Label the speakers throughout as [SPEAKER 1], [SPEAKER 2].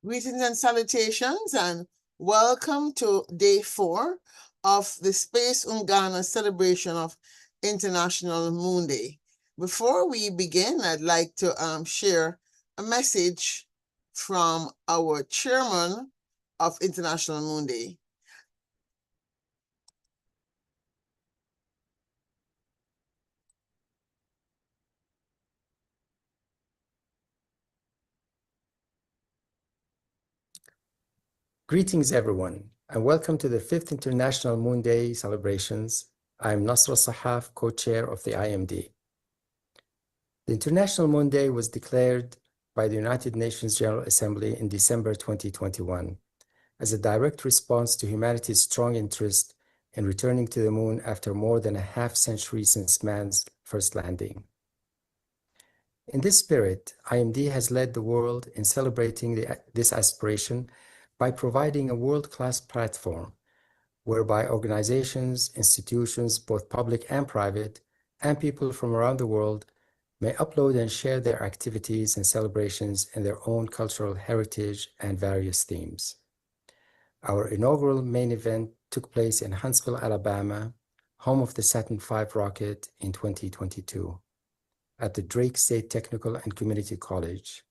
[SPEAKER 1] Greetings and salutations, and welcome to day 4 of the Space Ungana celebration of International Moon Day. Before we begin, I'd like to share a message from our chairman of International Moon Day.
[SPEAKER 2] Greetings, everyone, and welcome to the 5th International Moon Day celebrations. I'm Nasr Sahaf, co-chair of the IMD. The International Moon Day was declared by the United Nations General Assembly in December 2021 as a direct response to humanity's strong interest in returning to the moon after more than a half-century since man's first landing. In this spirit, IMD has led the world in celebrating this aspiration by providing a world-class platform whereby organizations, institutions, both public and private, and people from around the world may upload and share their activities and celebrations in their own cultural heritage and various themes. Our inaugural main event took place in Huntsville, Alabama, home of the Saturn V rocket in 2022, at the Drake State Technical and Community College.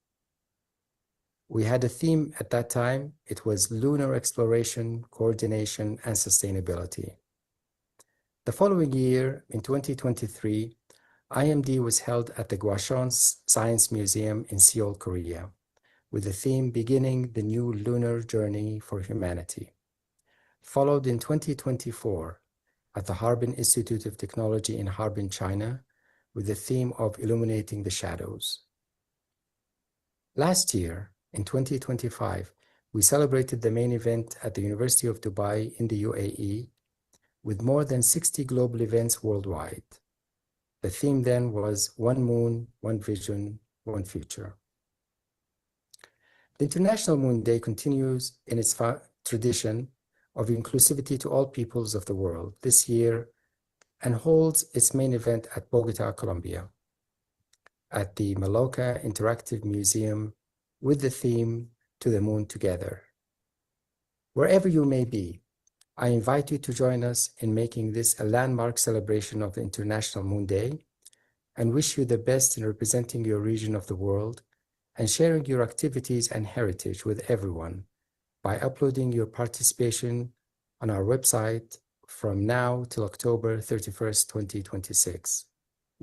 [SPEAKER 2] We had a theme at that time. It was lunar exploration, coordination, and sustainability. The following year, in 2023, IMD was held at the Gwacheon Science Museum in Seoul, Korea, with the theme beginning the new lunar journey for humanity. Followed in 2024 at the Harbin Institute of Technology in Harbin, China, with the theme of illuminating the shadows. Last year, in 2025, we celebrated the main event at the University of Dubai in the UAE with more than 60 global events worldwide. The theme then was One Moon, One Vision, One Future. The International Moon Day continues in its tradition of inclusivity to all peoples of the world this year and holds its main event at Bogota, Colombia, at the Maloca Interactive Museum with the theme To the Moon Together. Wherever you may be, I invite you to join us in making this a landmark celebration of the International Moon Day and wish you the best in representing your region of the world and sharing your activities and heritage with everyone by uploading your participation on our website from now till October 31st, 2026,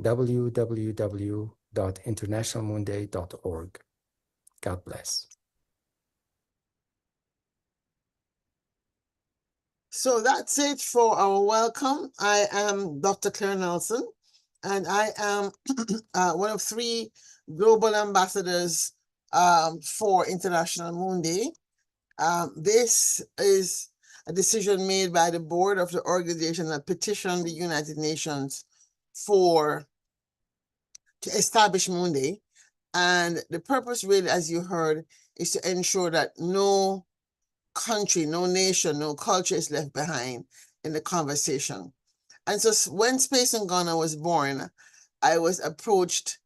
[SPEAKER 2] www.internationalmoonday.org. God bless.
[SPEAKER 1] So that's it for our welcome. I am Dr. Claire Nelson, and I am one of 3 global ambassadors for International Moon Day. This is a decision made by the board of the organization that petitioned the United Nations to establish Moon Day. And the purpose really, as you heard, is to ensure that no country, no nation, no culture is left behind in the conversation. And so when Space Ungana was born, I was approached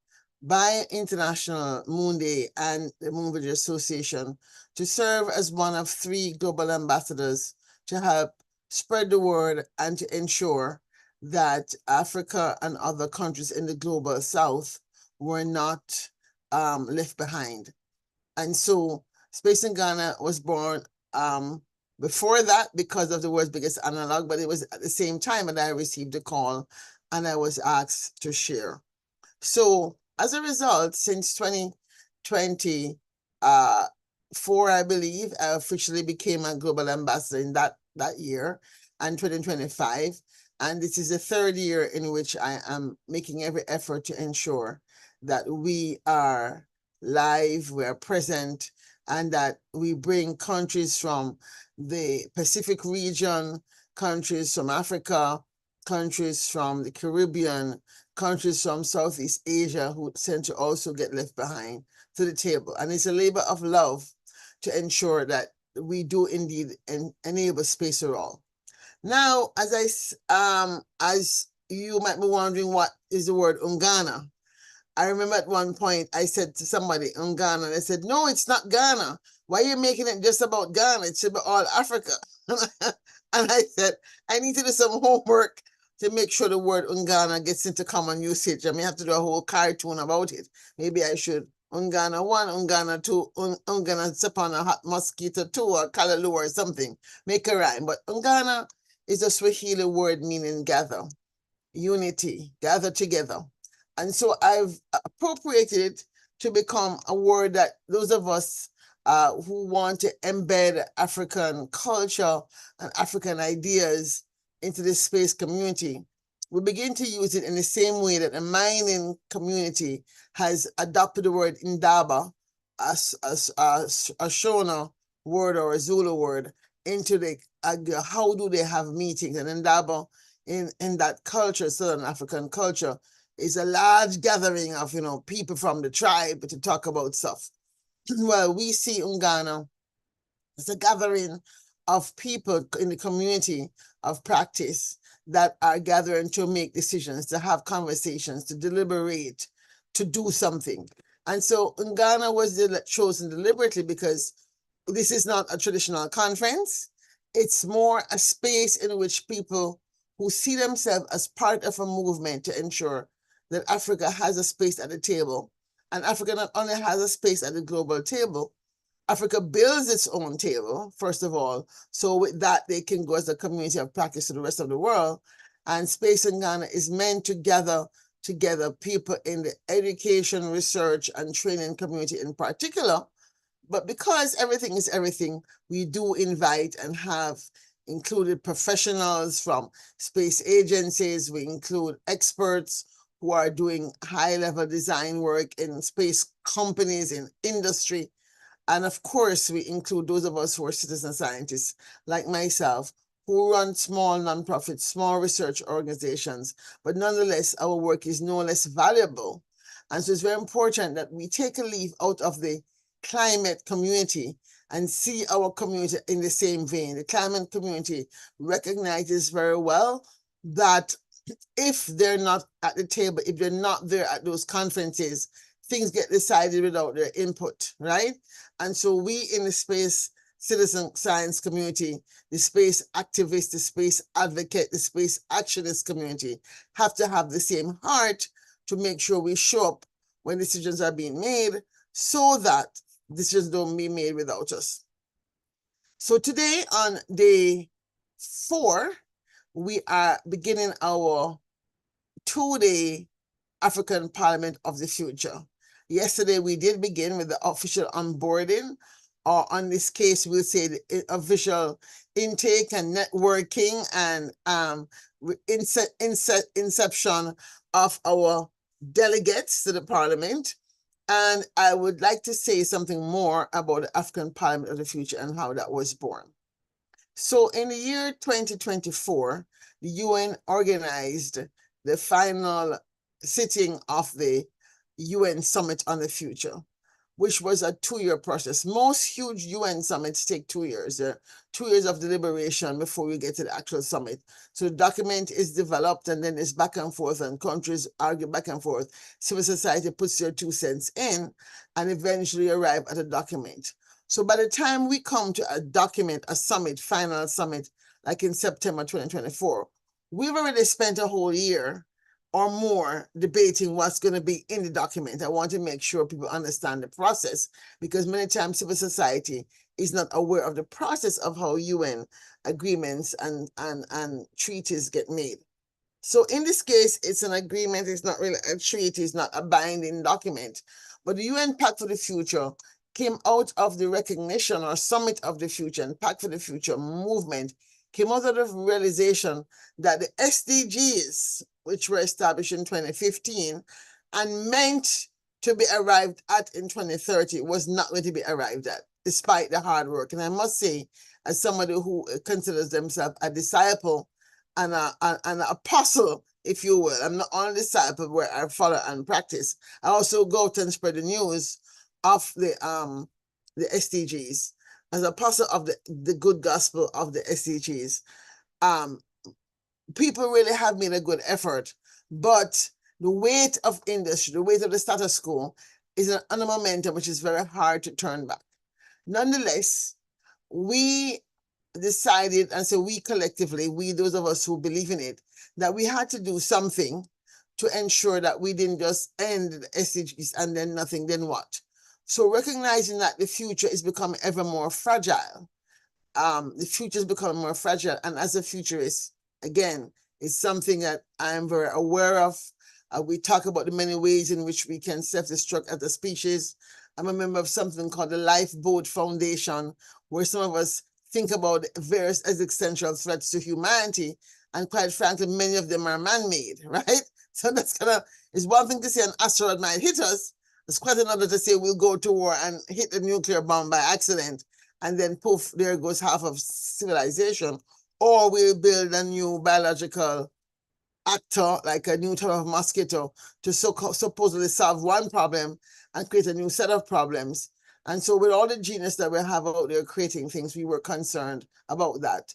[SPEAKER 1] by International Moon Day and the Moon Village Association to serve as one of 3 global ambassadors to help spread the word and to ensure that Africa and other countries in the global south were not left behind. And so Space Ungana was born before that because of the world's biggest analog, but it was at the same time that I received a call and I was asked to share. So as a result, since 2024, I believe, I officially became a global ambassador in that year, and 2025. And this is the 3rd year in which I am making every effort to ensure that we are live, we are present, and that we bring countries from the Pacific region, countries from Africa, countries from the Caribbean, countries from Southeast Asia who tend to also get left behind to the table. And it's a labor of love to ensure that we do indeed enable space for all. Now, as you might be wondering, what is the word Ungana? I remember at one point I said to somebody, Ungana, and I said, no, it's not Ghana. why are you making it just about Ghana? It should be all Africa. And I said, I need to do some homework to make sure the word Ungana gets into common usage. I may have to do a whole cartoon about it. Maybe I should. Ungana 1, Ungana 2, Ungana step on a hot mosquito 2, or Kalaloo or something. Make a rhyme. But Ungana is a Swahili word meaning gather, unity, gather together. And so I've appropriated it to become a word that those of us who want to embed African culture and African ideas into the space community, we begin to use it in the same way that the mining community has adopted the word indaba as a Shona word or a Zulu word into the how do they have meetings. And indaba in that culture, Southern African culture, is a large gathering of people from the tribe to talk about stuff. Well, we see Ungana as a gathering of people in the community of practice that are gathering to make decisions, to have conversations, to deliberate, to do something. And so Ungana was chosen deliberately because this is not a traditional conference. It's more a space in which people who see themselves as part of a movement to ensure that Africa has a space at the table. And Africa not only has a space at the global table, Africa builds its own table, first of all. So with that, they can go as a community of practice to the rest of the world. And Space in Ghana is meant to gather together people in the education, research, and training community in particular. But because everything is everything, we do invite and have included professionals from space agencies. We include experts who are doing high-level design work in space companies, in industry. And of course, we include those of us who are citizen scientists, like myself, who run small nonprofits, small research organizations. But nonetheless, our work is no less valuable. And so it's very important that we take a leaf out of the climate community and see our community in the same vein. The climate community recognizes very well that if they're not at the table, if they're not there at those conferences, things get decided without their input, right? And so we in the space citizen science community, the space activist, the space advocate, the space actionist community have to have the same heart to make sure we show up when decisions are being made so that decisions don't be made without us. So today on day 4, we are beginning our 2-day African Parliament of the Future. Yesterday, we did begin with the official onboarding, or on this case, we'll say the official intake and networking and inception of our delegates to the Parliament. And I would like to say something more about the African Parliament of the Future and how that was born. So in the year 2024, the UN organized the final sitting of the UN Summit on the Future, which was a 2-year process. Most huge UN summits take 2 years. 2 years of deliberation before we get to the actual summit. So the document is developed and then it's back and forth and countries argue back and forth. Civil society puts their 2 cents in and eventually arrive at a document. So by the time we come to a document, a summit, final summit, like in September 2024, we've already spent a whole year or more debating what's going to be in the document. I want to make sure people understand the process, because many times civil society is not aware of the process of how UN agreements and treaties get made. So in this case, it's an agreement. It's not really a treaty. It's not a binding document. But the UN Pact for the Future came out of the recognition or Summit of the Future and Pact for the Future movement, came out of the realization that the SDGs, which were established in 2015 and meant to be arrived at in 2030, was not going to be arrived at, despite the hard work. And I must say, as somebody who considers themselves a disciple and an apostle, if you will, I'm not only a disciple where I follow and practice, I also go out and spread the news of the SDGs, as apostle of the good gospel of the SDGs. People really have made a good effort, but the weight of industry, the weight of the status quo is an momentum which is very hard to turn back. Nonetheless, we decided, and so we collectively, we, those of us who believe in it, that we had to do something to ensure that we didn't just end the SDGs and then nothing, then what? So recognizing that the future is becoming ever more fragile, the future is becoming more fragile. And as a futurist, again, it's something that I'm very aware of. We talk about the many ways in which we can self-destruct as a species. I'm a member of something called the Lifeboat Foundation, where some of us think about various existential threats to humanity. And quite frankly, many of them are man-made, right? So that's kind of, it's one thing to say an asteroid might hit us. It's quite another to say we'll go to war and hit the nuclear bomb by accident, and then poof, there goes half of civilization. Or we'll build a new biological actor, like a new type of mosquito, to supposedly solve one problem and create a new set of problems. And so with all the genius that we have out there creating things, we were concerned about that.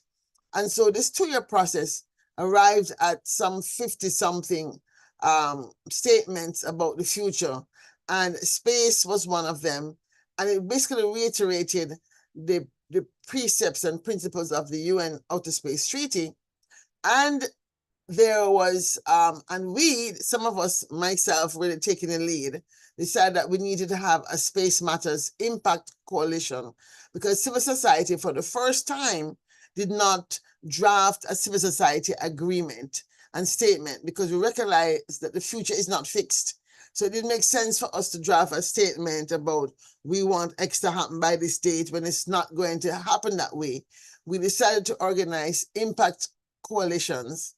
[SPEAKER 1] And so this 2-year process arrived at some 50-something statements about the future. And space was one of them. And it basically reiterated the precepts and principles of the UN Outer Space Treaty. And there was, and we, some of us, myself, really taking the lead, decided that we needed to have a Space Matters Impact Coalition, because civil society, for the first time, did not draft a civil society agreement and statement, because we recognize that the future is not fixed. So it didn't make sense for us to draft a statement about we want X to happen by this date when it's not going to happen that way. We decided to organize impact coalitions,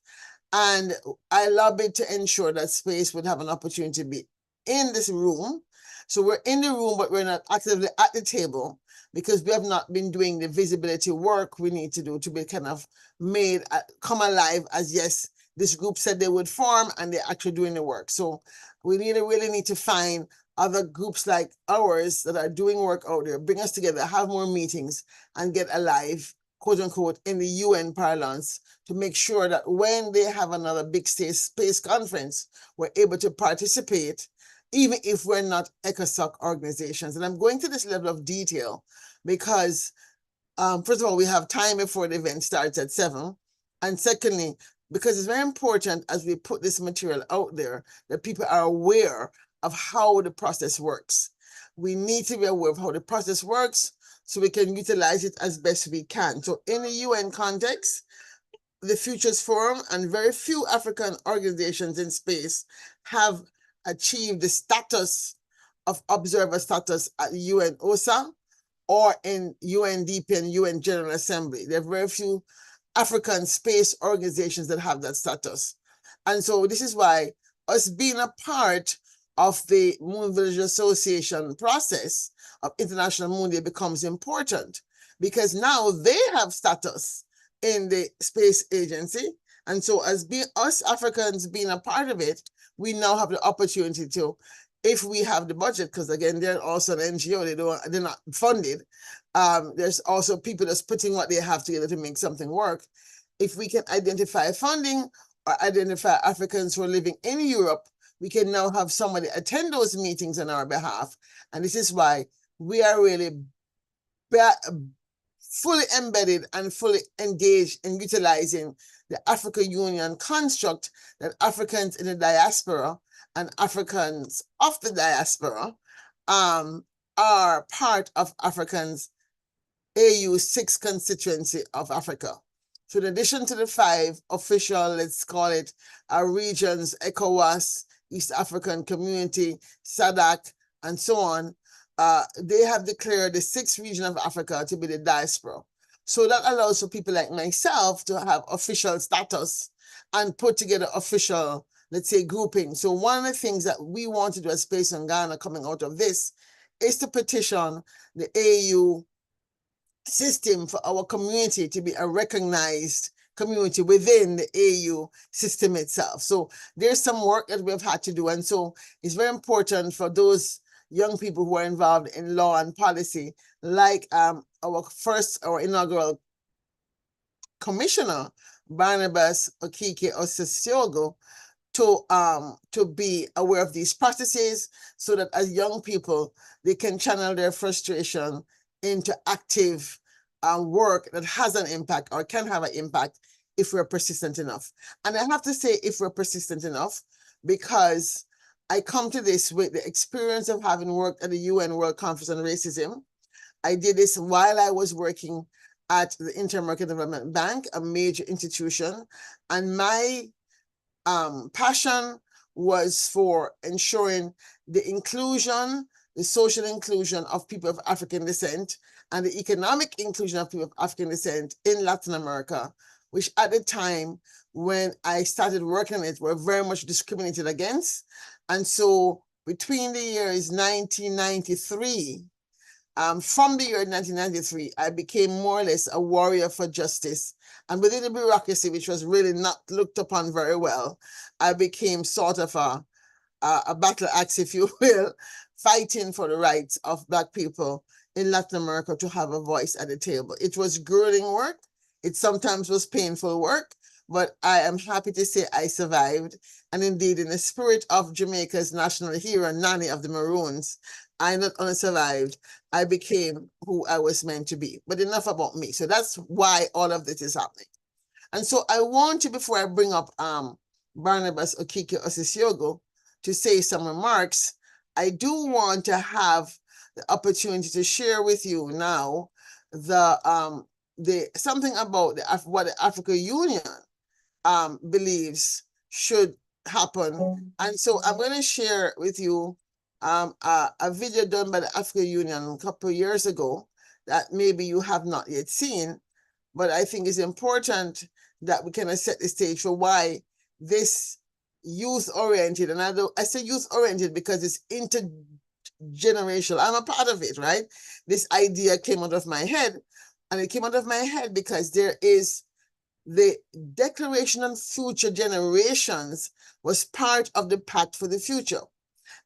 [SPEAKER 1] and I lobbied to ensure that space would have an opportunity to be in this room. So we're in the room, but we're not actively at the table, because we have not been doing the visibility work we need to do to be kind of made come alive as, yes, this group said they would form and they're actually doing the work. So we really need to find other groups like ours that are doing work out there, bring us together, have more meetings, and get alive, quote unquote, in the UN parlance, to make sure that when they have another big space conference, we're able to participate, even if we're not ECOSOC organizations. And I'm going to this level of detail because, first of all, we have time before the event starts at 7. And secondly, because it's very important as we put this material out there that people are aware of how the process works. We need to be aware of how the process works so we can utilize it as best we can. So in the UN context, the Futures Forum and very few African organizations in space have achieved the status of observer status at UN OSA or in UNDP and UN General Assembly. There are very few African space organizations that have that status. And so this is why us being a part of the Moon Village Association process of International Moon Day becomes important, because now they have status in the space agency. And so as us Africans being a part of it, we now have the opportunity to, if we have the budget, because again, they're also an NGO, they're not funded. There's also people that's putting what they have together to make something work. If we can identify funding or identify Africans who are living in Europe, we can now have somebody attend those meetings on our behalf. And this is why we are really fully embedded and fully engaged in utilizing the Africa Union construct, that Africans in the diaspora and Africans of the diaspora are part of Africans AU 6 constituency of Africa. So in addition to the 5 official, let's call it regions, ECOWAS, East African Community, SADC, and so on, they have declared the 6th region of Africa to be the diaspora. So that allows for people like myself to have official status and put together official, let's say, grouping. So one of the things that we want to do as Space Ungana coming out of this is to petition the AU system for our community to be a recognized community within the AU system itself. So there's some work that we've had to do. And so it's very important for those young people who are involved in law and policy, like our inaugural commissioner, Barnabas Okike Osissiogo, to be aware of these processes, so that as young people, they can channel their frustration into active work that has an impact or can have an impact if we're persistent enough. And I have to say, if we're persistent enough, because I come to this with the experience of having worked at the UN World Conference on Racism. I did this while I was working at the Inter-American Development Bank, a major institution, and my passion was for ensuring the inclusion, the social inclusion of people of African descent and the economic inclusion of people of African descent in Latin America, which at the time when I started working on it were very much discriminated against. And so between the years 1993, from the year 1993, I became more or less a warrior for justice. And within the bureaucracy, which was really not looked upon very well, I became sort of a battle axe, if you will, fighting for the rights of Black people in Latin America to have a voice at the table. It was grueling work. It sometimes was painful work, but I am happy to say I survived. And indeed, in the spirit of Jamaica's national hero, Nanny of the Maroons, I not only survived, I became who I was meant to be. But enough about me. So that's why all of this is happening. And so I want to, before I bring up Barnabas Okike Osisyogo to say some remarks, I do want to have the opportunity to share with you now the something about what the African Union believes should happen. And so I'm going to share with you a video done by the African Union a couple of years ago that maybe you have not yet seen, but I think it's important that we kind of set the stage for why this youth-oriented, and I say youth-oriented because it's intergenerational. I'm a part of it, right? This idea came out of my head, and it came out of my head because there is the Declaration on Future Generations was part of the Pact for the Future.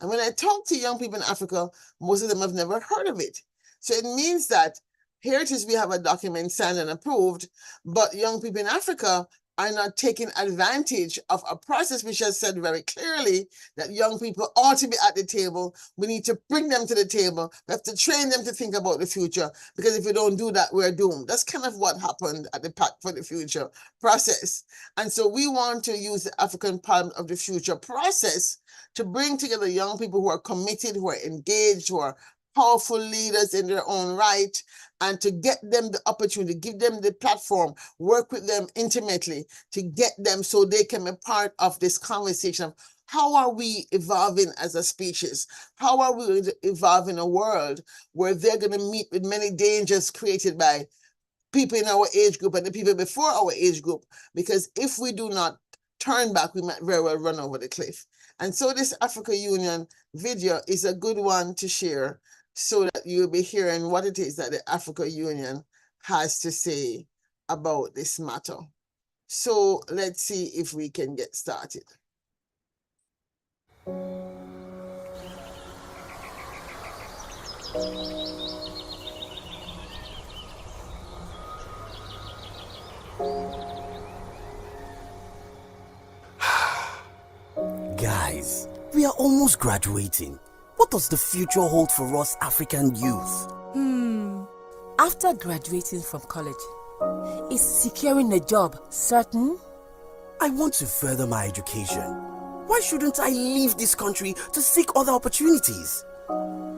[SPEAKER 1] And when I talk to young people in Africa, most of them have never heard of it. So it means that here it is, we have a document signed and approved, but young people in Africa are not taking advantage of a process which has said very clearly that young people ought to be at the table. We need to bring them to the table. We have to train them to think about the future, because if we don't do that, we're doomed. That's kind of what happened at the Pact for the Future process. And so we want to use the African Parliament of the Future process to bring together young people who are committed, who are engaged, who are powerful leaders in their own right, and to get them the opportunity, give them the platform, work with them intimately to get them so they can be part of this conversation of how are we evolving as a species? How are we going to evolve in a world where they're going to meet with many dangers created by people in our age group and the people before our age group? Because if we do not turn back, we might very well run over the cliff. And so this Africa Union video is a good one to share, so that you'll be hearing what it is that the Africa Union has to say about this matter. So let's see if we can get started.
[SPEAKER 3] Guys, we are almost graduating. What does the future hold for us African youth?
[SPEAKER 4] After graduating from college, is securing a job certain?
[SPEAKER 3] I want to further my education. Why shouldn't I leave this country to seek other opportunities?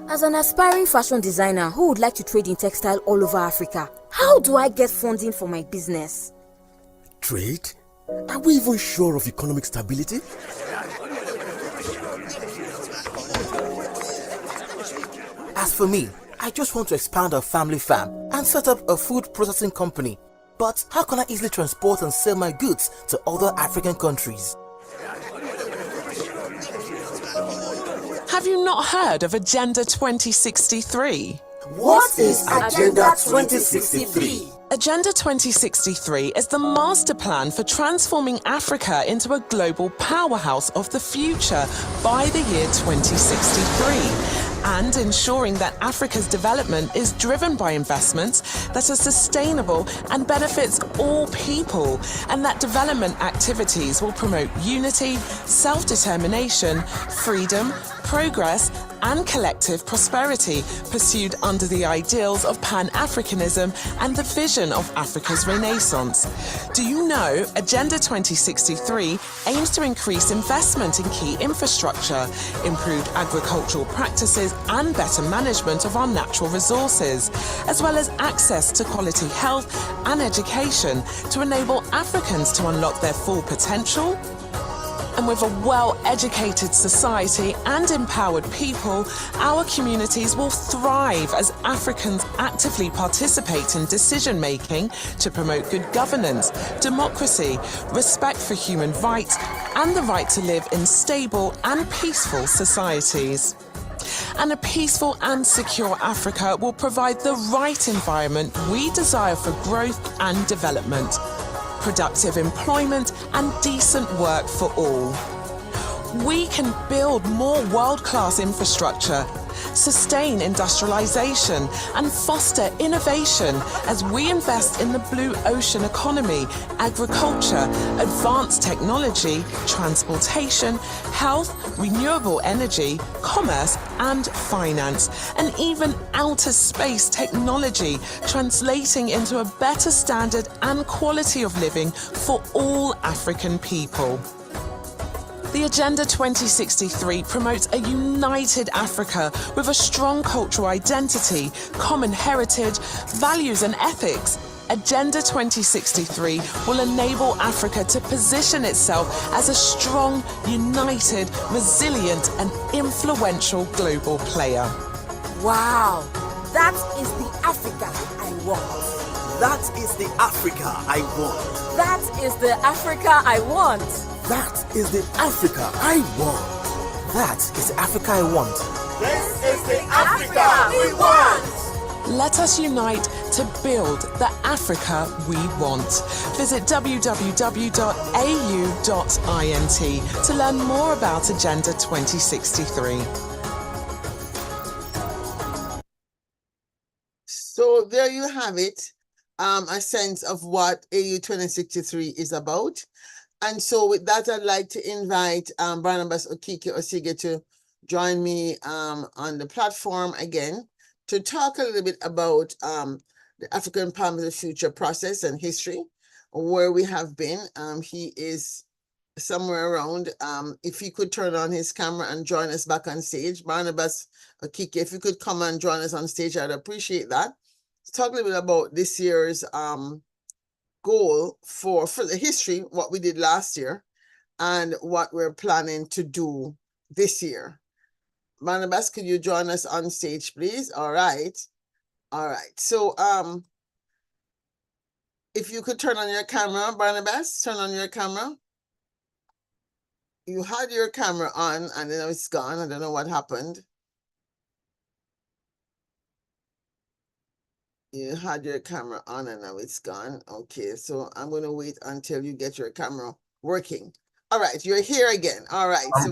[SPEAKER 4] As an aspiring fashion designer who would like to trade in textile all over Africa, how do I get funding for my business?
[SPEAKER 3] Trade? Are we even sure of economic stability? As for me, I just want to expand our family farm and set up a food processing company. But how can I easily transport and sell my goods to other African countries?
[SPEAKER 5] Have you not heard of Agenda 2063?
[SPEAKER 3] What is Agenda 2063?
[SPEAKER 5] Agenda 2063 is the master plan for transforming Africa into a global powerhouse of the future by the year 2063. And ensuring that Africa's development is driven by investments that are sustainable and benefits all people, and that development activities will promote unity, self-determination, freedom, progress, and collective prosperity pursued under the ideals of Pan-Africanism and the vision of Africa's Renaissance. Do you know Agenda 2063 aims to increase investment in key infrastructure, improved agricultural practices and better management of our natural resources, as well as access to quality health and education to enable Africans to unlock their full potential? And with a well-educated society and empowered people, our communities will thrive as Africans actively participate in decision-making to promote good governance, democracy, respect for human rights, and the right to live in stable and peaceful societies. And a peaceful and secure Africa will provide the right environment we desire for growth and development, productive employment and decent work for all. We can build more world-class infrastructure, sustain industrialization and foster innovation as we invest in the blue ocean economy, agriculture, advanced technology, transportation, health, renewable energy, commerce and finance, and even outer space technology, translating into a better standard and quality of living for all African people. The Agenda 2063 promotes a united Africa with a strong cultural identity, common heritage, values and ethics. Agenda 2063 will enable Africa to position itself as a strong, united, resilient and influential global player.
[SPEAKER 4] Wow, that is the Africa I want.
[SPEAKER 3] That is the Africa I want.
[SPEAKER 4] That is the Africa I want.
[SPEAKER 3] That is the Africa I want. That is the Africa I want.
[SPEAKER 6] This is the Africa we want.
[SPEAKER 5] Let us unite to build the Africa we want. Visit www.au.int to learn more about Agenda 2063.
[SPEAKER 1] So there you have it, a sense of what AU 2063 is about. And so with that, I'd like to invite Barnabas Okike Osige to join me on the platform again to talk a little bit about the African Palm of the Future process and history, where we have been. He is somewhere around. If he could turn on his camera and join us back on stage. Barnabas Okike, if you could come and join us on stage, I'd appreciate that. Let's talk a little bit about this year's goal for the history, what we did last year, and what we're planning to do this year. Barnabas, could you join us on stage, please? All right. All right. So if you could turn on your camera, Barnabas, turn on your camera. You had your camera on and then it's gone. I don't know what happened. You had your camera on and now it's gone. Okay, so I'm going to wait until you get your camera working. All right, you're here again. All right, so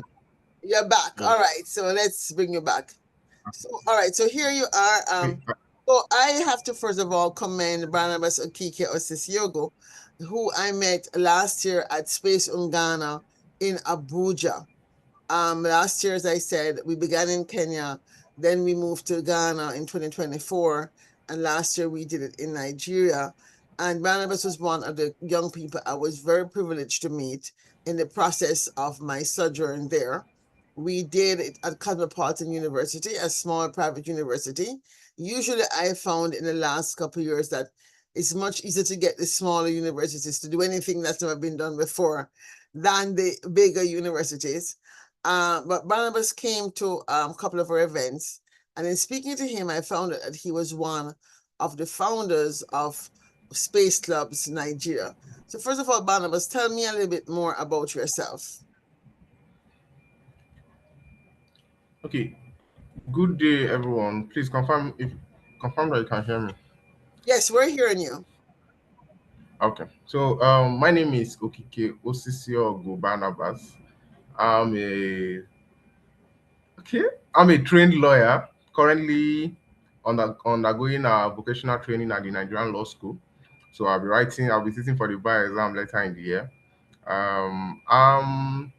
[SPEAKER 1] you're back. All right, so let's bring you back. So, all right, so here you are. So I have to first of all commend Barnabas Okike Osisyogo, who I met last year at Space Ungana in Abuja. Last year, as I said, we began in Kenya, then we moved to Ghana in 2024, and last year we did it in Nigeria. And Barnabas was one of the young people I was very privileged to meet in the process of my sojourn there. We did it at Cosmopolitan University, a small private university. Usually I found in the last couple of years that it's much easier to get the smaller universities to do anything that's never been done before than the bigger universities. But Barnabas came to a couple of our events, and in speaking to him, I found out that he was one of the founders of Space Clubs Nigeria. So first of all, Barnabas, tell me a little bit more about yourself.
[SPEAKER 6] Okay. Good day, everyone. Please confirm that you can hear me.
[SPEAKER 1] Yes, we're hearing you.
[SPEAKER 6] Okay. So my name is Okike Osisio Barnabas. I'm a trained lawyer, currently undergoing a vocational training at the Nigerian Law School. So I'll be sitting for the bar exam later in the year. I'm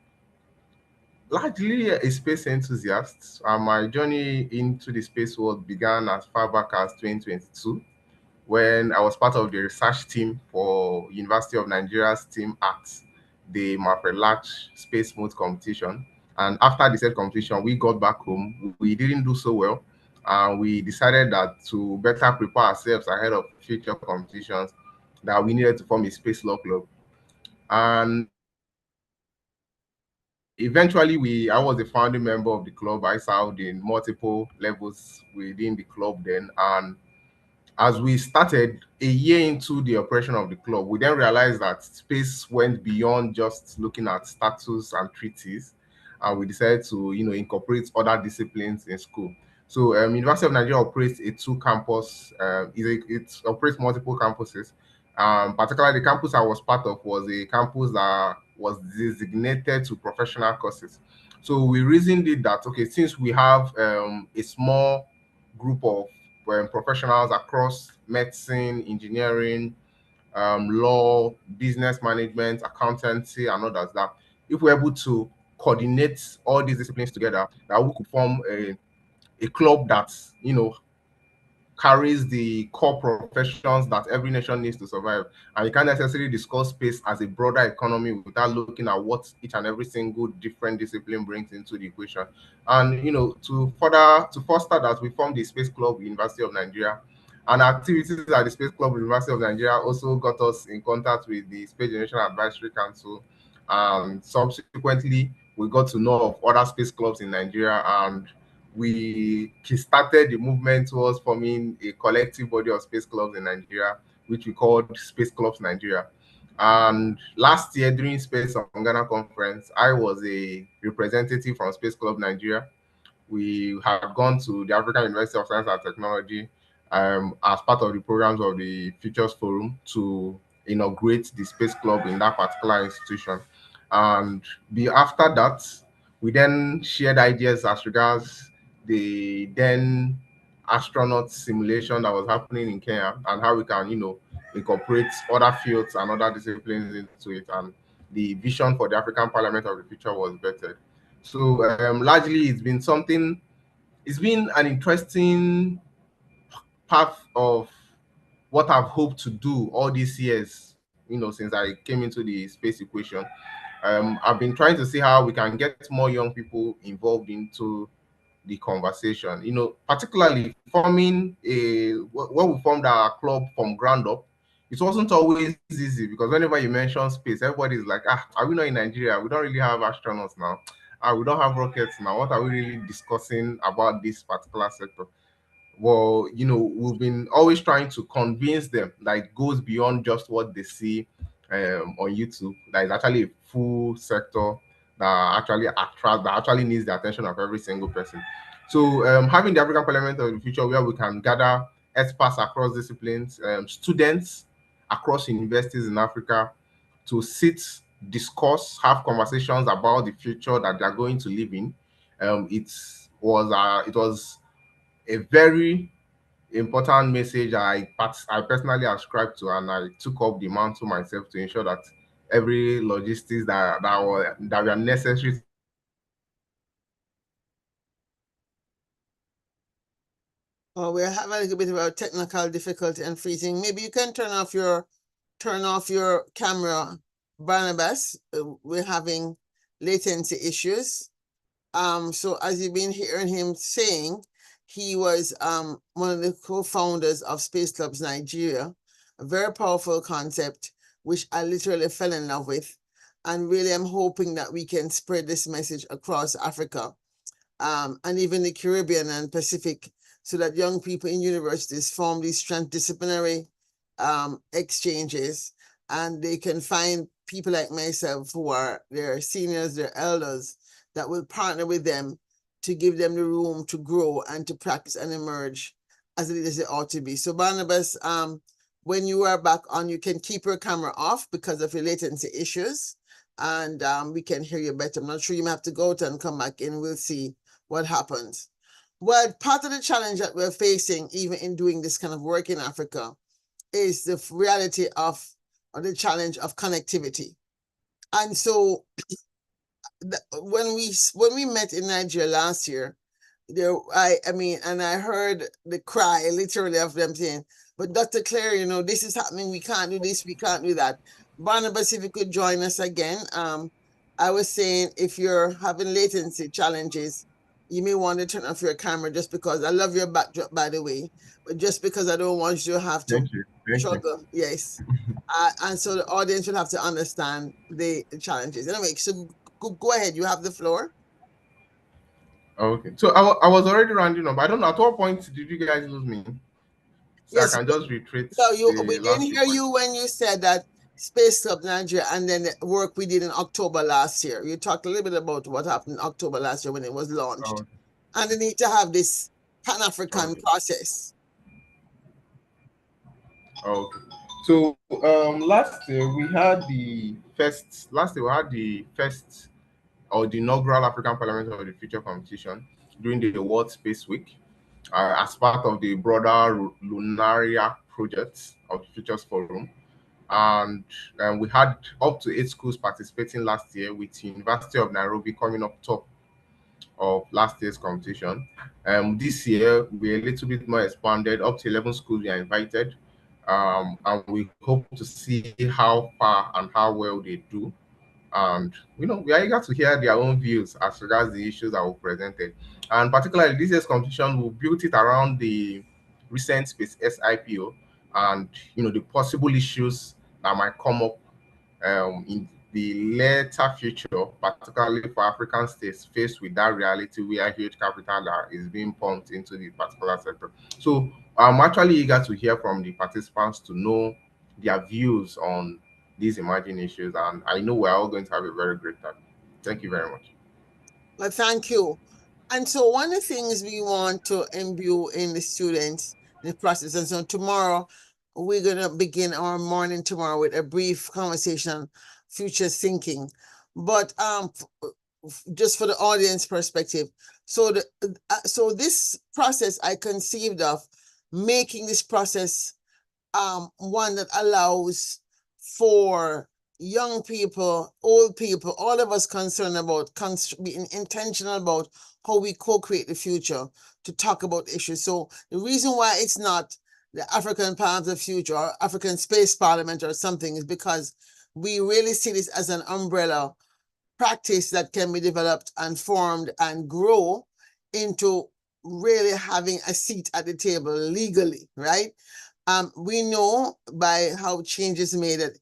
[SPEAKER 6] largely a space enthusiast. My journey into the space world began as far back as 2022 when I was part of the research team for University of Nigeria's team at the Large Space Moot competition. And after the said competition, we got back home. We didn't do so well. And we decided that to better prepare ourselves ahead of future competitions, that we needed to form a space law club. And eventually, I was a founding member of the club. I served in multiple levels within the club then. And as we started a year into the operation of the club, we then realized that space went beyond just looking at status and treaties, and we decided to, incorporate other disciplines in school. So, University of Nigeria operates a two-campus. It operates multiple campuses. Particularly, the campus I was part of was a campus that was designated to professional courses. So we reasoned it that, okay, since we have a small group of professionals across medicine, engineering, law, business management, accountancy, and others, that if we're able to coordinate all these disciplines together, that we could form a club that, carries the core professions that every nation needs to survive. And you can't necessarily discuss space as a broader economy without looking at what each and every single different discipline brings into the equation. And to foster that, we formed the Space Club University of Nigeria. And activities at the Space Club University of Nigeria also got us in contact with the Space Generation Advisory Council. And subsequently, we got to know of other space clubs in Nigeria, and we started the movement towards forming a collective body of space clubs in Nigeria, which we called Space Clubs Nigeria. And last year during Space Ungana conference, I was a representative from Space Club Nigeria. We had gone to the African University of Science and Technology as part of the programs of the Futures Forum to inaugurate the Space Club in that particular institution. And after that, we then shared ideas as regards the then astronaut simulation that was happening in Kenya and how we can, incorporate other fields and other disciplines into it. And the vision for the African Parliament of the future was vetted. So largely, it's been an interesting path of what I've hoped to do all these years, since I came into the space equation. I've been trying to see how we can get more young people involved into the conversation, particularly forming when we formed our club from ground up. It wasn't always easy because whenever you mention space, everybody's like, are we not in Nigeria? We don't really have astronauts now. We don't have rockets now. What are we really discussing about this particular sector? Well, we've been always trying to convince them that it goes beyond just what they see on YouTube. That is actually a full sector that actually needs the attention of every single person. So having the African Parliament of the future where we can gather experts across disciplines, students across universities in Africa to sit, discuss, have conversations about the future that they're going to live in. It was a very important message I personally ascribed to, and I took up the mantle myself to ensure that every logistics that were necessary.
[SPEAKER 1] Oh, we're having a little bit of a technical difficulty and freezing. Maybe you can turn off your camera, Barnabas. We're having latency issues. So as you've been hearing him saying, he was one of the co-founders of Space Clubs Nigeria, a very powerful concept, which I literally fell in love with. And really, I'm hoping that we can spread this message across Africa and even the Caribbean and Pacific, so that young people in universities form these transdisciplinary exchanges, and they can find people like myself who are their seniors, their elders, that will partner with them to give them the room to grow and to practice and emerge as the leaders they ought to be. So Barnabas, when you are back on, you can keep your camera off because of your latency issues, and we can hear you better. I'm not sure, you may have to go out and come back in. We'll see what happens. Well, part of the challenge that we're facing, even in doing this kind of work in Africa, is the reality of, or the challenge of connectivity. And so when we met in Nigeria last year, there I mean, and I heard the cry literally of them saying, "But Dr. Claire, you know, this is happening. We can't do this. We can't do that." Barnabas, if you could join us again. I was saying if you're having latency challenges, you may want to turn off your camera just because I love your backdrop, by the way, but just because I don't want you to have to
[SPEAKER 6] Thank you. Thank you.
[SPEAKER 1] struggle. Yes. And so the audience will have to understand the challenges. Anyway, so go ahead. You have the floor.
[SPEAKER 6] Okay. So I was already rounding up. I don't know at what point did you guys lose me? So I
[SPEAKER 1] Yes.
[SPEAKER 6] can just reiterate
[SPEAKER 1] So we
[SPEAKER 6] the
[SPEAKER 1] didn't
[SPEAKER 6] last two
[SPEAKER 1] hear
[SPEAKER 6] points.
[SPEAKER 1] you when you said that Space Club Nigeria and then the work we did in October last year. You talked a little bit about what happened in October last year when it was launched.
[SPEAKER 6] Oh,
[SPEAKER 1] And the need to have this Pan-African
[SPEAKER 6] okay.
[SPEAKER 1] process.
[SPEAKER 6] Okay. So last year we had the first. Last year we had the first or the inaugural African Parliament of the Future competition during the World Space Week, as part of the broader Lunaria project of the Futures Forum. And we had up to 8 schools participating last year, with University of Nairobi coming up top of last year's competition. This year we're a little bit more expanded. Up to 11 schools we are invited, and we hope to see how far and how well they do. And we are eager to hear their own views as regards the issues that were presented. And particularly this year's competition, we built it around the recent Space X IPO, and the possible issues that might come up in the later future, particularly for African states faced with that reality where huge capital is being pumped into the particular sector. So I'm actually eager to hear from the participants to know their views on these emerging issues, and I know we're all going to have a very great time. Thank you very much.
[SPEAKER 1] Well, thank you. And so one of the things we want to imbue in the students in the process, and so tomorrow we're going to begin our morning tomorrow with a brief conversation, future thinking. But just for the audience perspective, so this process I conceived of making this process one that allows for young people, old people, all of us concerned about being intentional about how we co-create the future to talk about issues. So the reason why it's not the African Parliament of the Future or African Space Parliament or something is because we really see this as an umbrella practice that can be developed and formed and grow into really having a seat at the table legally, right? We know by how change is made that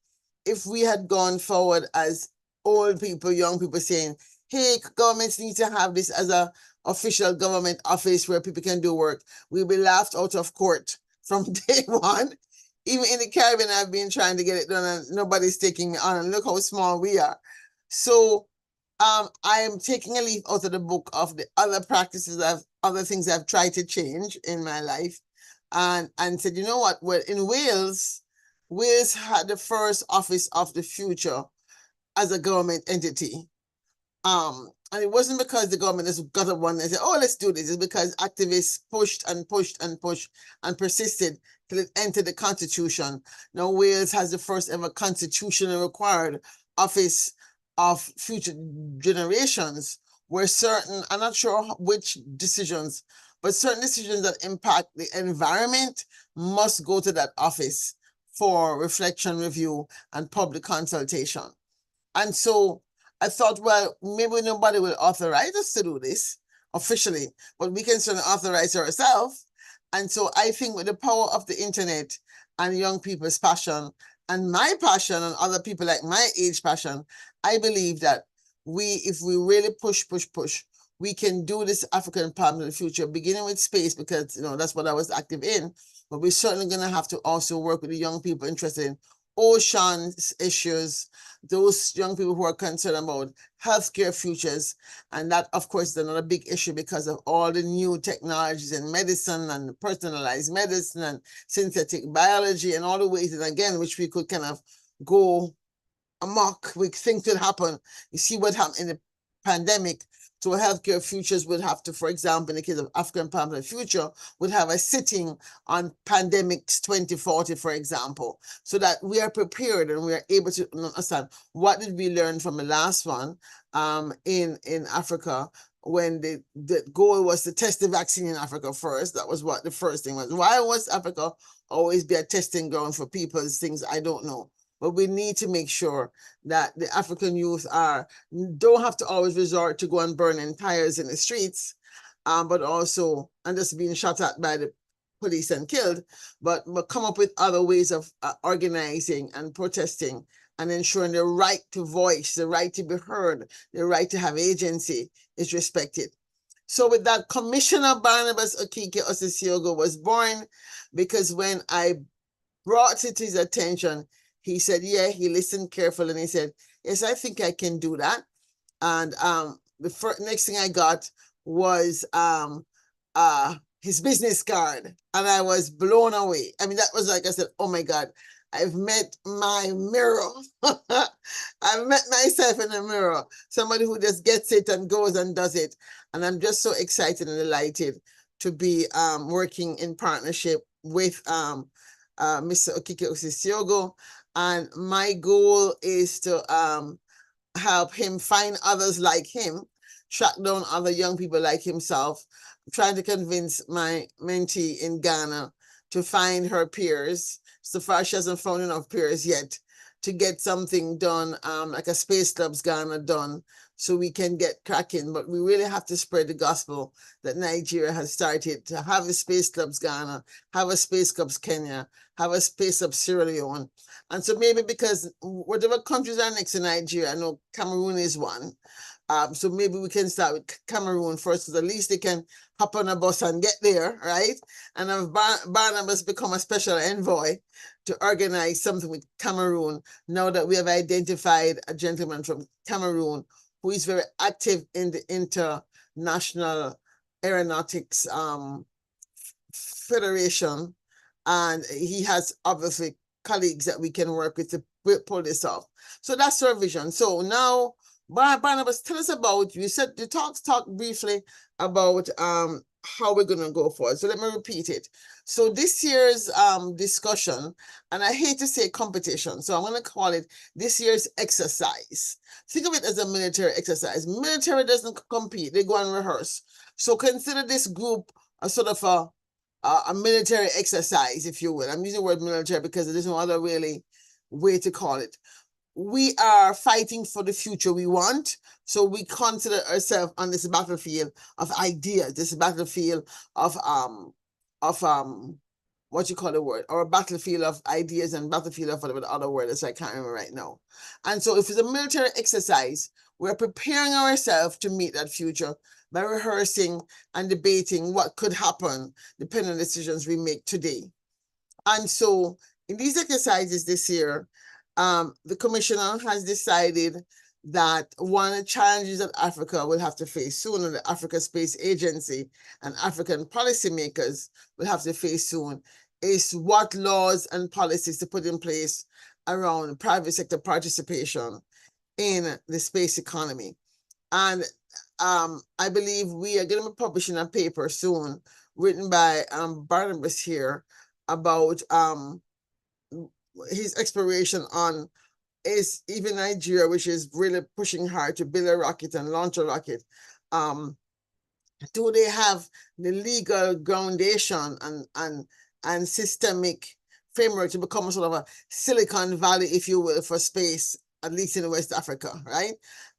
[SPEAKER 1] if we had gone forward as old people, young people saying, hey, governments need to have this as a official government office where people can do work, we'll be laughed out of court from day one. Even in the Caribbean, I've been trying to get it done and nobody's taking me on, and look how small we are. So I am taking a leaf out of the book of the other practices other things I've tried to change in my life, and said, you know what? Well, in Wales had the first office of the future as a government entity. And it wasn't because the government just got up one and said, oh, let's do this. It's because activists pushed and pushed and pushed and persisted till it entered the constitution. Now Wales has the first ever constitutionally required office of future generations, where certain, I'm not sure which decisions, but certain decisions that impact the environment must go to that office for reflection, review, and public consultation. And so I thought, well, maybe nobody will authorize us to do this officially, but we can certainly authorize ourselves. And so I think with the power of the internet and young people's passion and my passion and other people like my age passion, I believe that if we really push, we can do this African Parliament of the Future, beginning with space, because that's what I was active in. But we're certainly going to have to also work with the young people interested in oceans issues, those young people who are concerned about healthcare futures. And that, of course, is another big issue because of all the new technologies in medicine and personalized medicine and synthetic biology and all the ways, and again, which we could kind of go amok, we think could happen. You see what happened in the pandemic. So Healthcare Futures would have to, for example, in the case of African Parliament Future, would have a sitting on pandemics 2040, for example, so that we are prepared and we are able to understand what did we learn from the last one in Africa, when the goal was to test the vaccine in Africa first. That was what the first thing was. Why was Africa always be a testing ground for people's things? I don't know. But we need to make sure that the African youth don't have to always resort to go and burning tires in the streets, but also, and just being shot at by the police and killed, but come up with other ways of organizing and protesting and ensuring the right to voice, the right to be heard, the right to have agency is respected. So with that, Commissioner Barnabas Okike Osisiogho was born, because when I brought it to his attention, he said, yeah, he listened carefully and he said, yes, I think I can do that. And the next thing I got was his business card, and I was blown away. I mean, that was like, I said, oh my God, I've met my mirror. I've met myself in the mirror, somebody who just gets it and goes and does it. And I'm just so excited and delighted to be working in partnership with Mr. Okike Osisiogho. And my goal is to help him find others like him, track down other young people like himself. I'm trying to convince my mentee in Ghana to find her peers. So far, she hasn't found enough peers yet to get something done, like a Space Clubs Ghana done, so we can get cracking. But we really have to spread the gospel that Nigeria has started to have a Space Clubs Ghana, have a Space Clubs Kenya, have a Space Clubs Sierra Leone. And so maybe, because whatever countries are next to Nigeria, I know Cameroon is one. So maybe we can start with Cameroon first, because at least they can hop on a bus and get there, right? And have Barnabas become a special envoy to organize something with Cameroon, now that we have identified a gentleman from Cameroon who is very active in the International Aeronautics Federation. And he has obviously colleagues that we can work with to pull this off. So that's our vision. So now, Barnabas, tell us about, you said you talk briefly about how we're going to go forward. So let me repeat it. So this year's discussion, and I hate to say competition, so I'm going to call it this year's exercise. Think of it as a military exercise. Military doesn't compete, they go and rehearse. So consider this group a sort of a military exercise, if you will. I'm using the word military because there's no other really way to call it. We are fighting for the future we want. So we consider ourselves on this battlefield of ideas, this battlefield of what you call the word, or a battlefield of ideas and battlefield of whatever the other word is, I can't remember right now. And so if it's a military exercise, we're preparing ourselves to meet that future by rehearsing and debating what could happen depending on the decisions we make today. And so in these exercises this year, the commissioner has decided that one of the challenges that Africa will have to face soon, and the Africa Space Agency and African policymakers will have to face soon, is what laws and policies to put in place around private sector participation in the space economy. And I believe we are going to be publishing a paper soon written by Barnabas here about his exploration on is even Nigeria, which is really pushing hard to build a rocket and launch a rocket. Do they have the legal foundation and systemic framework to become a sort of a Silicon Valley, if you will, for space, at least in West Africa, right?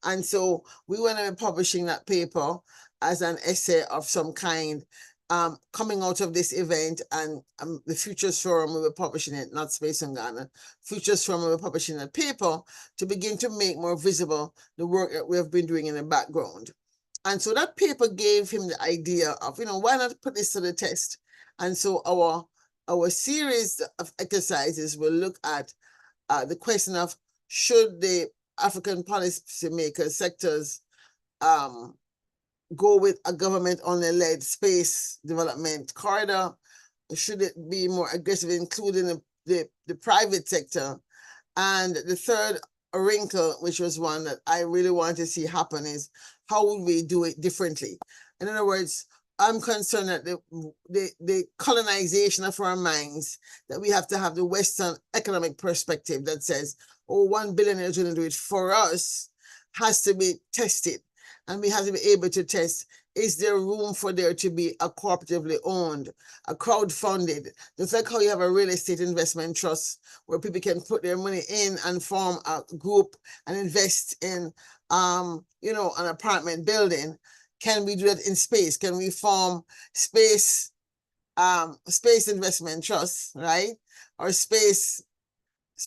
[SPEAKER 1] And so we want to be publishing that paper as an essay of some kind, coming out of this event. And the Futures Forum, we were publishing it, not Space Ungana. Futures Forum, we were publishing a paper to begin to make more visible the work that we have been doing in the background. And so that paper gave him the idea of, why not put this to the test? And so our series of exercises will look at the question of, should the African policymakers sectors go with a government-only led space development corridor? Should it be more aggressive, including the private sector? And the third wrinkle, which was one that I really want to see happen, is how would we do it differently? In other words, I'm concerned that the colonization of our minds, that we have to have the Western economic perspective that says, oh, 1 billionaire is going to do it for us, has to be tested. And we have to be able to test, is there room for there to be a cooperatively owned, a crowd-funded, just like how you have a real estate investment trust where people can put their money in and form a group and invest in, you know, an apartment building. Can we do that in space? Can we form space investment trust, right? Or space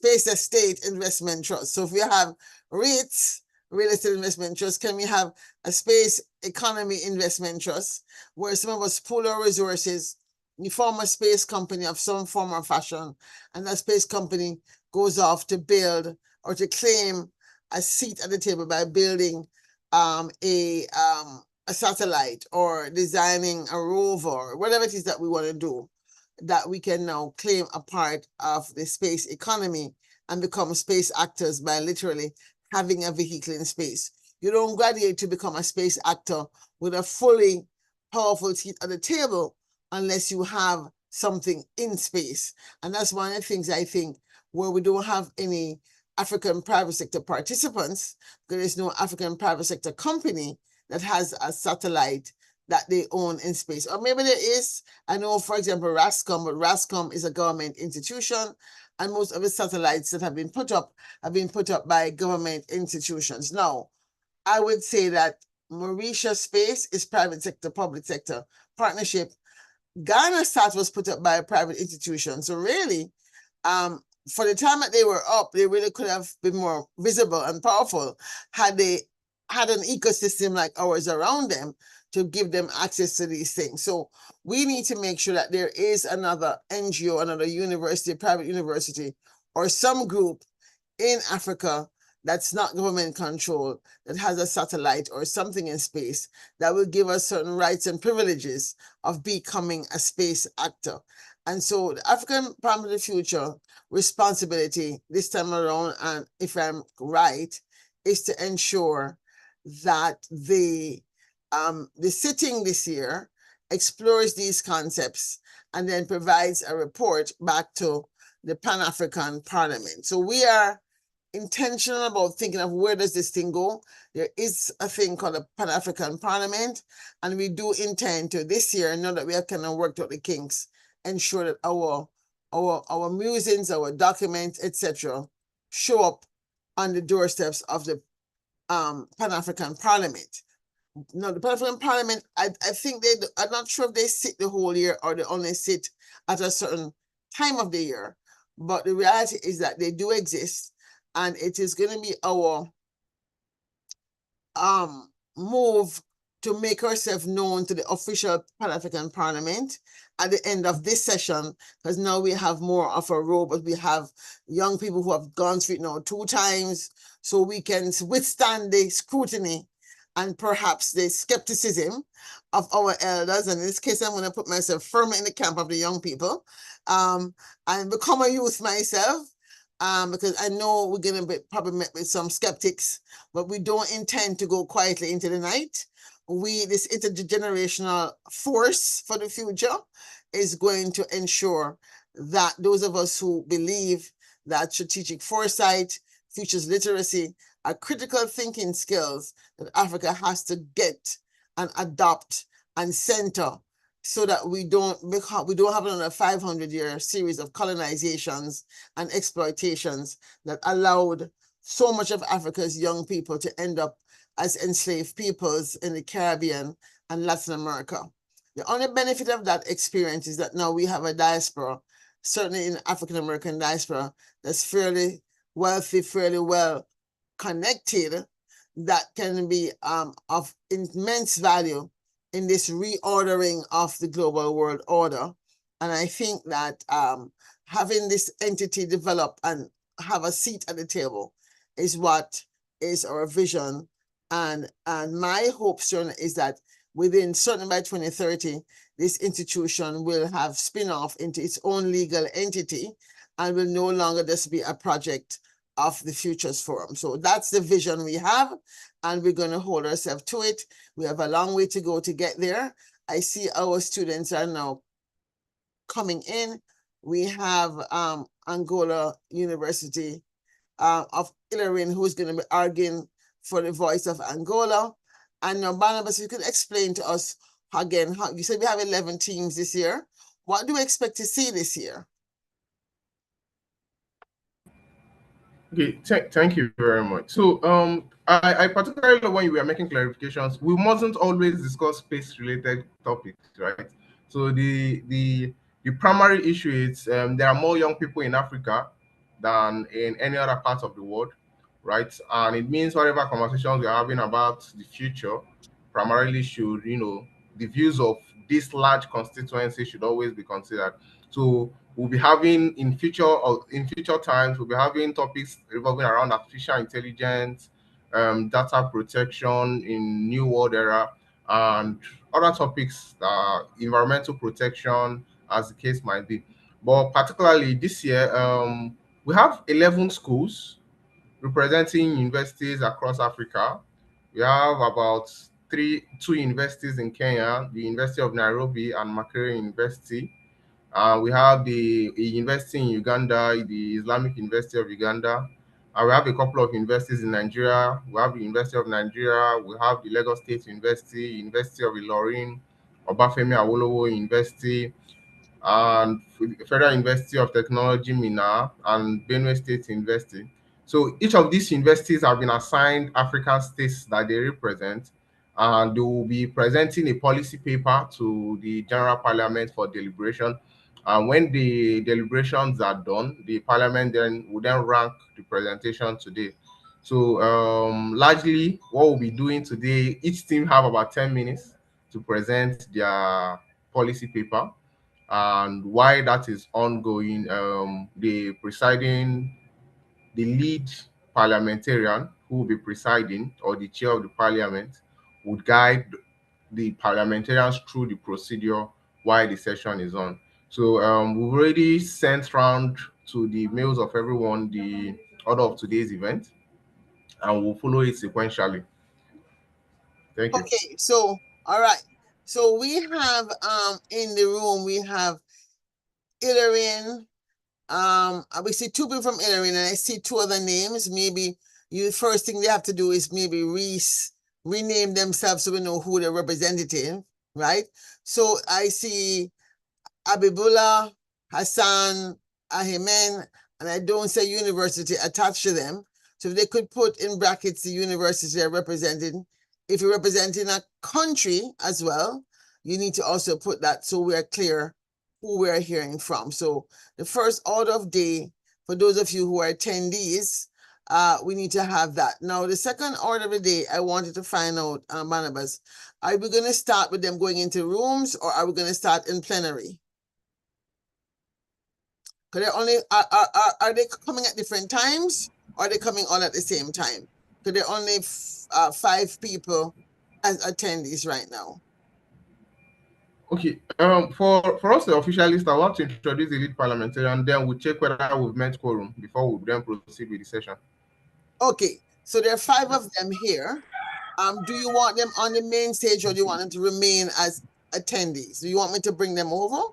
[SPEAKER 1] estate investment trust. So if we have REITs, real estate investment trust, can we have a space economy investment trust where some of us pool our resources, we form a space company of some form or fashion, and that space company goes off to build or to claim a seat at the table by building a satellite or designing a rover, whatever it is that we want to do, that we can now claim a part of the space economy and become space actors by literally having a vehicle in space. You don't graduate to become a space actor with a fully powerful seat at the table unless you have something in space. And that's one of the things I think where we don't have any African private sector participants, there is no African private sector company that has a satellite that they own in space. Or maybe there is, I know, for example, RASCOM, but RASCOM is a government institution, and most of the satellites that have been put up by government institutions. Now, I would say that Mauritius Space is private sector, public sector partnership. Ghana was put up by a private institution. So really, for the time that they were up, they really could have been more visible and powerful had they had an ecosystem like ours around them to give them access to these things. So we need to make sure that there is another NGO, another university, private university, or some group in Africa that's not government controlled, that has a satellite or something in space that will give us certain rights and privileges of becoming a space actor. And so the African Plan for the Future responsibility this time around, and if I'm right, is to ensure that the sitting this year explores these concepts and then provides a report back to the Pan-African Parliament. So we are intentional about thinking of where does this thing go. There is a thing called a Pan-African Parliament, and we do intend to this year, now that we have kind of worked out the kinks, ensure that our musings, our documents, etc., show up on the doorsteps of the Pan-African Parliament. No, the Pan-African Parliament, I think I'm not sure if they sit the whole year or they only sit at a certain time of the year. But the reality is that they do exist, and it is going to be our move to make ourselves known to the official Pan-African Parliament at the end of this session, because now we have more of a role, but we have young people who have gone through it now 2 times, so we can withstand the scrutiny and perhaps the skepticism of our elders. And in this case, I'm going to put myself firmly in the camp of the young people and become a youth myself, because I know we're going to be probably met with some skeptics, but we don't intend to go quietly into the night. This intergenerational force for the future is going to ensure that those of us who believe that strategic foresight, futures literacy, are critical thinking skills that Africa has to get and adopt and center, so that we don't have another 500-year series of colonizations and exploitations that allowed so much of Africa's young people to end up as enslaved peoples in the Caribbean and Latin America. The only benefit of that experience is that now we have a diaspora, certainly in the African American diaspora, that's fairly wealthy, fairly well connected, that can be of immense value in this reordering of the global world order. And I think that having this entity develop and have a seat at the table is what is our vision. And my hope, certainly, is that certainly by 2030, this institution will have spin-off into its own legal entity and will no longer just be a project of the Futures Forum. So that's the vision we have, and we're going to hold ourselves to it. We have a long way to go to get there. I see our students are now coming in. We have Angola University of Ilorin, who's going to be arguing for the voice of Angola. And now, Barnabas, you could explain to us again, how you said we have 11 teams this year. What do we expect to see this year?
[SPEAKER 6] Okay, thank you very much. So, I particularly when you were making clarifications, we mustn't always discuss space-related topics, right? So the primary issue is there are more young people in Africa than in any other part of the world, right? And it means whatever conversations we're having about the future primarily should, the views of this large constituency should always be considered. So we'll be having in future times, we'll be having topics revolving around artificial intelligence, data protection in new world era, and other topics, environmental protection, as the case might be. But particularly this year, we have 11 schools representing universities across Africa. We have about two universities in Kenya, the University of Nairobi and Makerere University. We have the a university in Uganda, the Islamic University of Uganda. We have a couple of universities in Nigeria. We have the University of Nigeria. We have the Lagos State University, University of Ilorin, Obafemi Awolowo University, and Federal University of Technology, Minna, and Benue State University. So each of these universities have been assigned African states that they represent, and they will be presenting a policy paper to the General Parliament for deliberation. And when the deliberations are done, the Parliament then will then rank the presentation today. So largely, what we'll be doing today, each team have about 10 minutes to present their policy paper. And why that is ongoing, the lead parliamentarian who will be presiding, or the chair of the parliament, would guide the parliamentarians through the procedure while the session is on. So we've already sent round to the mails of everyone the order of today's event, and we'll follow it sequentially. Thank you.
[SPEAKER 1] Okay, so all right. So we have in the room, we have Ilorin. We see two people from Ilorin, and I see two other names. Maybe the first thing they have to do is maybe rename themselves so we know who they're representative, right? So I see Abibullah, Hassan, Ahimen, and I don't say university attached to them. So if they could put in brackets the university they're representing. If you're representing a country as well, you need to also put that so we're clear who we're hearing from. So the first order of day, for those of you who are attendees, we need to have that. Now, the second order of the day, I wanted to find out, Barnabas, are we going to start with them going into rooms, or are we going to start in plenary? Because are they coming at different times, or are they coming all at the same time? Because there are only 5 people as attendees right now.
[SPEAKER 6] Okay, for us to officially start, I want to introduce the lead parliamentarian, then we'll check whether we've met quorum before we then proceed with the session.
[SPEAKER 1] Okay, so there are 5 of them here. Do you want them on the main stage, or do you want them to remain as attendees? Do you want me to bring them over?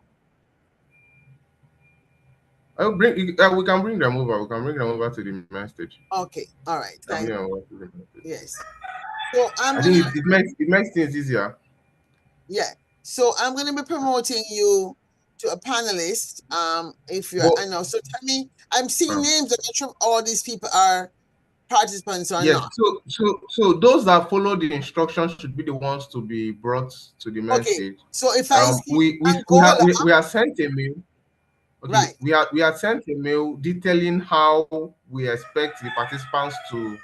[SPEAKER 6] We can bring them over. We can bring them over to the main stage.
[SPEAKER 1] Okay, all right. Thank you. Yes.
[SPEAKER 6] So I think it makes things easier.
[SPEAKER 1] Yeah. So I'm going to be promoting you to a panelist. If you're, I know. So tell me, I'm seeing names. I'm not sure if all these people are participants or
[SPEAKER 6] yes,
[SPEAKER 1] not.
[SPEAKER 6] So those that follow the instructions should be the ones to be brought to the main stage.
[SPEAKER 1] So if I see
[SPEAKER 6] we are sent a mail. Okay,
[SPEAKER 1] right.
[SPEAKER 6] we are sent a mail detailing how we expect the participants to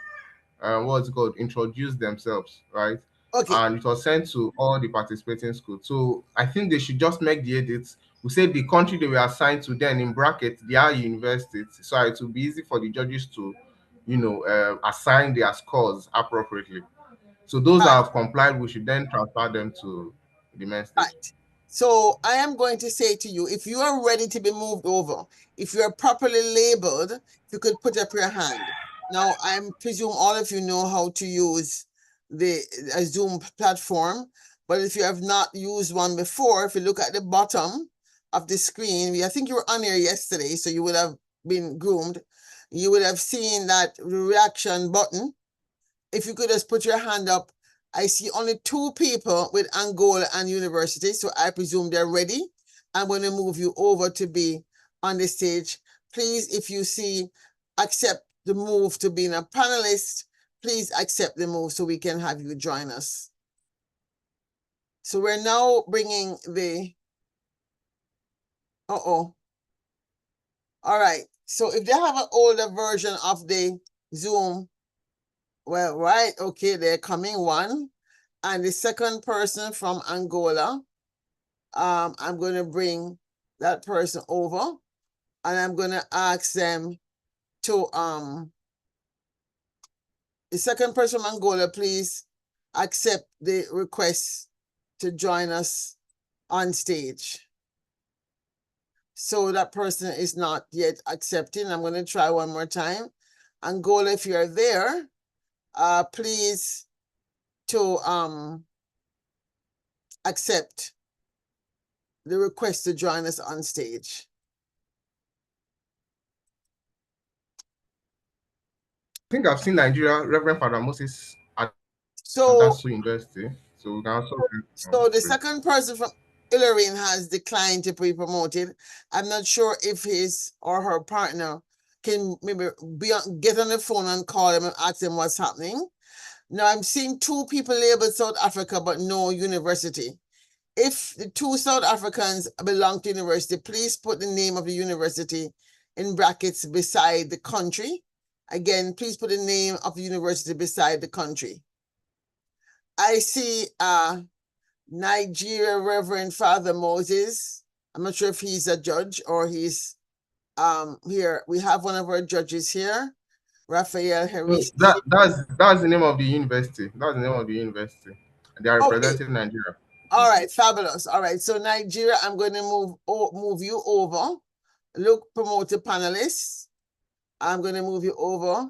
[SPEAKER 6] what's it called, introduce themselves, right?
[SPEAKER 1] Okay.
[SPEAKER 6] And it was sent to all the participating schools. So I think they should just make the edits. We say the country they were assigned to, then in brackets their universities, so it will be easy for the judges to, assign their scores appropriately. So those that have complied, we should then transfer them to the main stage.
[SPEAKER 1] Right. So I am going to say to you, if you are ready to be moved over, if you are properly labeled, if you could put up your hand. Now, I presume all of you know how to use the Zoom platform, but if you have not used one before, if you look at the bottom of the screen, I think you were on here yesterday, so you would have been groomed. You would have seen that reaction button. If you could just put your hand up. I see only 2 people with Angola and university, so I presume they're ready. I'm going to move you over to be on the stage. Please, if you see, accept the move to being a panelist. Please accept the move so we can have you join us. So we're now bringing the, all right. So if they have an older version of the Zoom, well, right, okay, they're coming, one. And the second person from Angola, I'm going to bring that person over and I'm going to ask them to, the second person from Angola, please accept the request to join us on stage. So that person is not yet accepting. I'm going to try one more time. Angola, if you're there, please to accept the request to join us on stage.
[SPEAKER 6] I think I've seen Nigeria, Reverend Father Moses at
[SPEAKER 1] So,
[SPEAKER 6] Dasu University. So we can also
[SPEAKER 1] the second person from Illorin has declined to be promoted. I'm not sure if his or her partner can maybe get on the phone and call them and ask them what's happening. Now I'm seeing 2 people labeled South Africa, but no university. If the 2 South Africans belong to university, please put the name of the university in brackets beside the country. Again, please put the name of the university beside the country. I see Nigeria Reverend Father Moses. I'm not sure if he's a judge or he's here. We have one of our judges here, Raphael Harris.
[SPEAKER 6] That's the name of the university. That's the name of the university. They are representing Nigeria.
[SPEAKER 1] All right, fabulous. All right, so Nigeria, I'm going to move you over. Look, promote the panelists. I'm going to move you over.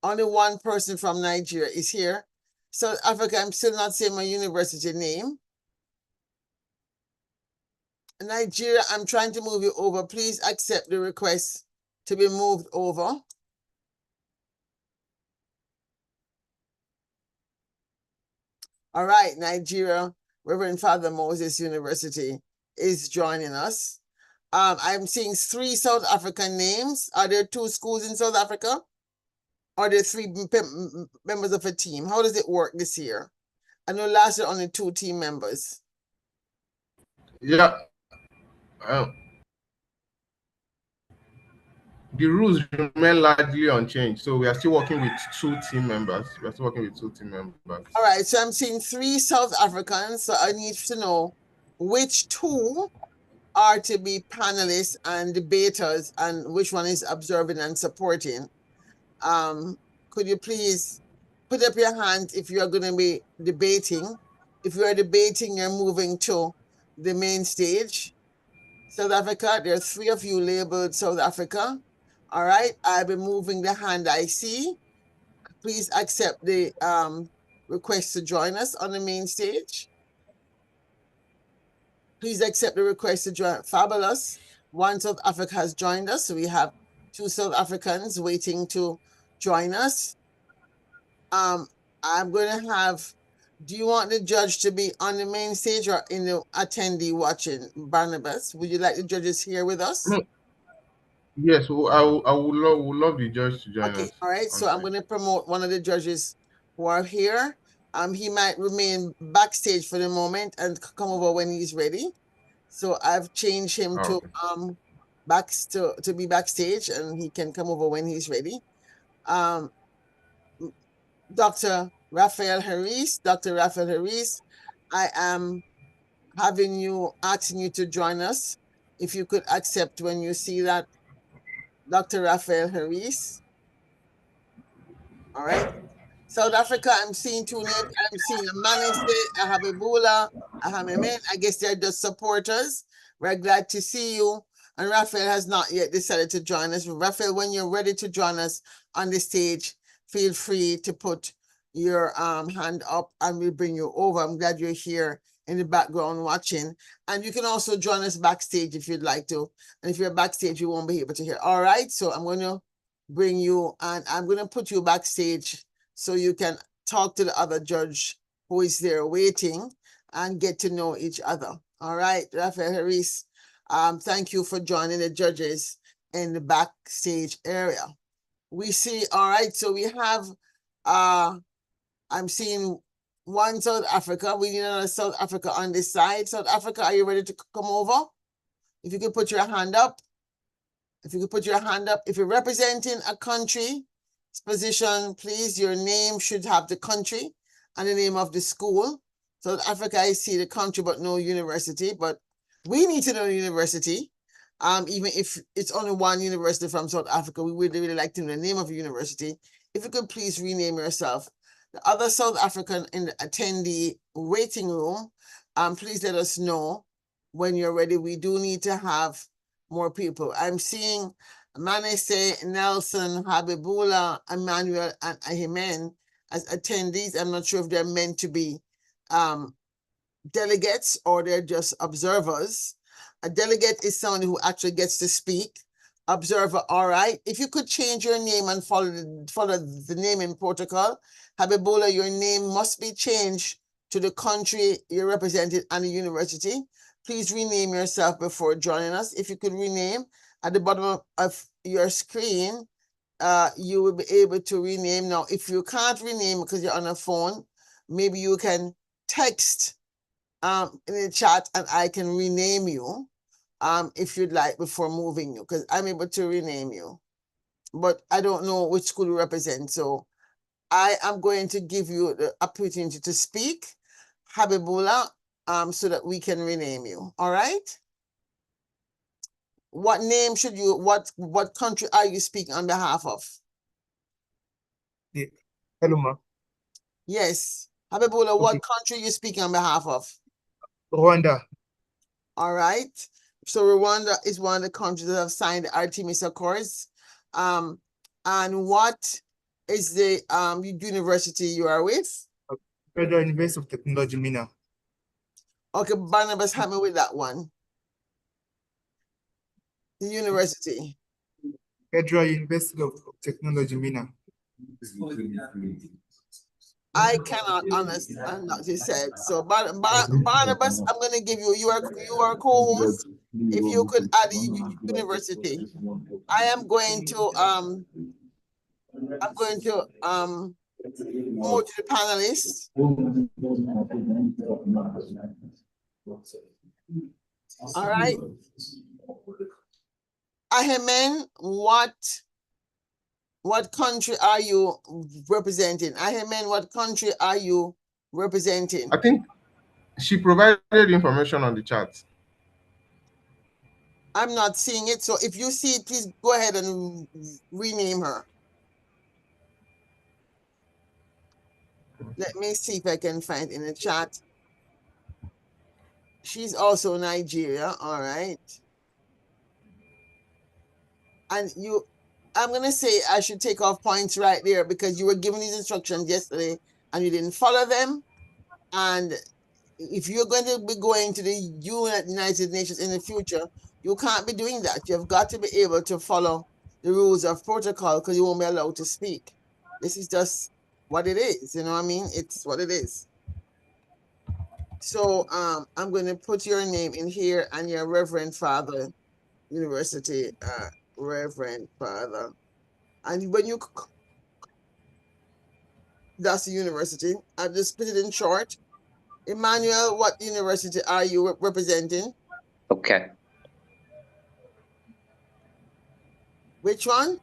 [SPEAKER 1] Only one person from Nigeria is here. South Africa, I'm still not saying my university name. Nigeria, I'm trying to move you over. Please accept the request to be moved over. All right, Nigeria, Reverend Father Moses University is joining us. I'm seeing 3 South African names. Are there 2 schools in South Africa? Are there 3 members of a team? How does it work this year? I know last year only 2 team members.
[SPEAKER 6] Yeah. The rules remain largely unchanged. So we are still working with 2 team members. All
[SPEAKER 1] right, so I'm seeing 3 South Africans. So I need to know which 2 are to be panelists and debaters and which one is observing and supporting. Could you please put up your hand if you are going to be debating? If you are debating, you're moving to the main stage. South Africa, there are 3 of you labeled South Africa. All right, I'll be moving the hand I see. Please accept the request to join us on the main stage. Please accept the request to join. Fabulous. 1 South Africa has joined us. So we have 2 South Africans waiting to join us. I'm going to have, do you want the judge to be on the main stage or in the attendee watching? Barnabas, would you like the judges here with us?
[SPEAKER 6] Yes, I would love the judge to join us.
[SPEAKER 1] All right, so I'm going to promote one of the judges who are here. He might remain backstage for the moment and come over when he's ready. So I've changed him to be backstage, and he can come over when he's ready. Dr. Raphael Harris, I am asking you to join us. If you could accept when you see that, Dr. Raphael Harris. All right. South Africa, I'm seeing two names. I'm seeing Amanese, Ahabibula, Ahamemen. I guess they're just supporters. We're glad to see you. And Raphael has not yet decided to join us. Raphael, when you're ready to join us on the stage, feel free to put your hand up and we'll bring you over. I'm glad you're here in the background watching. And you can also join us backstage if you'd like to. And if you're backstage, you won't be able to hear. All right, so I'm going to bring you and I'm going to put you backstage so you can talk to the other judge who is there waiting and get to know each other. All right, Rafael Harris, thank you for joining the judges in the backstage area. We see, all right, so we have, I'm seeing one South Africa. We need another South Africa on this side. South Africa, are you ready to come over? If you could put your hand up. If you could put your hand up. If you're representing a country, position, please, your name should have the country and the name of the school. South Africa, I see the country, but no university, but we need to know the university. Even if it's only one university from South Africa, we would really like to know the name of the university. If you could please rename yourself. The other South African in the attendee waiting room, please let us know when you're ready. We do need to have more people. I'm seeing Manese, Nelson, Habibullah, Emmanuel, and Ahimen as attendees. I'm not sure if they're meant to be delegates or they're just observers. A delegate is someone who actually gets to speak. Observer, all right. If you could change your name and follow the naming protocol, Habibullah, your name must be changed to the country you're represented and the university. Please rename yourself before joining us. If you could rename at the bottom of your screen, you will be able to rename. Now, if you can't rename because you're on a phone, maybe you can text in the chat and I can rename you if you'd like before moving you, because I'm able to rename you. But I don't know which school you represent, so I am going to give you the opportunity to speak, Habibullah, so that we can rename you. All right? What name should you, what country are you speaking on behalf of?
[SPEAKER 7] Hello, ma.
[SPEAKER 1] Yes. Habibullah,
[SPEAKER 7] Okay.
[SPEAKER 1] what country are you speaking on behalf of?
[SPEAKER 7] Rwanda.
[SPEAKER 1] All right. So Rwanda is one of the countries that have signed the Artemis Accords. And what is the university you are with?
[SPEAKER 7] Federal University of Technology, Mina.
[SPEAKER 1] Okay, Barnabas, help me with that one. The university.
[SPEAKER 7] Federal University of Technology, Mina.
[SPEAKER 1] I cannot understand what you said. So Barnabas, I'm going to give you, you are co-host. If you could add the university. I am going to promote to the panelists. All right. Ahemen, what country are you representing? Ahemen, what country are you representing?
[SPEAKER 6] I think she provided information on the chat.
[SPEAKER 1] I'm not seeing it. So if you see it, please go ahead and rename her. Let me see if I can find in the chat. She's also Nigeria. All right. And I'm going to say I should take off points right there because you were given these instructions yesterday and you didn't follow them. And if you're going to be going to the United Nations in the future, you can't be doing that. You've got to be able to follow the rules of protocol because you won't be allowed to speak. This is just what it is. You know what I mean? It's what it is. So I'm going to put your name in here and your Reverend Father University, Reverend Father. And when you, that's the university. I just put it in short. Emmanuel, what university are you representing?
[SPEAKER 8] Okay.
[SPEAKER 1] Which one?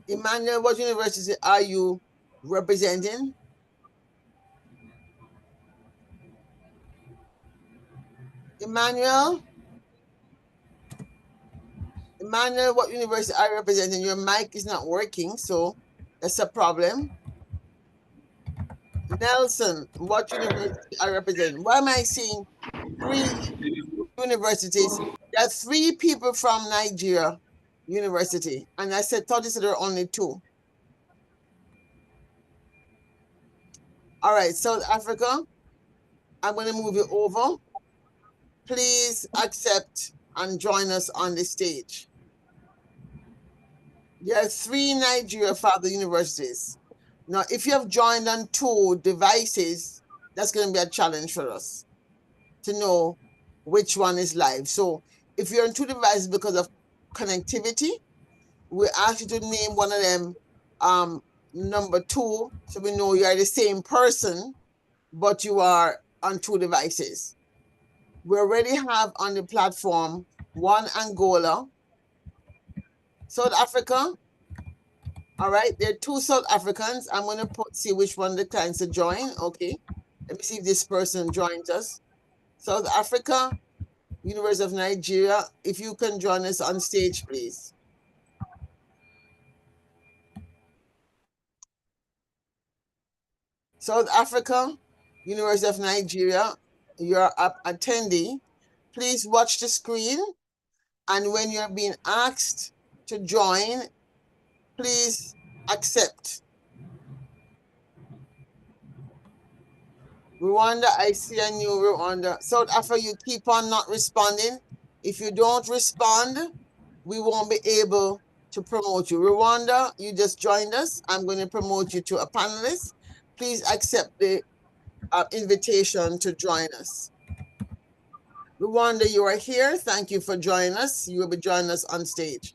[SPEAKER 1] Emmanuel, what university are you representing? Emmanuel? Emmanuel, what university are you representing? Your mic is not working, so that's a problem. Nelson, what university are you representing? Why am I seeing 3 universities? There are 3 people from Nigeria University, and I thought you said there are only 2. All right, South Africa, I'm going to move you over. Please accept and join us on the stage. There are 3 Nigeria father universities. Now, if you have joined on 2 devices, that's going to be a challenge for us to know which one is live. So if you're on 2 devices because of connectivity, we ask you to name one of them number 2, so we know you are the same person, but you are on 2 devices. We already have on the platform 1 Angola, South Africa. All right, there are 2 South Africans. I'm going to see which one declines to join. Okay, let me see if this person joins us. South Africa, University of Nigeria. If you can join us on stage, please. South Africa, University of Nigeria, you're an attendee. Please watch the screen. And when you're being asked to join, please accept. Rwanda, I see a new Rwanda. South Africa, you keep on not responding. If you don't respond, we won't be able to promote you. Rwanda, you just joined us. I'm going to promote you to a panelist. Please accept the invitation to join us. Rwanda, you are here. Thank you for joining us. You will be joining us on stage.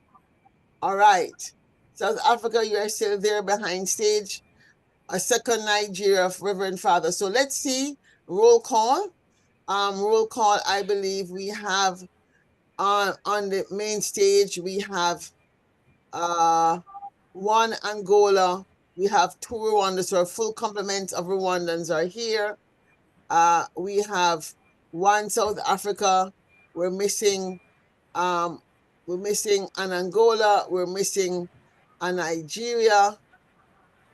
[SPEAKER 1] All right. South Africa, you are still there behind stage. A second Nigeria, Reverend Father. So let's see. Roll call. Roll call, I believe we have on the main stage, we have 1 Angola. We have 2 Rwanda, so a full complement of Rwandans are here. We have 1 South Africa. We're missing an Angola. We're missing a Nigeria.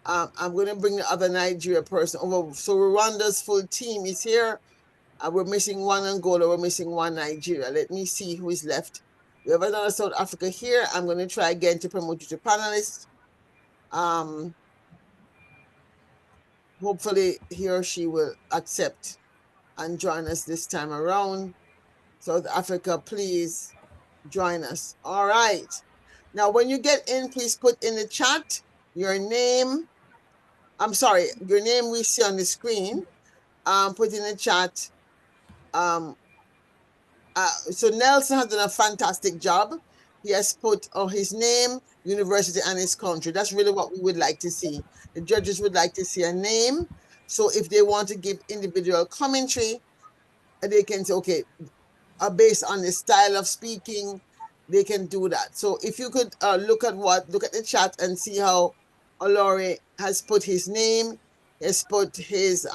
[SPEAKER 1] I'm going to bring the other Nigeria person over. So Rwanda's full team is here. We're missing 1 Angola. We're missing 1 Nigeria. Let me see who is left. We have another South Africa here. I'm going to try again to promote you to panelist. Hopefully he or she will accept and join us this time around. South Africa, please join us. All right. Now, when you get in, please put in the chat your name. I'm sorry, your name we see on the screen. Put in the chat. So Nelson has done a fantastic job. He has put his name, university, and his country. That's really what we would like to see. The judges would like to see a name. So if they want to give individual commentary, they can say, okay, based on the style of speaking, they can do that. So if you could look at the chat and see how Olori has put his name, has put his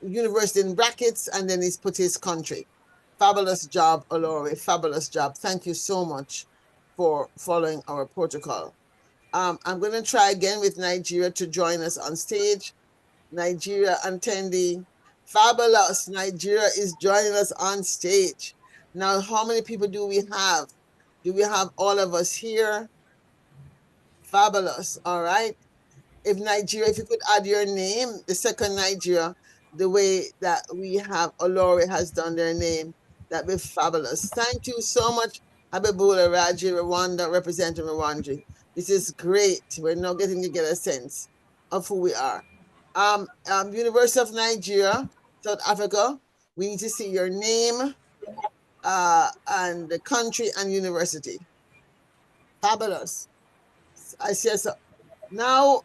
[SPEAKER 1] university in brackets, and then he's put his country. Fabulous job, Olori. Fabulous job. Thank you so much for following our protocol. I'm going to try again with Nigeria to join us on stage. Nigeria attendee. Fabulous. Nigeria is joining us on stage. Now, how many people do we have? Do we have all of us here? Fabulous. All right. If Nigeria, if you could add your name, the second Nigeria, the way that we have Olori has done their name, that'd be fabulous. Thank you so much, Habibula Raji, Rwanda, representing Rwanda. This is great. We're now getting to get a sense of who we are. University of Nigeria, South Africa, we need to see your name and the country and university. Fabulous. I see. So now,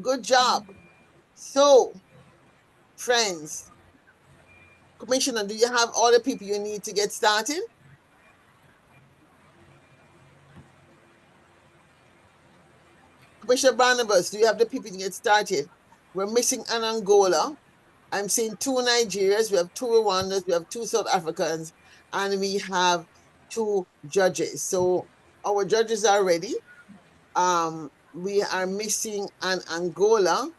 [SPEAKER 1] good job. So, friends, Commissioner, do you have all the people you need to get started? Commissioner Barnabas, do you have the people to get started? We're missing an Angola. I'm seeing 2 Nigerians, we have 2 Rwandans, we have 2 South Africans, and we have 2 judges. So our judges are ready. We are missing an Angola.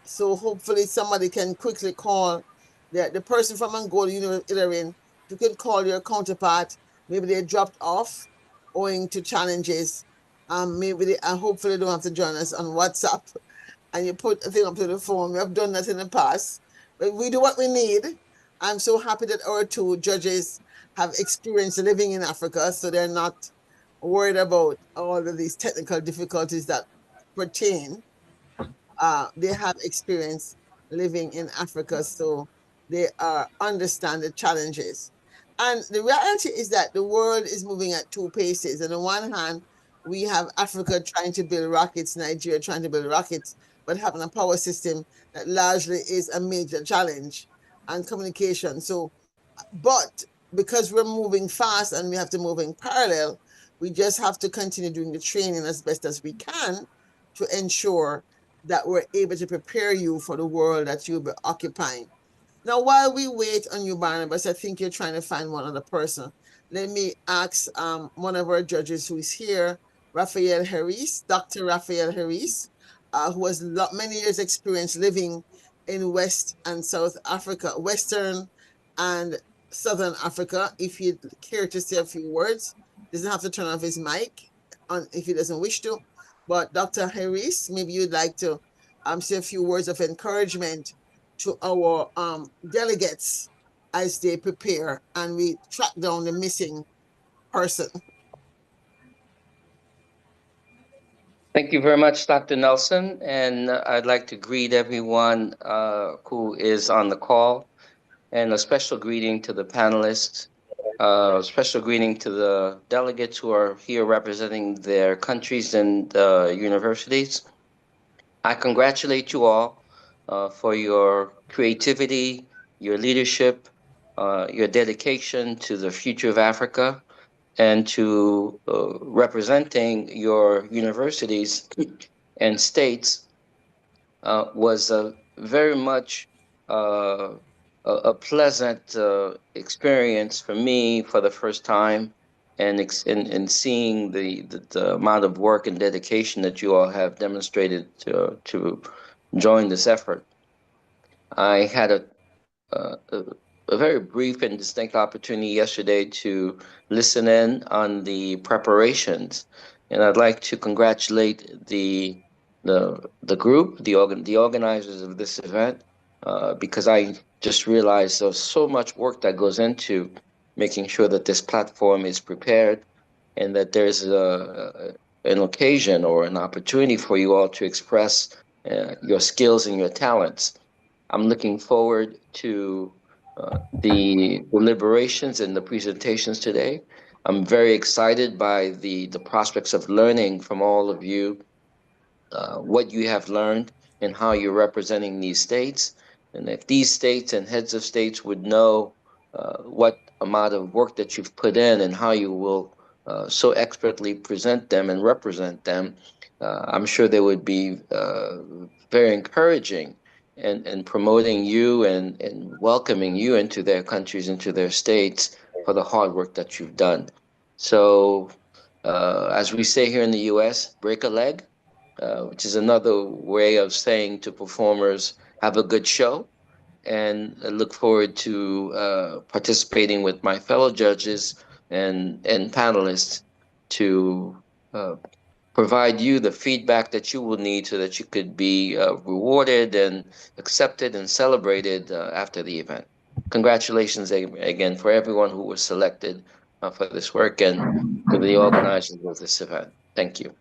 [SPEAKER 1] So hopefully somebody can quickly call the person from Angola, Ilarian. If you could call your counterpart, maybe they dropped off owing to challenges. Maybe they hopefully don't have to join us on WhatsApp and you put a thing up to the phone. We have done that in the past, but we do what we need. I'm so happy that our 2 judges have experience living in Africa, so they're not worried about all of these technical difficulties that pertain. They have experience living in Africa, so they understand the challenges. And the reality is that the world is moving at 2 paces. On the one hand, we have Africa trying to build rockets, Nigeria trying to build rockets, but having a power system that largely is a major challenge and communication. So, but because we're moving fast and we have to move in parallel, we just have to continue doing the training as best as we can to ensure that we're able to prepare you for the world that you'll be occupying. Now, while we wait on you, Barnabas, I think you're trying to find one other person. Let me ask one of our judges who is here, Raphael Harris, Dr. Raphael Harris, who has many years experience living in West and South Africa, Western and Southern Africa. If you'd care to say a few words, doesn't have to turn off his mic if he doesn't wish to. But Dr. Harris, maybe you'd like to say a few words of encouragement to our delegates as they prepare and we track down the missing person.
[SPEAKER 8] Thank you very much, Dr. Nelson. And I'd like to greet everyone who is on the call, and a special greeting to the panelists, a special greeting to the delegates who are here representing their countries and universities. I congratulate you all for your creativity, your leadership, your dedication to the future of Africa, and to representing your universities and states was very much a pleasant experience for me for the first time, and in seeing the amount of work and dedication that you all have demonstrated to join this effort. I had a very brief and distinct opportunity yesterday to listen in on the preparations, and I'd like to congratulate the group, the organizers of this event, because I just realized there's so much work that goes into making sure that this platform is prepared and that there's an occasion or an opportunity for you all to express your skills and your talents. I'm looking forward to the deliberations and the presentations today. I'm very excited by the prospects of learning from all of you what you have learned and how you're representing these states. And if these states and heads of states would know what amount of work that you've put in and how you will so expertly present them and represent them, I'm sure they would be very encouraging and promoting you and welcoming you into their countries, into their states for the hard work that you've done. So, as we say here in the US, break a leg, which is another way of saying to performers, have a good show. And I look forward to participating with my fellow judges and panelists to provide you the feedback that you will need so that you could be rewarded and accepted and celebrated after the event. Congratulations again for everyone who was selected for this work and to the organizers of this event. Thank you.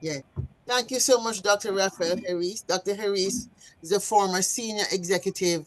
[SPEAKER 1] Yeah. Thank you so much, Dr. Raphael Harris. Dr. Harris is a former senior executive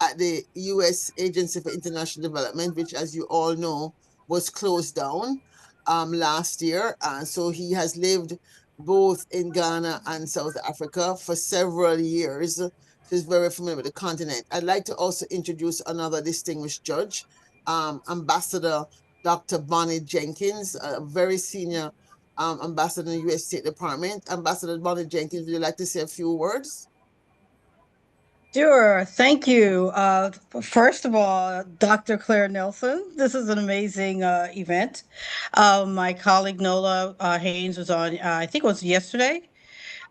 [SPEAKER 1] at the U.S. Agency for International Development, which, as you all know, was closed down last year. So he has lived both in Ghana and South Africa for several years. So he's very familiar with the continent. I'd like to also introduce another distinguished judge, Ambassador Dr. Bonnie Jenkins, a very senior ambassador in the U.S. State Department. Ambassador Bonnie Jenkins, would you like to say a few words?
[SPEAKER 9] Sure. Thank you. First of all, Dr. Claire Nelson, this is an amazing event. My colleague Nola Haynes was on, I think it was yesterday,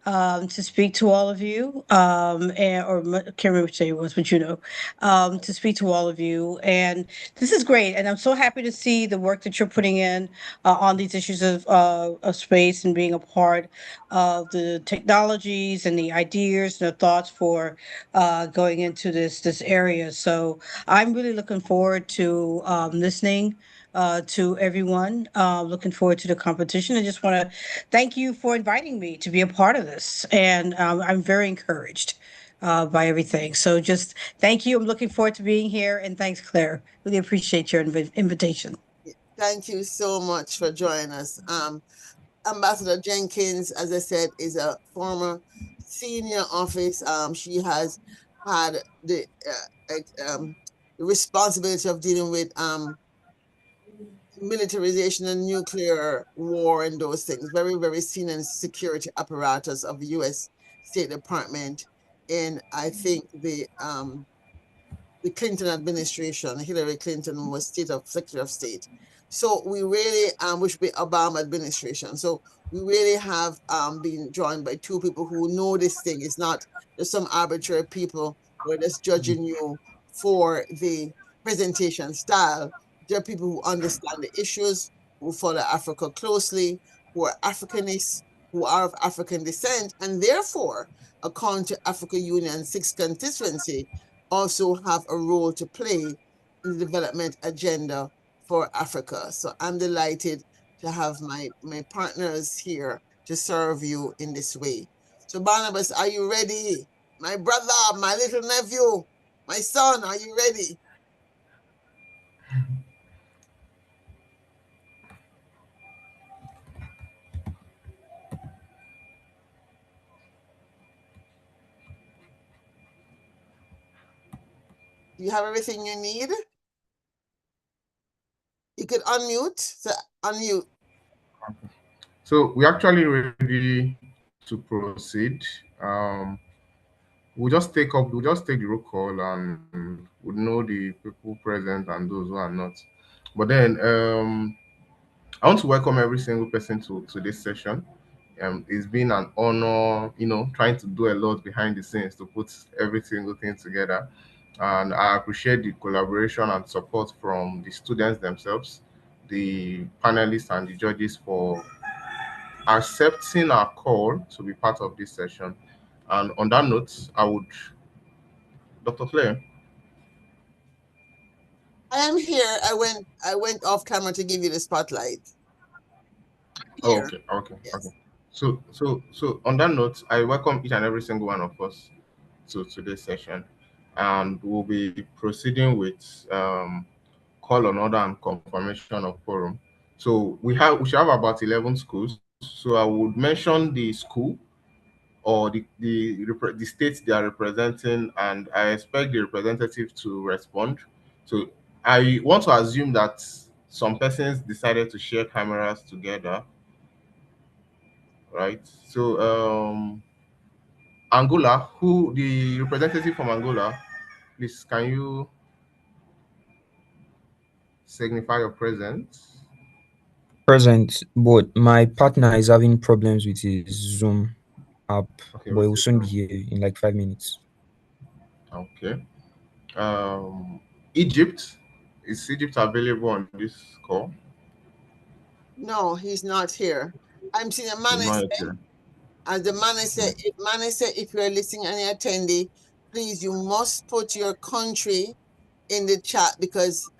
[SPEAKER 9] to speak to all of you, can't remember which day it was, but to speak to all of you. And this is great. And I'm so happy to see the work that you're putting in on these issues of space and being a part of the technologies and the ideas and the thoughts for going into this area. So I'm really looking forward to listening to everyone. Looking forward to the competition. I just want to thank you for inviting me to be a part of this. And I'm very encouraged by everything. So just thank you. I'm looking forward to being here. And thanks, Claire. Really appreciate your invitation.
[SPEAKER 1] Thank you so much for joining us. Ambassador Jenkins, as I said, is a former senior office. She has had the responsibility of dealing with militarization and nuclear war and those things. Very, very senior security apparatus of the U.S. State Department in, I think, the Clinton administration. Hillary Clinton was Secretary of State. So we really, which be Obama administration. So we really have been joined by two people who know this thing. It's not just some arbitrary people who are just judging you for the presentation style. There are people who understand the issues, who follow Africa closely, who are Africanists, who are of African descent, and therefore, according to Africa Union 6th constituency, also have a role to play in the development agenda for Africa. So I'm delighted to have my partners here to serve you in this way. So Barnabas, are you ready? My brother, my little nephew, my son, are you ready? Do you have everything you need? You could unmute. So unmute.
[SPEAKER 6] So we're actually ready to proceed. We'll just take the roll call and we'll know the people present and those who are not. But then I want to welcome every single person to this session. It's been an honor, trying to do a lot behind the scenes to put every single thing together. And I appreciate the collaboration and support from the students themselves, the panelists and the judges for accepting our call to be part of this session. And on that note, Dr. Claire.
[SPEAKER 1] I am here. I went off camera to give you the spotlight.
[SPEAKER 6] Oh,
[SPEAKER 1] Here.
[SPEAKER 6] okay.
[SPEAKER 1] Yes.
[SPEAKER 6] So on that note, I welcome each and every single one of us to today's session, and we'll be proceeding with call on order and confirmation of quorum. So we should have about 11 schools. So I would mention the school or the states they are representing, and I expect the representative to respond. So I want to assume that some persons decided to share cameras together, right? So Angola, who the representative from Angola, please can you signify your presence?
[SPEAKER 10] Present, but my partner is having problems with his Zoom app,
[SPEAKER 6] Okay,
[SPEAKER 10] but he
[SPEAKER 6] with
[SPEAKER 10] will
[SPEAKER 6] this
[SPEAKER 10] soon be here in like 5 minutes.
[SPEAKER 6] okay. Um, Egypt, is Egypt available on this call?
[SPEAKER 1] No, he's not here. I'm seeing a
[SPEAKER 6] He's
[SPEAKER 1] man.
[SPEAKER 6] not yet here.
[SPEAKER 1] As the manager, if you're listening any attendee, please, you must put your country in the chat because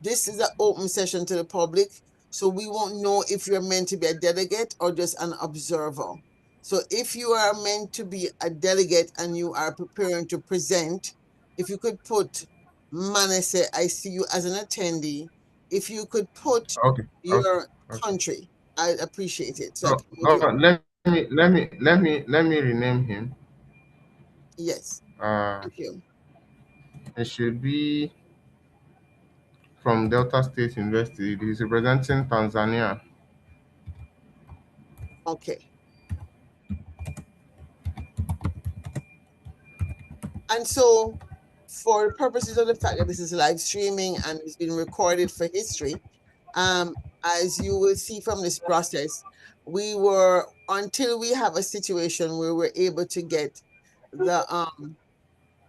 [SPEAKER 1] this is an open session to the public. So we won't know if you're meant to be a delegate or just an observer. So if you are meant to be a delegate and you are preparing to present, if you could put Manasseh, I see you as an attendee. If you could put
[SPEAKER 6] Okay,
[SPEAKER 1] your
[SPEAKER 6] okay.
[SPEAKER 1] country, I'd appreciate it. So I
[SPEAKER 6] So,
[SPEAKER 1] can move you.
[SPEAKER 6] let me rename him.
[SPEAKER 1] Yes,
[SPEAKER 6] Uh,
[SPEAKER 1] thank you.
[SPEAKER 6] it should be from Delta State University. He's representing Tanzania.
[SPEAKER 1] Okay. And so for the purposes of the fact that this is live streaming and it's been recorded for history, as you will see from this process, until we have a situation where we're able to get the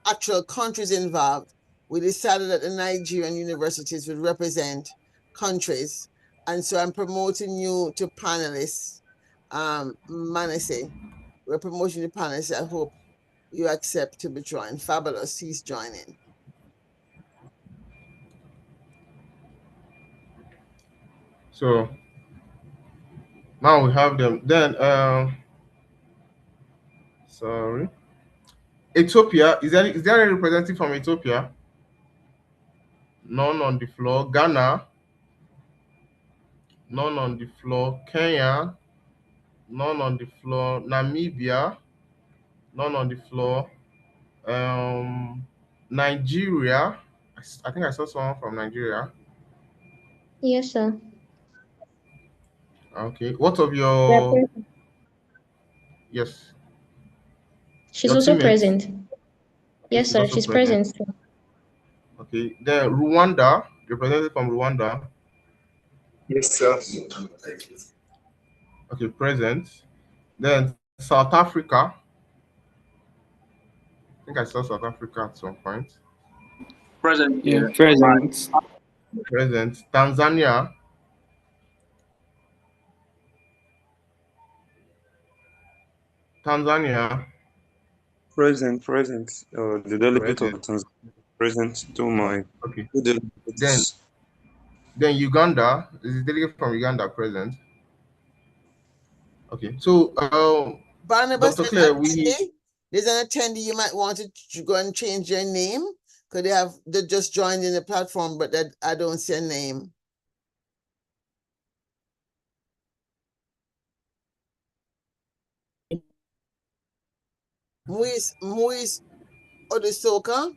[SPEAKER 1] actual countries involved, we decided that the Nigerian universities would represent countries. And so I'm promoting you to panelists. Manasseh, we're promoting the panelists. I hope you accept to be joined. Fabulous, he's joining.
[SPEAKER 6] So now we have them. Then, sorry, Ethiopia. Is there any representative from Ethiopia? None on the floor. Ghana. None on the floor. Kenya. None on the floor. Namibia. None on the floor. Nigeria. I think I saw someone from Nigeria.
[SPEAKER 11] Yes, sir.
[SPEAKER 6] Okay. What of
[SPEAKER 11] Yeah,
[SPEAKER 6] your yes?
[SPEAKER 11] she's
[SPEAKER 6] Your
[SPEAKER 11] also
[SPEAKER 6] teammates?
[SPEAKER 11] present.
[SPEAKER 6] Okay,
[SPEAKER 11] Yes,
[SPEAKER 6] she's
[SPEAKER 11] sir.
[SPEAKER 6] also
[SPEAKER 11] She's
[SPEAKER 6] present.
[SPEAKER 11] present.
[SPEAKER 6] Okay. Then Rwanda, representative from Rwanda.
[SPEAKER 7] Yes, sir.
[SPEAKER 6] Okay, present. Then South Africa. I think I saw South Africa at some point.
[SPEAKER 12] Present here.
[SPEAKER 10] Present.
[SPEAKER 6] Present. Tanzania. Tanzania.
[SPEAKER 12] Present. The delegate of
[SPEAKER 6] Present.
[SPEAKER 12] Tanzania present to my
[SPEAKER 6] Okay.
[SPEAKER 12] two delegates.
[SPEAKER 6] Then Uganda. Is the delegate from Uganda present? Okay. So
[SPEAKER 1] Barnabas,
[SPEAKER 6] Dr. Claire,
[SPEAKER 1] there's an attendee you might want to go and change your name. Could they just joined in the platform, but that I don't see a name. Muis Odusoka.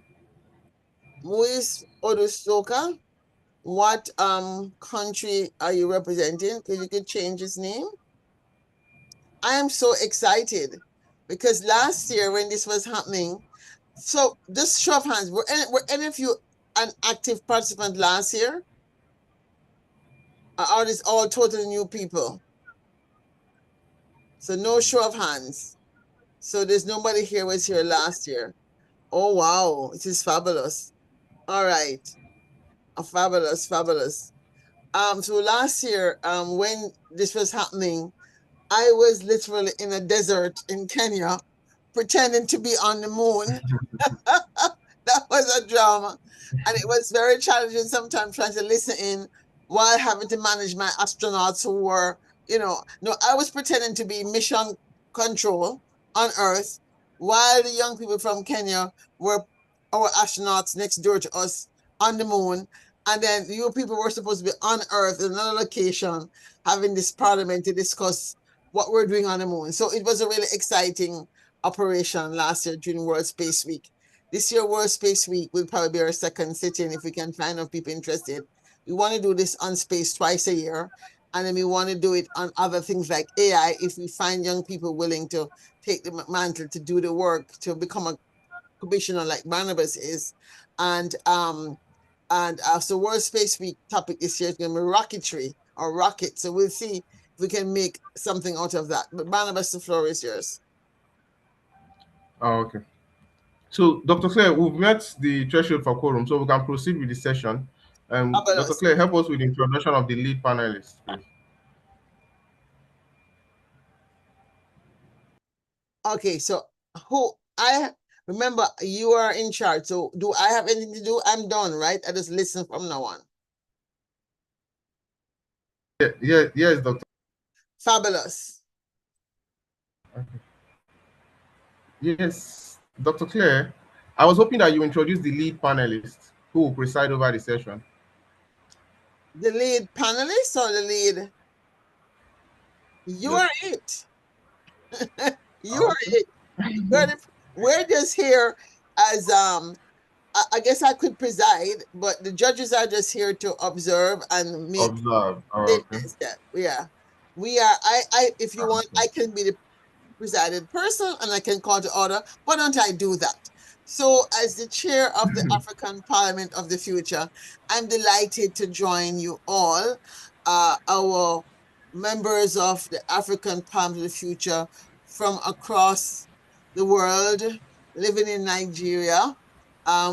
[SPEAKER 1] Muis Odusoka. What country are you representing? Because you could change his name. I am so excited because last year when this was happening, so just show of hands, were any of you an active participant last year? Or are these all totally new people? So no show of hands. So there's nobody here who was here last year. Oh, wow. This is fabulous. All right. Fabulous. So last year, when this was happening, I was literally in a desert in Kenya, pretending to be on the moon. That was a drama. And it was very challenging sometimes trying to listen in while having to manage my astronauts who were, no, I was pretending to be mission control on Earth while the young people from Kenya were our astronauts next door to us on the moon. And then you people were supposed to be on Earth in another location having this parliament to discuss what we're doing on the moon. So it was a really exciting operation last year during World Space Week. This year, World Space Week will probably be our second sitting if we can find enough people interested. We want to do this on space twice a year. And then we want to do it on other things like AI if we find young people willing to take the mantle to do the work to become a commissioner like Barnabas is. And so World Space Week topic this year is going to be rocketry or rocket. So we'll see if we can make something out of that. But Barnabas, the floor is yours.
[SPEAKER 6] Oh, okay. So, Dr. Claire, we've met the threshold for quorum, so we can proceed with the session. Dr. Claire, help us with the introduction of the lead panelists, please.
[SPEAKER 1] Okay, so remember you are in charge. So do I have anything to do? I'm done, right? I just listen from now on.
[SPEAKER 6] Yes, Doctor.
[SPEAKER 1] Fabulous.
[SPEAKER 6] Okay. Yes, Dr. Claire, I was hoping that you introduce the lead panelist who will preside over the session.
[SPEAKER 1] The lead panelist or the lead? You are it. You are it. We're just here as I guess I could preside, but the judges are just here to observe and make statements. Yeah. We are if you want, I can be the presided person and I can call to order. Why don't I do that? So as the chair of the African Parliament of the Future, I'm delighted to join you all, our members of the African Parliament of the Future from across the world, living in Nigeria.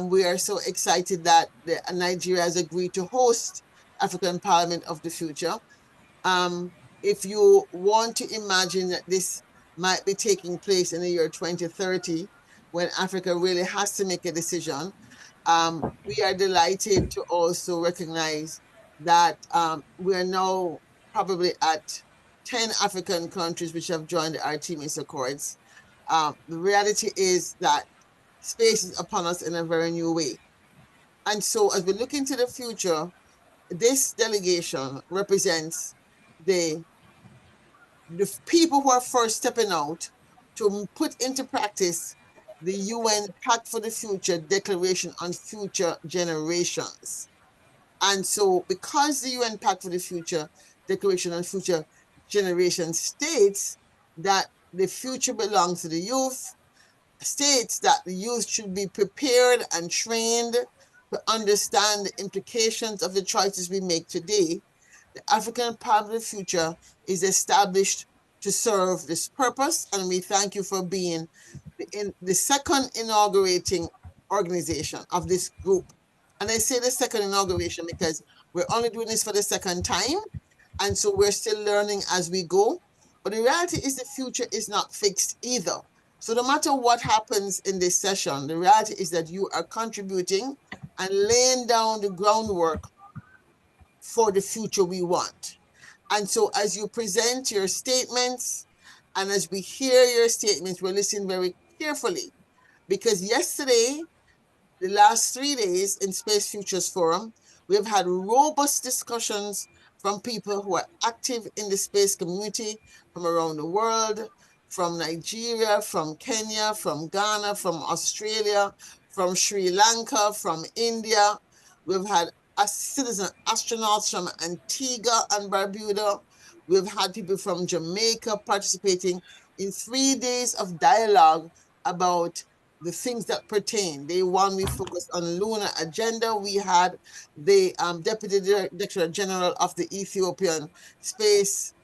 [SPEAKER 1] We are so excited that Nigeria has agreed to host African Parliament of the Future. If you want to imagine that this might be taking place in the year 2030, when Africa really has to make a decision, we are delighted to also recognize that we are now probably at 10 African countries which have joined the Artemis Accords. The reality is that space is upon us in a very new way. And so as we look into the future, this delegation represents the people who are first stepping out to put into practice the UN Pact for the Future Declaration on Future Generations. And so because the UN Pact for the Future Declaration on Future Generations states that the future belongs to the youth, states that the youth should be prepared and trained to understand the implications of the choices we make today, the African Parliament of the Future is established to serve this purpose, and we thank you for being the second inaugurating organization of this group. And I say the second inauguration because we're only doing this for the second time, and so we're still learning as we go. But the reality is the future is not fixed either. So no matter what happens in this session, the reality is that you are contributing and laying down the groundwork for the future we want. And so as you present your statements, and as we hear your statements, we're listening very carefully. Because yesterday, the last 3 days in Space Futures Forum, we have had robust discussions from people who are active in the space community from around the world, from Nigeria, from Kenya, from Ghana, from Australia, from Sri Lanka, from India. We've had citizen astronauts from Antigua and Barbuda. We've had people from Jamaica participating in 3 days of dialogue about the things that pertain. Day one, we focused on lunar agenda. We had the Deputy Director General of the Ethiopian Space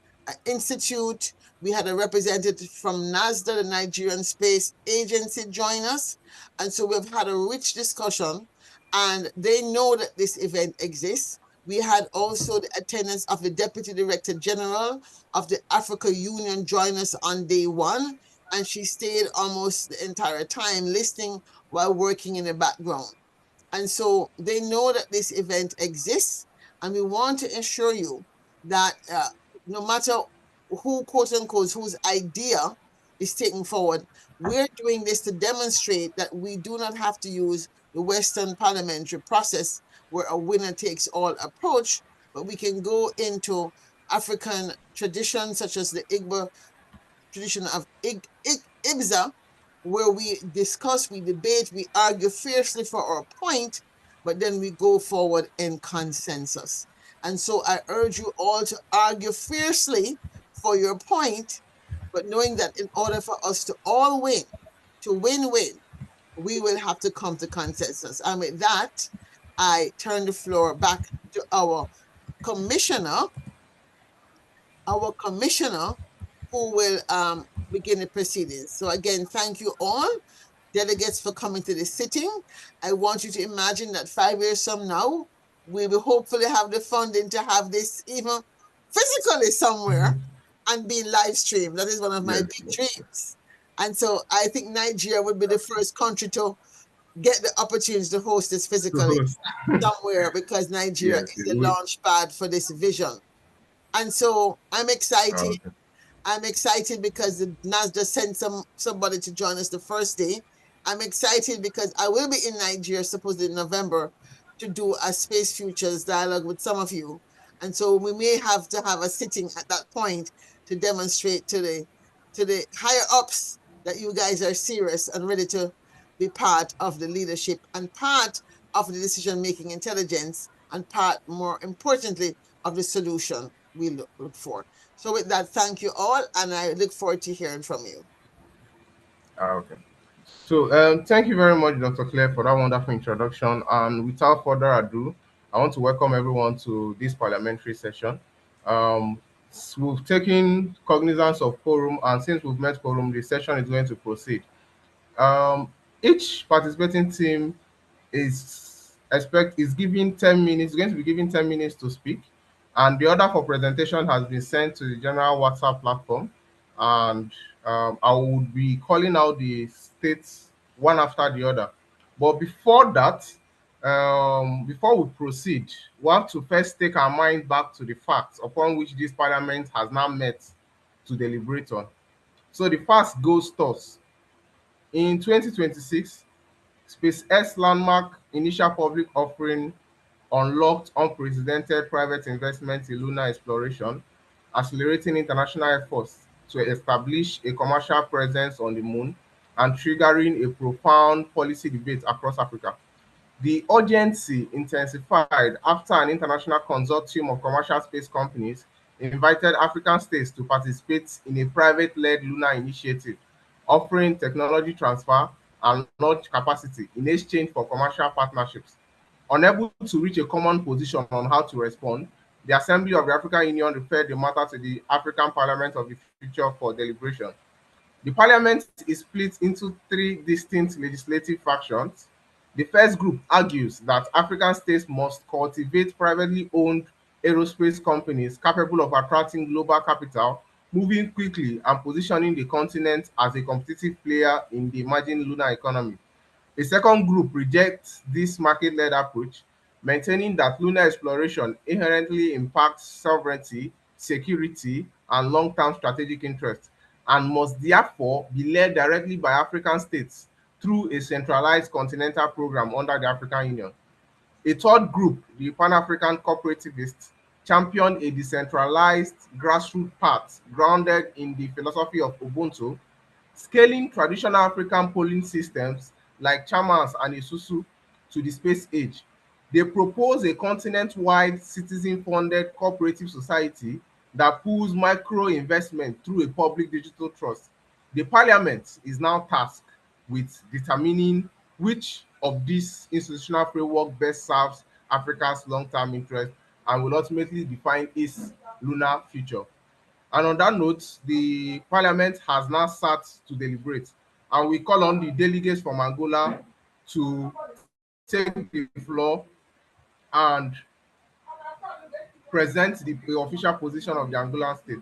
[SPEAKER 1] Institute. We had a representative from NASDA, the Nigerian Space Agency, join us. And so we've had a rich discussion, and they know that this event exists. We had also the attendance of the Deputy Director General of the Africa Union join us on day one, and she stayed almost the entire time listening while working in the background. And so they know that this event exists, and we want to assure you that no matter who, quote unquote, whose idea is taken forward, we're doing this to demonstrate that we do not have to use the Western parliamentary process where a winner takes all approach, but we can go into African traditions such as the Igbo tradition of Ibza, where we discuss, we debate, we argue fiercely for our point, but then we go forward in consensus. And so I urge you all to argue fiercely for your point, but knowing that in order for us to all win, to win-win, we will have to come to consensus. And with that, I turn the floor back to our commissioner, who will begin the proceedings. So again, thank you all, delegates, for coming to this sitting. I want you to imagine that 5 years from now, we will hopefully have the funding to have this even physically somewhere and be live streamed. That is one of my big dreams. And so I think Nigeria would be the first country to get the opportunity to host this physically somewhere, because Nigeria is the launch pad for this vision. And so I'm excited. I'm excited because the NASDA sent somebody to join us the first day. I'm excited because I will be in Nigeria, supposedly in November, to do a Space Futures dialogue with some of you. And so we may have to have a sitting at that point to demonstrate to the higher ups that you guys are serious and ready to be part of the leadership and part of the decision-making intelligence and part, more importantly, of the solution we look for. So with that, thank you all, and I look forward to hearing from you.
[SPEAKER 6] Okay. So, thank you very much, Dr. Claire, for that wonderful introduction. And without further ado, I want to welcome everyone to this parliamentary session. We've taken cognizance of quorum, and since we've met quorum, the session is going to proceed. Um, each participating team is giving 10 minutes, going to be given 10 minutes to speak, and the order for presentation has been sent to the general WhatsApp platform, and I would be calling out the states one after the other. But before that, before we proceed, we have to first take our mind back to the facts upon which this parliament has now met to deliberate on. So the first goes thus. In 2026, SpaceX landmark initial public offering unlocked unprecedented private investment in lunar exploration, accelerating international efforts to establish a commercial presence on the moon and triggering a profound policy debate across Africa. The urgency intensified after an international consortium of commercial space companies invited African states to participate in a private-led lunar initiative, offering technology transfer and launch capacity in exchange for commercial partnerships. Unable to reach a common position on how to respond, the Assembly of the African Union referred the matter to the African Parliament of the Future for deliberation. The parliament is split into three distinct legislative factions. The first group argues that African states must cultivate privately owned aerospace companies capable of attracting global capital, moving quickly, and positioning the continent as a competitive player in the emerging lunar economy. A second group rejects this market-led approach, maintaining that lunar exploration inherently impacts sovereignty, security, and long-term strategic interests, and must therefore be led directly by African states through a centralized continental program under the African Union. A third group, the Pan-African Cooperativists, championed a decentralized grassroots path grounded in the philosophy of Ubuntu, scaling traditional African polling systems like Chamas and Isusu to the space age. They propose a continent-wide citizen-funded cooperative society that pools micro-investment through a public digital trust. The parliament is now tasked with determining which of these institutional framework best serves Africa's long-term interests and will ultimately define its lunar future. And on that note, the parliament has now sat to deliberate, and we call on the delegates from Angola to take the floor and present the official position of the Angolan state.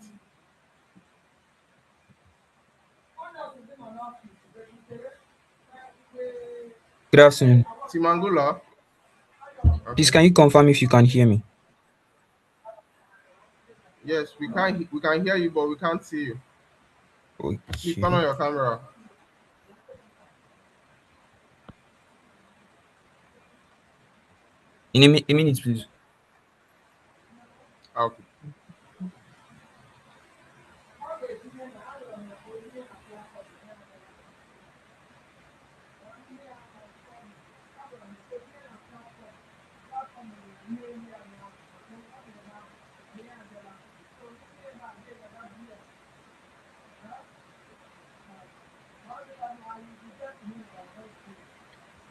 [SPEAKER 10] Good afternoon.
[SPEAKER 6] Team Angola,
[SPEAKER 10] Please,
[SPEAKER 6] okay.
[SPEAKER 10] can you confirm if you can hear me?
[SPEAKER 6] Yes, we can hear you, but we can't see you. Please turn on
[SPEAKER 10] Okay.
[SPEAKER 6] your camera.
[SPEAKER 10] In a minute, please.
[SPEAKER 6] Okay.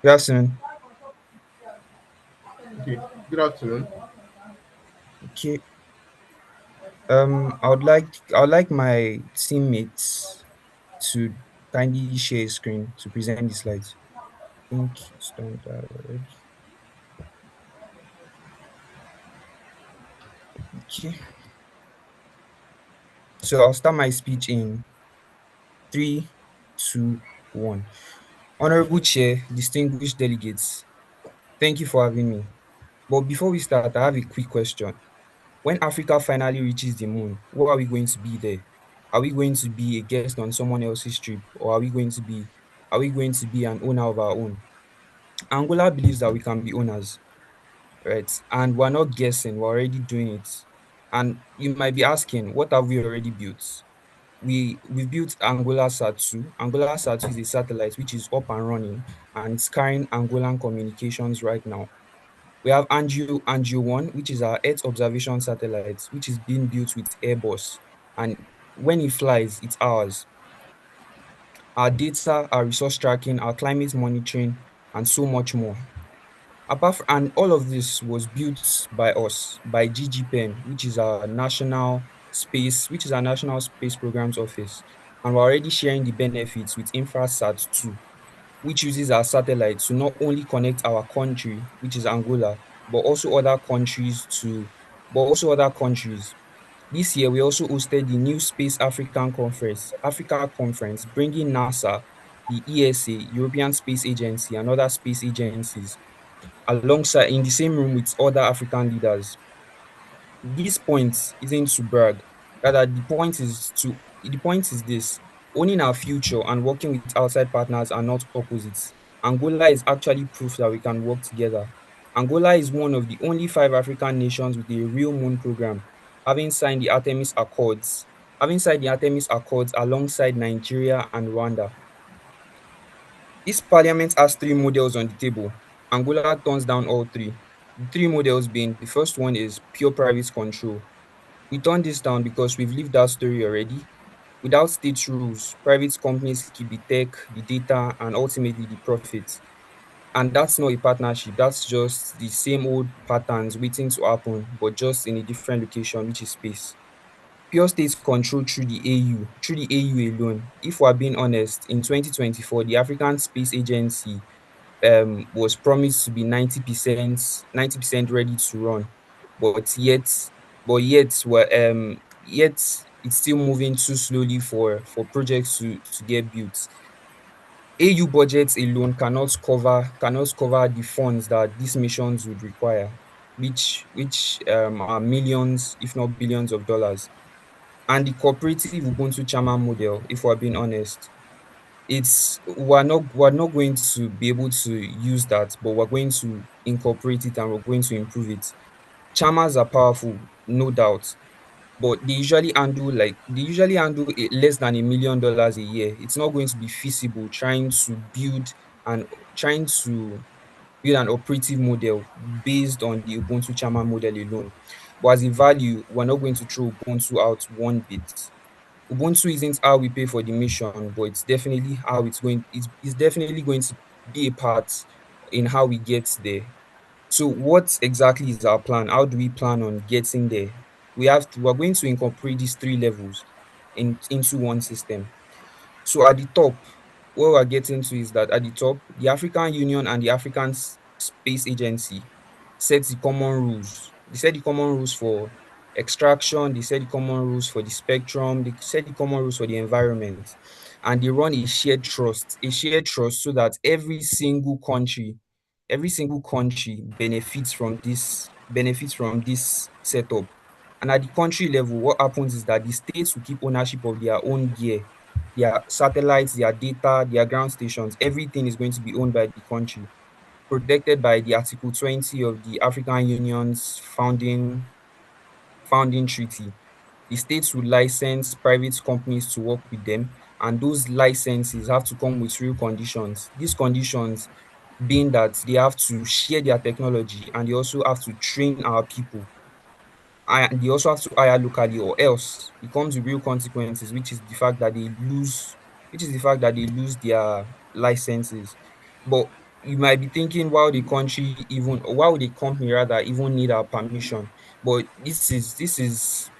[SPEAKER 10] Good afternoon.
[SPEAKER 6] Okay. Good afternoon.
[SPEAKER 10] Okay. I would like my teammates to kindly share a screen to present the slides. I think it's done that already. Okay. So I'll start my speech in three, two, one. Honorable Chair, distinguished delegates, thank you for having me. But before we start, I have a quick question. When Africa finally reaches the moon, what are we going to be there? Are we going to be a guest on someone else's trip, or are we going to be an owner of our own? Angola believes that we can be owners, right? And we're not guessing, we're already doing it. And you might be asking, what have we already built? We've built Angola Sat 2. Angola Sat 2 is a satellite which is up and running and it's carrying Angolan communications right now. We have Angio 1, which is our Earth observation satellite, which is being built with Airbus. And when it flies, it's ours. our data, our resource tracking, our climate monitoring, and so much more. And all of this was built by us, by GGPEN, which is our National Space Programs Office. And we're already sharing the benefits with Infrasat 2, which uses our satellite to not only connect our country, which is Angola, but also other countries but also other countries. This year, we also hosted the new Africa Conference, bringing NASA, the ESA, European Space Agency, and other space agencies alongside in the same room with other African leaders. This point isn't to brag. Rather, the point is this: owning our future and working with outside partners are not opposites. Angola is actually proof that we can work together. Angola is one of the only 5 African nations with a real moon program, having signed the Artemis Accords, alongside Nigeria and Rwanda. This parliament has 3 models on the table. Angola turns down all three. The 3 models being: the first one is pure private control. We turned this down because we've lived that story already. Without state rules, private companies keep the tech, the data, and ultimately the profits. And that's not a partnership, that's just the same old patterns waiting to happen, but just in a different location, which is space. Pure state control through the AU alone. If we're being honest, in 2024, the African Space Agency was promised to be 90% ready to run, but yet it's still moving too slowly for projects to get built. AU budgets alone cannot cover the funds that these missions would require, which are millions, if not billions of dollars. And the cooperative Ubuntu Chama model, if we're being honest, we're not going to be able to use that, but we're going to incorporate it and we're going to improve it. Chamas are powerful, no doubt, but they usually handle less than $1 million a year. It's not going to be feasible and trying to build an operative model based on the Ubuntu Chama model alone. But as a value, we're not going to throw Ubuntu out one bit. Ubuntu isn't how we pay for the mission, but it's definitely going to be a part in how we get there. So what exactly is our plan? How do we plan on getting there? We're going to incorporate these 3 levels into one system. So at the top, what we're getting to is that at the top, the African Union and the African Space Agency set the common rules. They set the common rules for extraction, they set the common rules for the spectrum, they set the common rules for the environment. And they run a shared trust so that every single country benefits from this setup. And at the country level, what happens is that the states will keep ownership of their own gear, their satellites, their data, their ground stations. Everything is going to be owned by the country, protected by the Article 20 of the African Union's founding treaty. The states will license private companies to work with them, and those licenses have to come with real conditions. These conditions being that they have to share their technology and they also have to train our people, and they also have to hire locally, or else it comes with real consequences, which is the fact that they lose their licenses. But you might be thinking, why would a company rather even need our permission? But the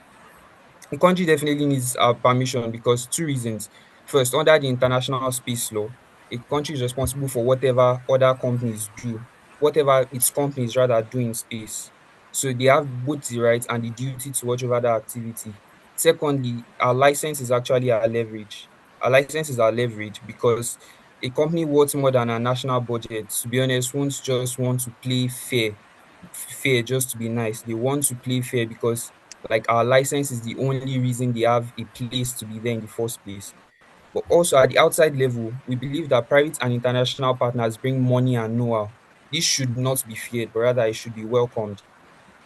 [SPEAKER 10] country definitely needs our permission because 2 reasons. First, under the international space law, a country is responsible for whatever its companies rather do in space. So they have both the right and the duty to watch over that activity. Secondly, our license is actually our leverage. Our license is our leverage because a company worth more than our national budget, to be honest, won't just want to play fair just to be nice. They want to play fair because like our license is the only reason they have a place to be there in the first place. But also at the outside level, we believe that private and international partners bring money and know-how. This should not be feared, but rather it should be welcomed.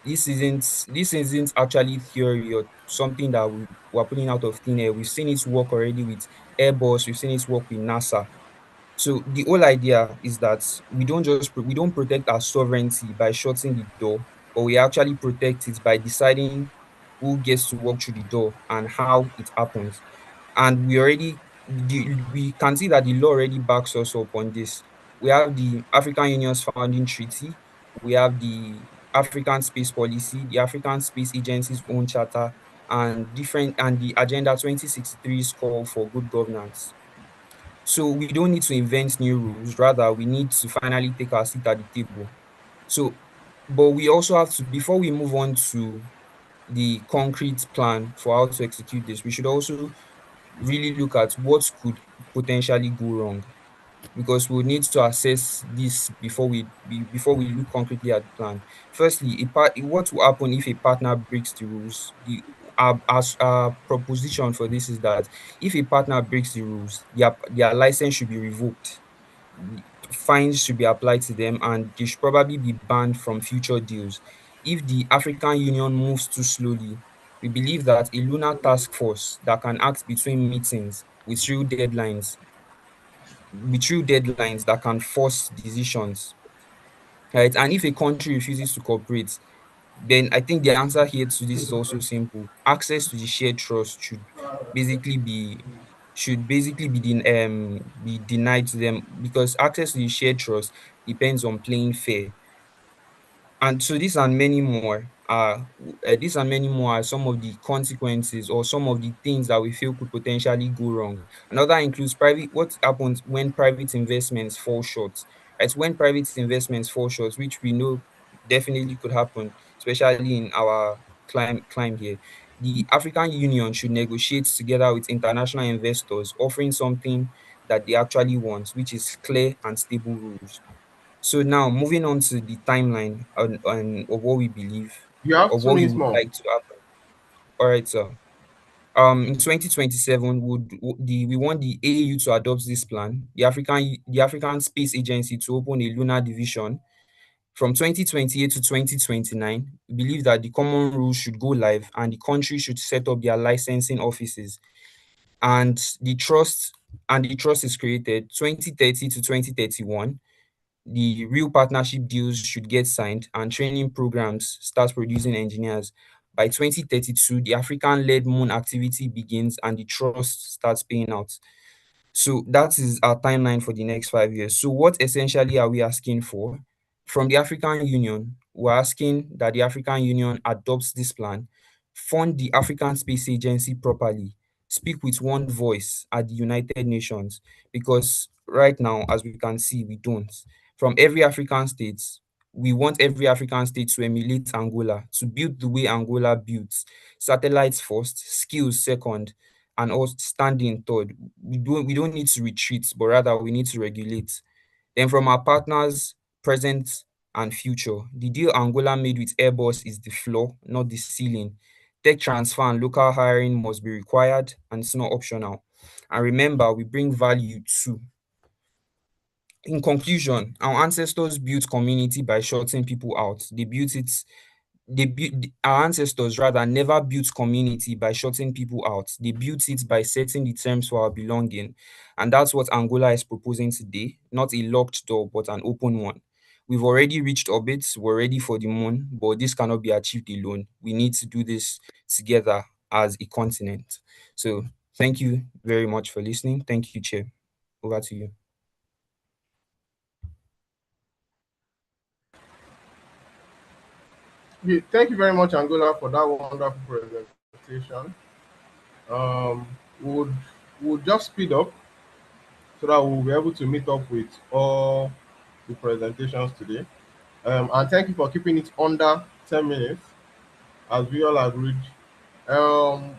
[SPEAKER 10] This isn't actually theory or something that we're putting out of thin air. We've seen it work already with Airbus, we've seen it work with NASA. So the whole idea is that we don't protect our sovereignty by shutting the door, but we actually protect it by deciding who gets to walk through the door and how it happens. And we already we can see that the law already backs us up on this. We have the African Union's founding treaty, we have the African Space Policy, the African Space Agency's own charter, and the Agenda 2063's call for good governance. So we don't need to invent new rules, rather we need to finally take our seat at the table. So, but we also have to, before we move on to the concrete plan for how to execute this, we should also really look at what could potentially go wrong, because we need to assess this before we look concretely at the plan. Firstly, what will happen if a partner breaks the rules? Our proposition for this is that if a partner breaks the rules, their license should be revoked, fines should be applied to them, and they should probably be banned from future deals. If the African Union moves too slowly, we believe that a lunar task force that can act between meetings with real deadlines that can force decisions, right? And if a country refuses to cooperate, then I think the answer here to this is also simple. Access to the shared trust basically be be denied to them, because access to the shared trust depends on playing fair. And so these and many more are some of the consequences or some of the things that we feel could potentially go wrong. Another includes private what happens when private investments fall short. Right? When private investments fall short, which we know definitely could happen, especially in our climb here. The African Union should negotiate together with international investors, offering something that they actually want, which is clear and stable rules. So now moving on to the timeline of what we believe,
[SPEAKER 6] You have
[SPEAKER 10] of
[SPEAKER 6] two
[SPEAKER 10] what we
[SPEAKER 6] minutes
[SPEAKER 10] would
[SPEAKER 6] more.
[SPEAKER 10] like to happen. All right, sir. In 2027, we want the AU to adopt this plan, the African Space Agency to open a lunar division. From 2028 to 2029, we believe that the common rules should go live and the country should set up their licensing offices. And the trust is created. 2030 to 2031, the real partnership deals should get signed and training programs start producing engineers. By 2032, the African-led moon activity begins and the trust starts paying out. So that is our timeline for the next 5 years. So what essentially are we asking for? From the African Union, we're asking that the African Union adopts this plan, fund the African Space Agency properly, speak with one voice at the United Nations, because right now, as we can see, we don't. From every African state, we want every African state to emulate Angola, to build the way Angola builds, satellites first, skills second, and us standing third. We don't need to retreat, but rather we need to regulate. Then from our partners, present and future, the deal Angola made with Airbus is the floor, not the ceiling. Tech transfer and local hiring must be required and it's not optional. And remember, we bring value too. In conclusion, our ancestors built community by shutting people out. Our ancestors rather never built community by shutting people out. They built it by setting the terms for our belonging. And that's what Angola is proposing today, not a locked door, but an open one. We've already reached orbit, we're ready for the moon, but this cannot be achieved alone. We need to do this together as a continent. So thank you very much for listening. Thank you, Chair. Over to you.
[SPEAKER 6] Thank you very much, Angola, for that wonderful presentation. Um, would would just speed up so that we'll be able to meet up with all the presentations today. And thank you for keeping it under 10 minutes, as we all agreed. Um,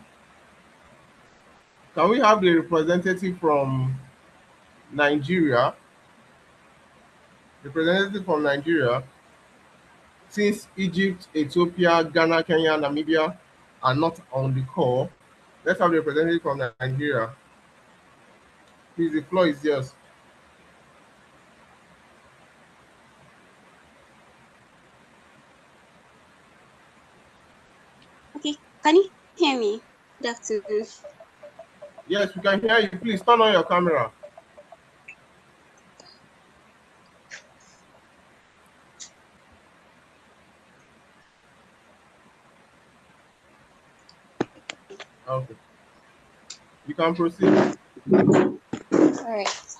[SPEAKER 6] can we have the representative from Nigeria? Representative from Nigeria, since Egypt, Ethiopia, Ghana, Kenya, Namibia are not on the call, let's have the representative from Nigeria. Please, the floor is yours.
[SPEAKER 13] Okay, can you hear me? Good afternoon.
[SPEAKER 6] Yes, we can hear you. Please turn on your camera. Okay. You can proceed.
[SPEAKER 13] All right.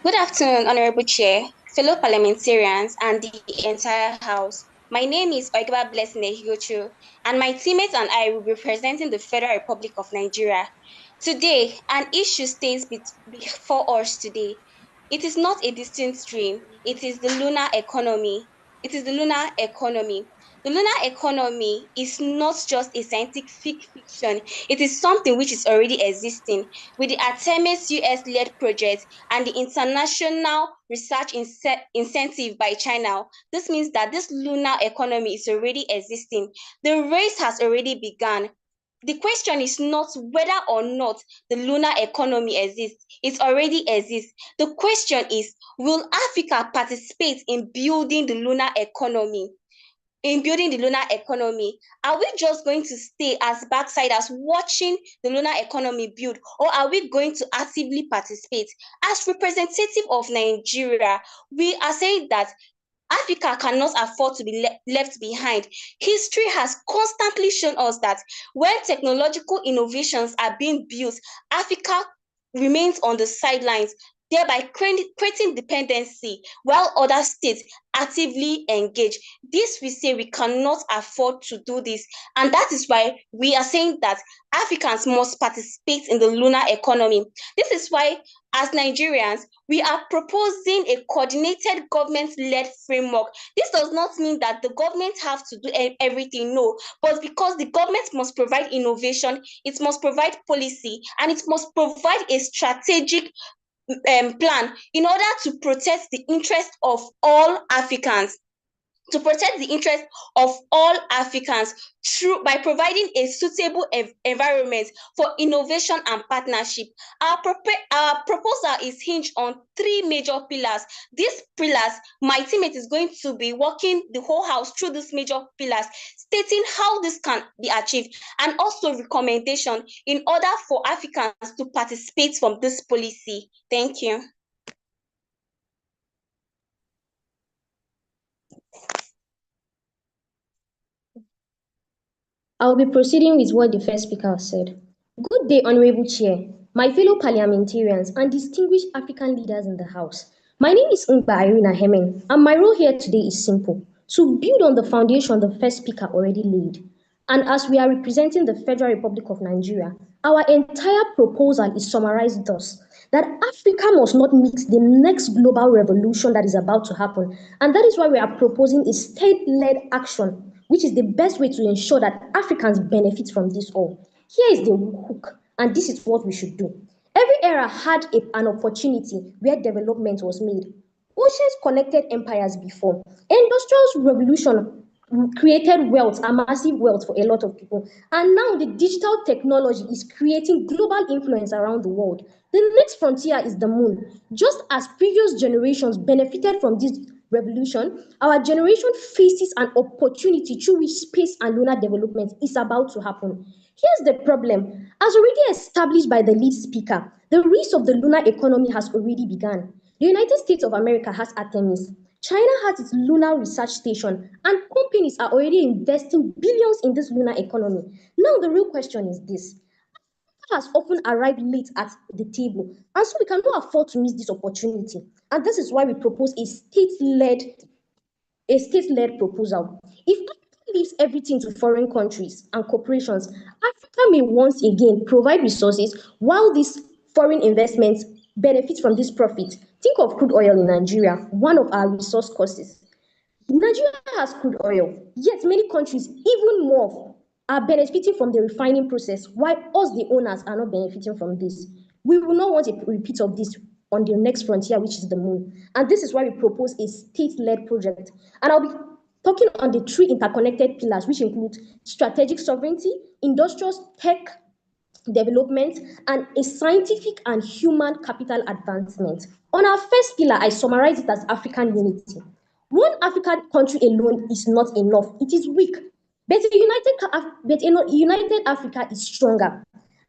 [SPEAKER 13] Good afternoon, Honorable Chair, fellow parliamentarians, and the entire House. My name is Oigba Blessing Ehigochu, and my teammates and I will be representing the Federal Republic of Nigeria. Today, an issue stays before us today. It is not a distant dream, it is the lunar economy. It is the lunar economy. The lunar economy is not just a scientific fiction, it is something which is already existing. With the Artemis US-led project and the international research incentive by China, this means that this lunar economy is already existing. The race has already begun. The question is not whether or not the lunar economy exists. It already exists. The question is, will Africa participate in building the lunar economy? Are we just going to stay as backsiders watching the lunar economy build, or are we going to actively participate? As representative of Nigeria, we are saying that Africa cannot afford to be left behind. History has constantly shown us that when technological innovations are being built, Africa remains on the sidelines, thereby creating dependency while other states actively engage. This we say we cannot afford to do this, and that is why we are saying that Africans must participate in the lunar economy. This is why, as Nigerians, we are proposing a coordinated government-led framework. This does not mean that the government have to do everything, no, but because the government must provide innovation, it must provide policy, and it must provide a strategic plan in order to protect the interest of all Africans. To protect the interest of all Africans through by providing a suitable environment for innovation and partnership. Our proposal is hinged on three major pillars. These pillars, my teammate is going to be walking the whole House through these major pillars, stating how this can be achieved, and also recommendation in order for Africans to participate from this policy. Thank you.
[SPEAKER 11] I'll be proceeding with what the first speaker said. Good day, Honorable Chair, my fellow parliamentarians, and distinguished African leaders in the House. My name is Ngba Irina Heming, and my role here today is simple: to build on the foundation the first speaker already laid. And as we are representing the Federal Republic of Nigeria, our entire proposal is summarized thus: that Africa must not miss the next global revolution that is about to happen. And that is why we are proposing a state-led action, which is the best way to ensure that Africans benefit from this all. Here is the hook, and this is what we should do. Every era had an opportunity where development was made. Oceans connected empires before. Industrial revolution created wealth and massive wealth for a lot of people. And now the digital technology is creating global influence around the world. The next frontier is the moon. Just as previous generations benefited from this revolution, our generation faces an opportunity through which space and lunar development is about to happen. Here's the problem. As already established by the lead speaker, the race of the lunar economy has already begun. The United States of America has Artemis. China has its lunar research station, and companies are already investing billions in this lunar economy. Now, the real question is this: has often arrived late at the table, and so we cannot afford to miss this opportunity. And this is why we propose a state-led proposal. If Africa leaves everything to foreign countries and corporations, Africa may once again provide resources while these foreign investments benefit from this profit. Think of crude oil in Nigeria, one of our resource courses. Nigeria has crude oil, yet many countries, even more, are benefiting from the refining process, while us, the owners, are not benefiting from this. We will not want a repeat of this on the next frontier, which is the moon. And this is why we propose a state-led project. And I'll be talking on the three interconnected pillars, which include strategic sovereignty, industrial tech development, and a scientific and human capital advancement. On our first pillar, I summarize it as African unity. One African country alone is not enough, it is weak. But a united Africa is stronger.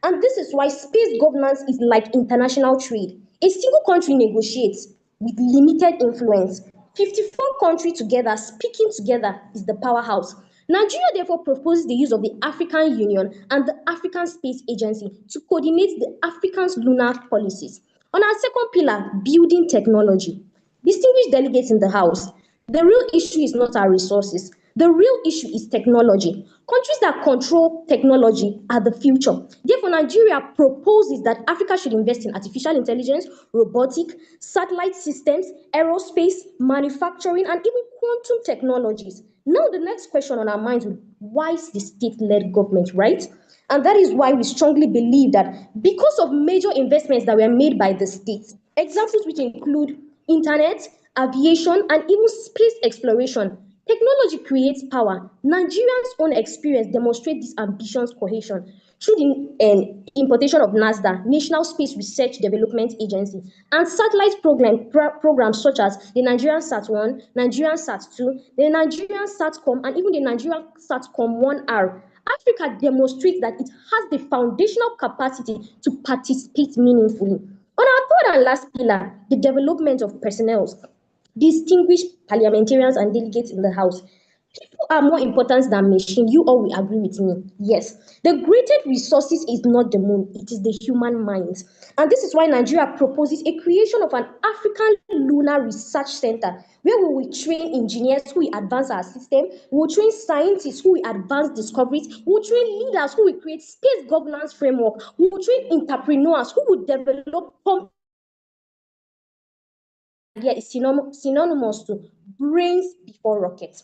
[SPEAKER 11] And this is why space governance is like international trade. A single country negotiates with limited influence. 54 countries together, speaking together, is the powerhouse. Nigeria therefore proposes the use of the African Union and the African Space Agency to coordinate the African's lunar policies. On our second pillar, building technology. Distinguished delegates in the House, the real issue is not our resources. The real issue is technology. Countries that control technology are the future. Therefore, Nigeria proposes that Africa should invest in artificial intelligence, robotic, satellite systems, aerospace, manufacturing, and even quantum technologies. Now, the next question on our minds is why is the state-led government, right? And that is why we strongly believe that because of major investments that were made by the states, examples which include internet, aviation, and even space exploration, technology creates power. Nigerians' own experience demonstrates this ambitious cohesion through the importation of NASDA, National Space Research Development Agency, and satellite programs such as the Nigerian Sat-1, Nigerian Sat-2, the Nigerian Satcom, and even the Nigerian Satcom 1R. Africa demonstrates that it has the foundational capacity to participate meaningfully. On our third and last pillar, the development of personnel, distinguished parliamentarians and delegates in the House, people are more important than machine. You all will agree with me. Yes. The greatest resources is not the moon, it is the human mind. And this is why Nigeria proposes a creation of an African Lunar Research Center where we will train engineers who will advance our system, we will train scientists who will advance discoveries, we will train leaders who will create space governance framework, we will train entrepreneurs who will develop idea is synonymous to brains before rockets.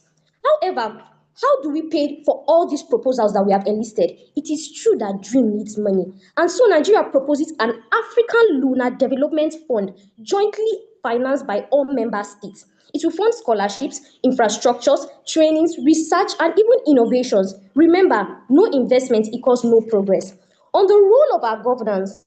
[SPEAKER 11] However, how do we pay for all these proposals that we have enlisted? It is true that dream needs money. And so Nigeria proposes an African Lunar Development Fund jointly financed by all member states. It will fund scholarships, infrastructures, trainings, research, and even innovations. Remember, no investment equals no progress. On the role of our governance,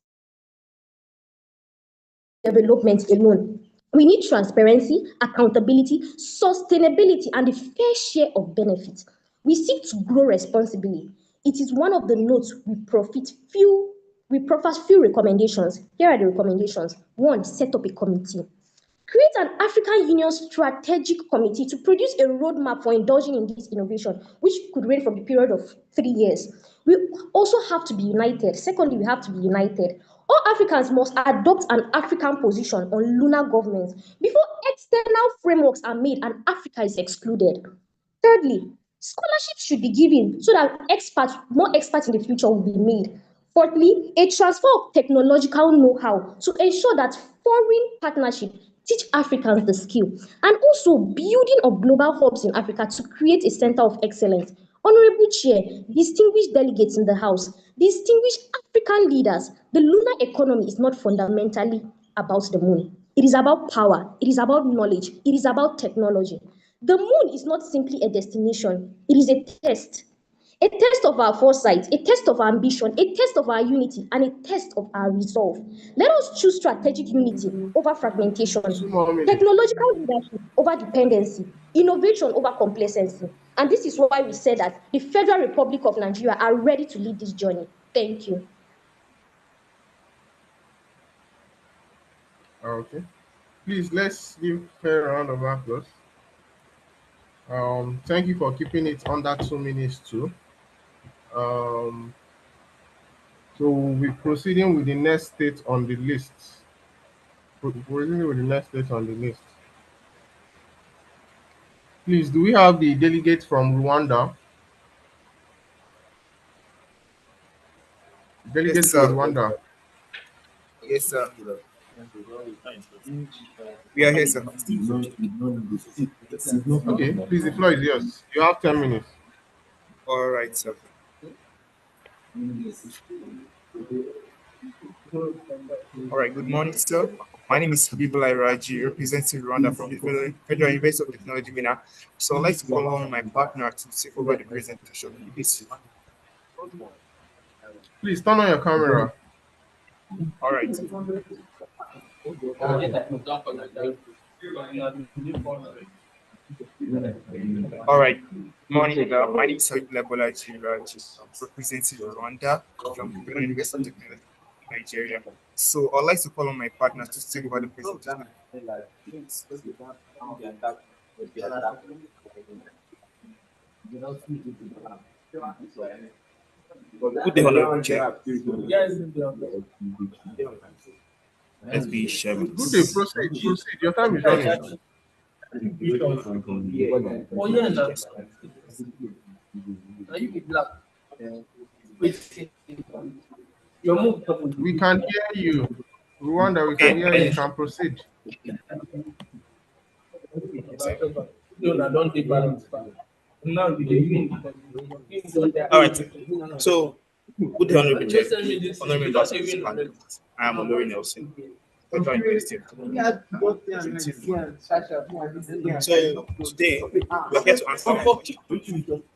[SPEAKER 11] development alone. We need transparency, accountability, sustainability, and a fair share of benefits. We seek to grow responsibly. It is one of the notes we profess few recommendations. Here are the recommendations. One, set up a committee. Create an African Union strategic committee to produce a roadmap for indulging in this innovation, which could range from the period of 3 years. We also have to be united. Secondly, we have to be united. All Africans must adopt an African position on lunar governance before external frameworks are made and Africa is excluded. Thirdly, scholarships should be given so that more experts in the future will be made. Fourthly, a transfer of technological know-how to ensure that foreign partnership teach Africans the skill, and also building of global hubs in Africa to create a center of excellence. Honorable Chair, distinguished delegates in the House, distinguished African leaders, the lunar economy is not fundamentally about the moon. It is about power, it is about knowledge, it is about technology. The moon is not simply a destination, it is a test. A test of our foresight, a test of our ambition, a test of our unity, and a test of our resolve. Let us choose strategic unity over fragmentation,
[SPEAKER 6] 2 more minutes.
[SPEAKER 11] technological leadership over dependency, innovation over complacency. And this is why we said that the Federal Republic of Nigeria are ready to lead this journey. Thank you.
[SPEAKER 6] Okay. Please let's give her a round of applause. Thank you for keeping it under 2 minutes too. Um, so we're proceeding with the next state on the list. Proceeding with the next state on the list. Please, do we have the delegate from Rwanda? Delegate
[SPEAKER 7] Yes,
[SPEAKER 6] for
[SPEAKER 7] sir.
[SPEAKER 6] Rwanda.
[SPEAKER 7] Yes, sir. We are here, sir.
[SPEAKER 6] Okay, please, the floor is yours. You have 10 minutes.
[SPEAKER 7] All right, sir. All right, good morning, sir. My name is Habibulai Raji, representing Rwanda from the Federal University of Technology, Mina. So I'd like to call on my partner to take over the presentation. Please.
[SPEAKER 6] Please turn on your camera.
[SPEAKER 7] All right. All right. Good morning. My name is Habibulai Bolaji Raji, representing Rwanda from the Federal University of Technology, Nigeria. So I'd like to call on my partner to take over the presentation. Good day, Honorable Chair. Let's be sharing.
[SPEAKER 6] Good day, proceed, proceed. Your time is running. We can hear you. Rwanda, we can hear you. You can proceed.
[SPEAKER 7] All right. So, good day, Honorable Chair. Honorable Justice Panel. I am Olori Nelson. Federal University of So, today, we're here to answer the question.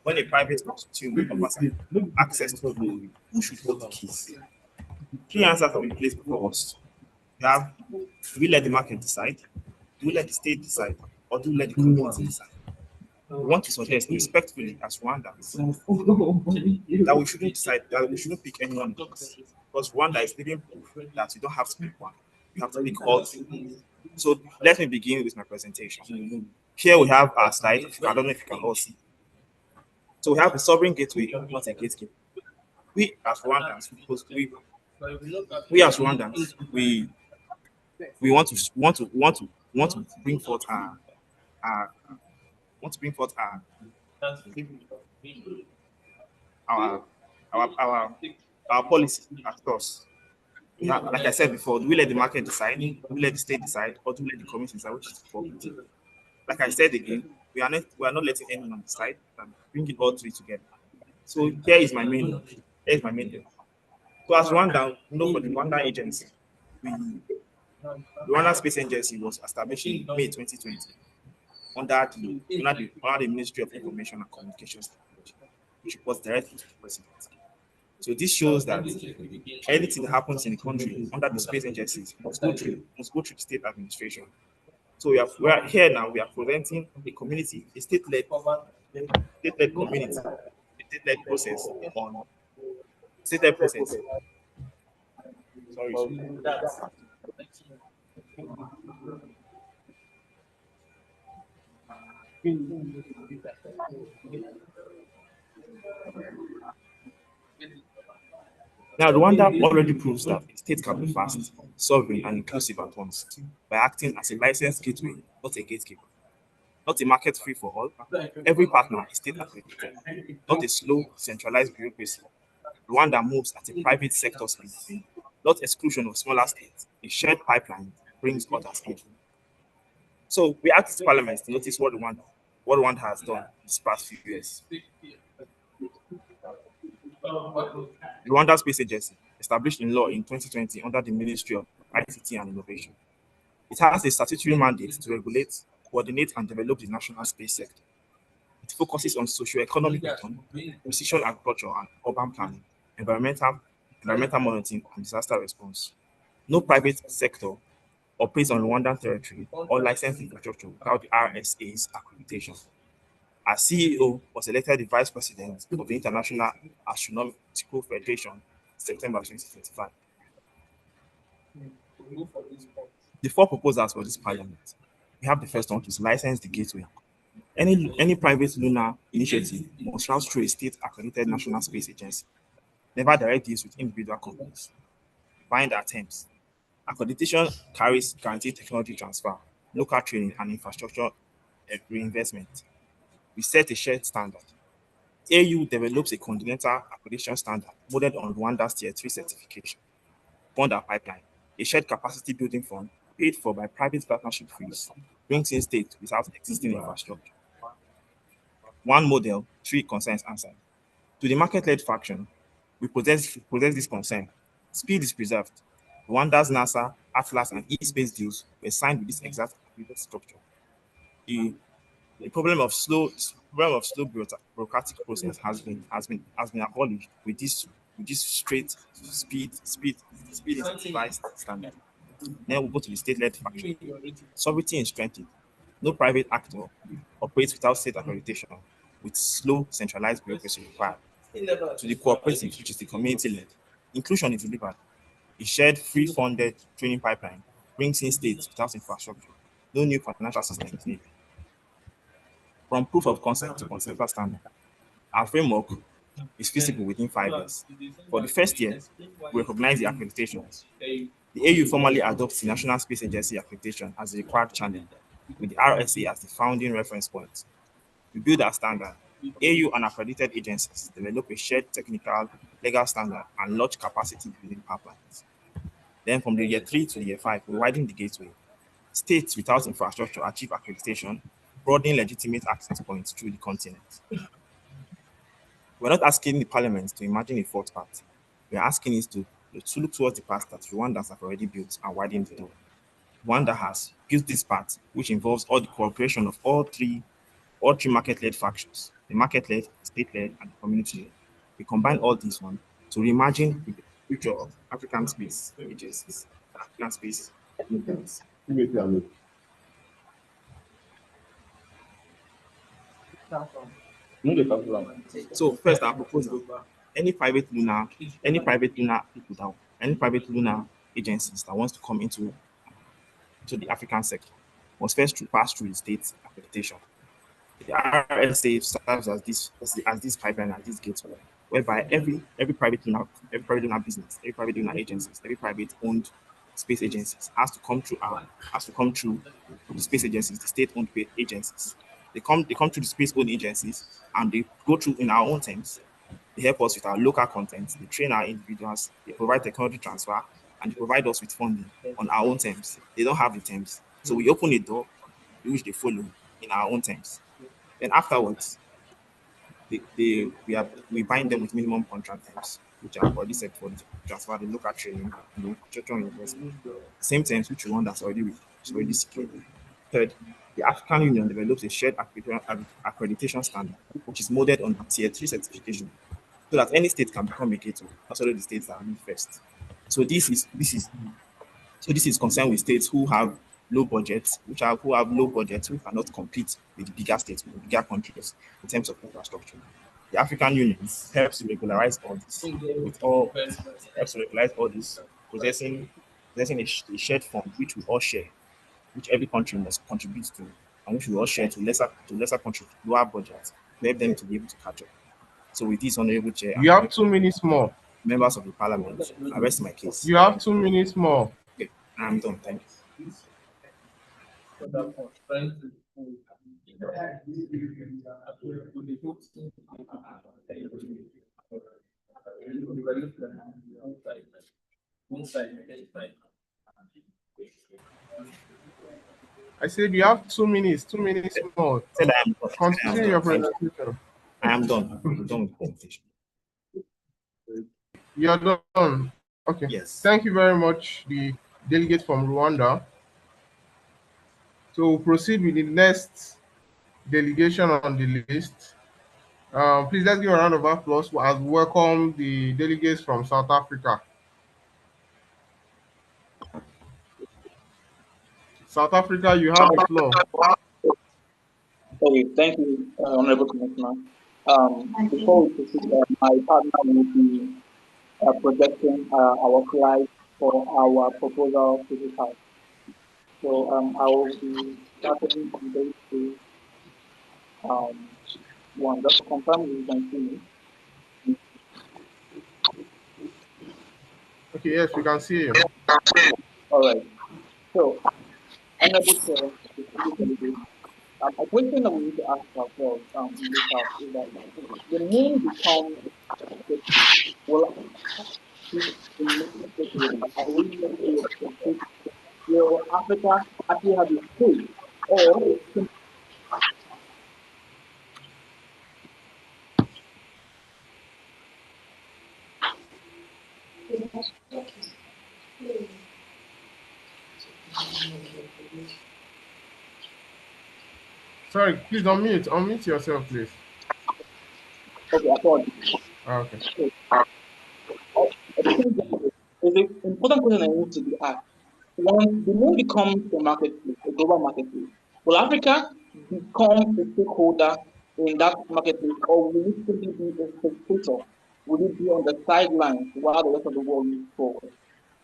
[SPEAKER 7] When a private consumer offers access to food, who should hold the keys? Three answers have been placed before us. We have, do we let the market decide? Do we let the state decide? Or do we let the community decide? We want to suggest respectfully as Rwandans that we shouldn't decide, that we shouldn't pick anyone because Rwanda is living proof that you don't have to pick one. You have to pick all three. So let me begin with my presentation. Here we have our slide. I don't know if you can all see. So we have the sovereign gateway, not a gatekeeper. We as Rwandans, we as Rwandans, we want to bring forth our want to bring forth our our our our policy at us. Like I said before, do we let the market decide? Do we let the state decide? Or do we let the community decide which is the cooperative? Like I said again, we are not letting anyone decide and bringing all three together. So here is my main aim. So as Rwanda, for the Rwanda agency, the Rwanda Space Agency was established in May 2020 under the Ministry of Information and Communications Technology, which reports directly to the president. So this shows that anything that happens in the country under the space agencies must go through the state administration. So we are here now. We are presenting a community, a state-led community, a state-led process on state-led process. Sorry. Now, Rwanda already proves that a state can be fast, sovereign, and inclusive at once by acting as a licensed gateway, not a gatekeeper. Not a market free for all. Every partner is state accredited, not a slow, centralized bureaucracy. Rwanda moves at a private sector speed, not exclusion of smaller states. A shared pipeline brings others in. So we asked Parliament to notice what Rwanda has done these past few years. Rwanda Space Agency, established in law in 2020 under the Ministry of ICT and Innovation. It has a statutory mandate to regulate, coordinate, and develop the national space sector. It focuses on socio-economic return, precision agriculture and urban planning, environmental monitoring, and disaster response. No private sector operates on Rwandan territory or licensed infrastructure without the RSA's accreditation. Our CEO was elected the Vice President of the International Astronautical Federation in September 2025. The four proposals for this parliament. We have the first one, to license the gateway. Any private lunar initiative must route through a state-accredited national space agency. Never direct deals with individual companies. Bind attempts. Accreditation carries guaranteed technology transfer, local training, and infrastructure reinvestment. We set a shared standard. AU develops a continental accreditation standard modeled on Rwanda's Tier 3 certification. Fund our pipeline, a shared capacity building fund paid for by private partnership fees, brings in state without existing infrastructure. One model, three concerns answered. To the market-led faction, we possess this concern. Speed is preserved. Rwanda's NASA, Atlas, and e-space deals were signed with this exact structure. The problem of slow bureaucratic process has been abolished with this straight speed incentivized standard. Then we'll go to the state-led faction. Sovereignty is strengthened. No private actor operates without state accreditation, with slow centralized bureaucracy required. To the cooperative, which is the community-led, inclusion is delivered. A shared free-funded training pipeline brings in states without infrastructure. No new financial system is needed. From proof of concept to conceptual standard. Our framework is feasible within 5 years. For the first year, we recognize the accreditations. The AU formally adopts the National Space Agency accreditation as the required channel, with the RSA as the founding reference point. We build our standard. AU and accredited agencies develop a shared technical, legal standard and launch capacity building pipelines. Then from the year 3 to the year 5, we widen the gateway. States without infrastructure achieve accreditation, broadening legitimate access points through the continent. We're not asking the parliament to imagine a fourth part. We're asking it to look towards the path that Rwanda have already built and widened the door. Rwanda has built this path, which involves all the cooperation of all three market-led factions, the market-led, state-led, and the community-led. We combine all these one to reimagine the future of African space agencies, African space movements. So first, our proposal: any private lunar people any private lunar agencies that wants to come into the African sector must first pass through the state accreditation. The RSA serves as this pipeline and this gateway, whereby every private lunar business, every private lunar agencies, every private owned space agencies has to come through the space agencies, the state-owned agencies. They come through the space-owned agencies and they go through in our own terms. They help us with our local content, they train our individuals, they provide technology transfer, and they provide us with funding on our own terms. They don't have the terms. So we open a door which they follow in our own terms. Then afterwards, we bind them with minimum contract terms, which are already set for the transfer, the local training, and the infrastructure investment. Same terms which Rwanda is already secured. Third, the African Union develops a shared accreditation standard, which is modeled on Tier 3 certification, so that any state can become a gateway, also the states that are in first. So this is concerned with states who have low budgets, who cannot compete with the bigger states, with the bigger countries in terms of infrastructure. The African Union helps to regularize all this possessing a shared fund which we all share, which every country must contribute to, and which we all share to lesser countries, lower budgets, to help them to be able to catch up. So with this honorable chair,
[SPEAKER 6] you have 2 minutes more.
[SPEAKER 7] Members of the parliament, I rest my case.
[SPEAKER 6] You have 2 minutes more.
[SPEAKER 7] Okay, I'm done. Thank you.
[SPEAKER 6] I said you have 2 minutes. 2 minutes more. Continue your presentation.
[SPEAKER 7] I am done. I'm done with the presentation.
[SPEAKER 6] You're done. Okay.
[SPEAKER 7] Yes.
[SPEAKER 6] Thank you very much, the delegate from Rwanda. So we'll proceed with the next delegation on the list. Please let's give a round of applause as we welcome the delegates from South Africa. South Africa, you have the floor.
[SPEAKER 14] Okay, thank you, Honorable Commissioner. Before we proceed, my partner will be projecting our slide for our proposal to the House. So I will be starting from day 2. One, just to confirm you can see me.
[SPEAKER 6] Okay, yes, we can see you.
[SPEAKER 14] All right. So, Honorable Chair, a question that we need to ask ourselves in this House is that the moon becomes will Africa actually have a space or
[SPEAKER 6] Sorry, please unmute yourself, please.
[SPEAKER 14] Okay, apologies.
[SPEAKER 6] Okay.
[SPEAKER 14] It's an important question I need to be asked. When the moon becomes a marketplace, a global marketplace, will Africa become a stakeholder in that marketplace, or will it simply be a spectator? Will it be on the sidelines while the rest of the world moves forward?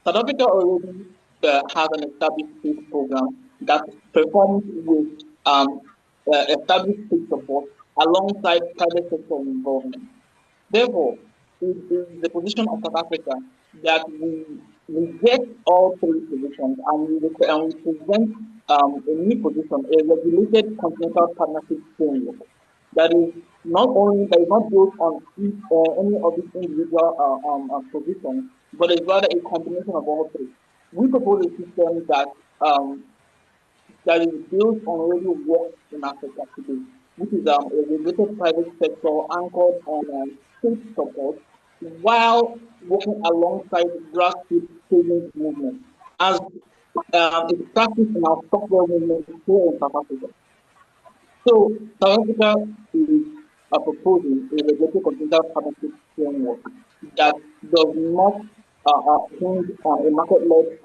[SPEAKER 14] South Africa already has an established space program that performs with established space support alongside private sector involvement. Therefore, it is the position of South Africa that we reject all three positions and we present a new position, a regulated continental partnership framework that is not built on any of these individual positions, but is rather a combination of all three. We propose a system um, that is built on already works in Africa today, which is a regulated private sector anchored on state support while working alongside grassroots savings movement, as is practiced in our software movement here in South Africa. So South Africa is proposing a regulatory continental partnership framework that does not hinge on a market-led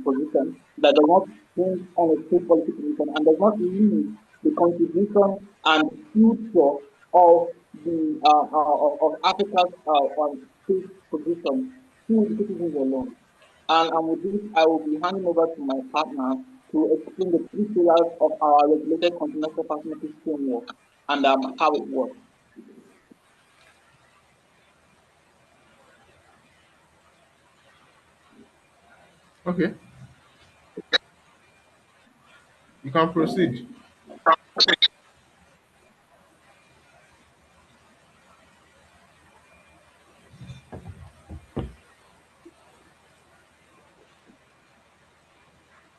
[SPEAKER 14] position, that does not hinge on a state policy position, and does not leave the contribution and future of the of Africa's state position to the citizens alone. And with this, I will be handing over to my partner to explain the three pillars of our regulated continental partnership framework and how it works.
[SPEAKER 6] Okay, you can proceed.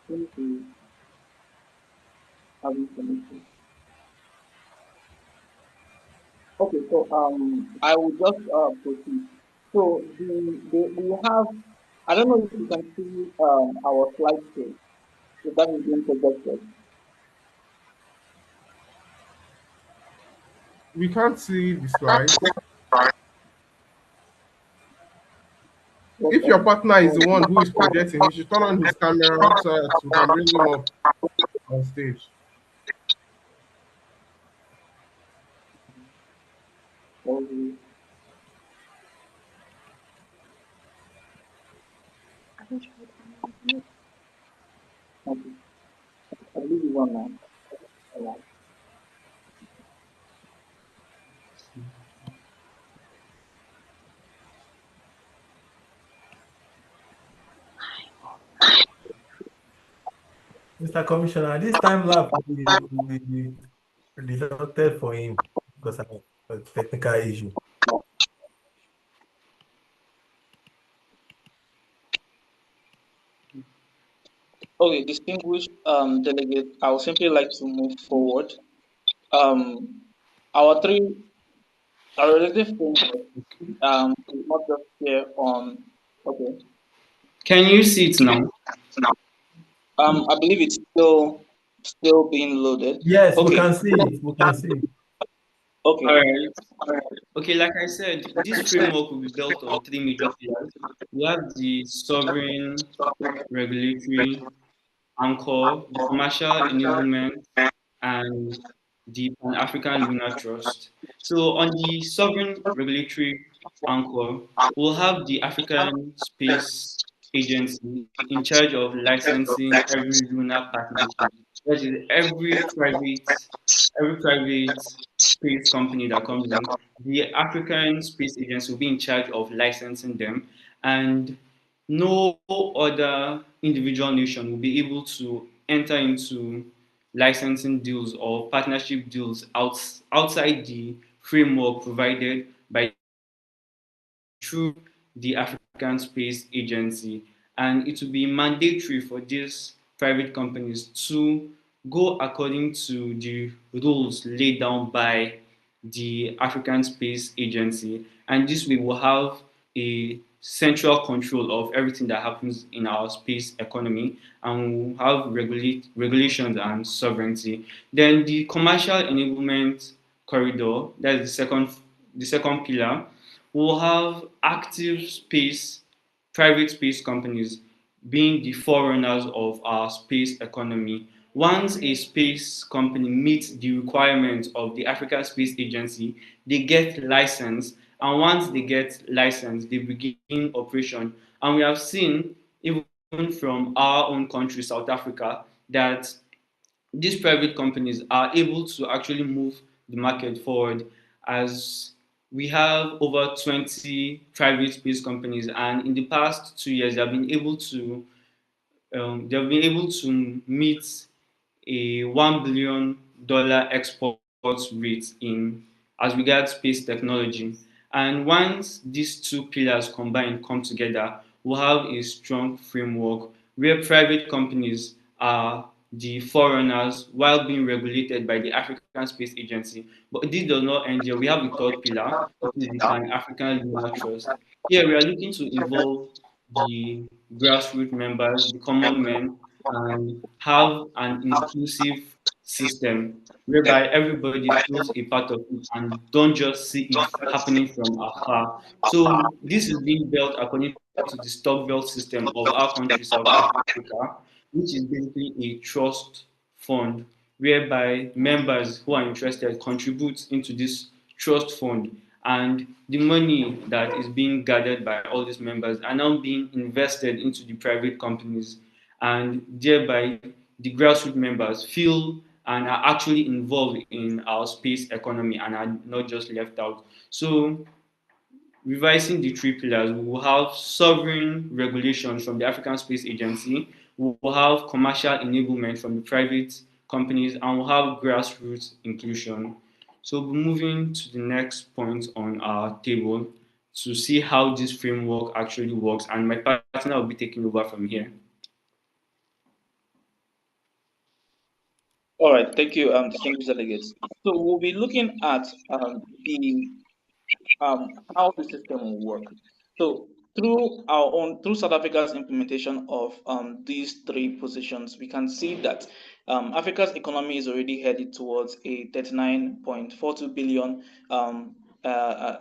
[SPEAKER 14] Thank you. Having permission. Okay, so I will just proceed. So we have, I don't know if you can see our slide here, if that is being projected.
[SPEAKER 6] We can't see the slides. If
[SPEAKER 14] Okay.
[SPEAKER 6] your partner is the one who is
[SPEAKER 14] So,
[SPEAKER 6] projecting, he should turn on his camera so that we can bring him up on stage.
[SPEAKER 14] okay. Okay. I believe you want now. All right.
[SPEAKER 15] Mr. Commissioner, this time lab we resulted for him because of a technical issue.
[SPEAKER 14] Okay, distinguished delegate, I would simply like to move forward. Um, our three, our relative framework is not just here on, okay.
[SPEAKER 10] Can you see it now?
[SPEAKER 14] I believe it's still being loaded.
[SPEAKER 15] Yes, we
[SPEAKER 14] Okay,
[SPEAKER 15] can see it. We can see it.
[SPEAKER 14] okay,
[SPEAKER 10] All right. Okay, like I said, this framework will be built on three major pillars. We have the sovereign, regulatory, anchor, the commercial enablement, and the Pan-African Lunar Trust. So on the sovereign regulatory anchor, we'll have the African Space Agency in charge of licensing every lunar partnership. That is every private space company that comes in. The African Space Agency will be in charge of licensing them, and no other individual nation will be able to enter into licensing deals or partnership deals outside the framework provided by through the African Space Agency. And it will be mandatory for these private companies to go according to the rules laid down by the African Space Agency. And this way will have a central control of everything that happens in our space economy, and we'll have regulations and sovereignty. Then the commercial enablement corridor, that's the second pillar, we'll have active space, private space companies being the forerunners of our space economy. Once a space company meets the requirements of the African Space Agency, they get licensed, and once they get licensed, they begin operation. And we have seen, even from our own country, South Africa, that these private companies are able to actually move
[SPEAKER 16] the market forward, as we have over 20 private space companies, and in the past 2 years, they've been able to meet a $1 billion export rate in as regards space technology. And once these two pillars combined come together, we'll have a strong framework where private companies are the forerunners while being regulated by the African Space Agency. But this does not end here. We have the third pillar, which is the Pan African Lunar Trust. Here we are looking to involve the grassroots members, the common men, and have an inclusive system whereby everybody feels a part of it and don't just see it happening from afar. So this is being built according to the stock belt system of our country, South Africa, which is basically a trust fund whereby members who are interested contribute into this trust fund, and the money that is being gathered by all these members are now being invested into the private companies, and thereby the grassroots members feel and are actually involved in our space economy and are not just left out. So revising the three pillars, we will have sovereign regulations from the African Space Agency, we will have commercial enablement from the private companies, and we'll have grassroots inclusion. So we'll be moving to the next point on our table to see how this framework actually works, and my partner will be taking over from here.
[SPEAKER 14] All right, thank you, distinguished delegates. So we'll be looking at the how the system will work. So through South Africa's implementation of these three positions, we can see that Africa's economy is already headed towards a 39.42 billion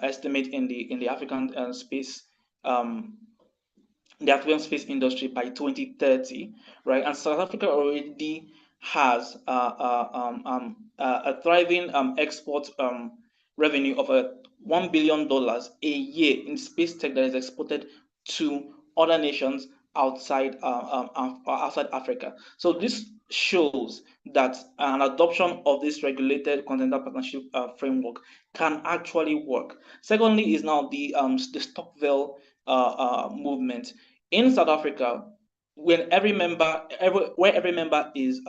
[SPEAKER 14] estimate in the African space the African space industry by 2030, right? And South Africa already has a thriving export revenue of $1 billion a year in space tech that is exported to other nations outside Africa. So this shows that an adoption of this regulated continental partnership framework can actually work. Secondly, is now the Stockville movement in South Africa. When where every member is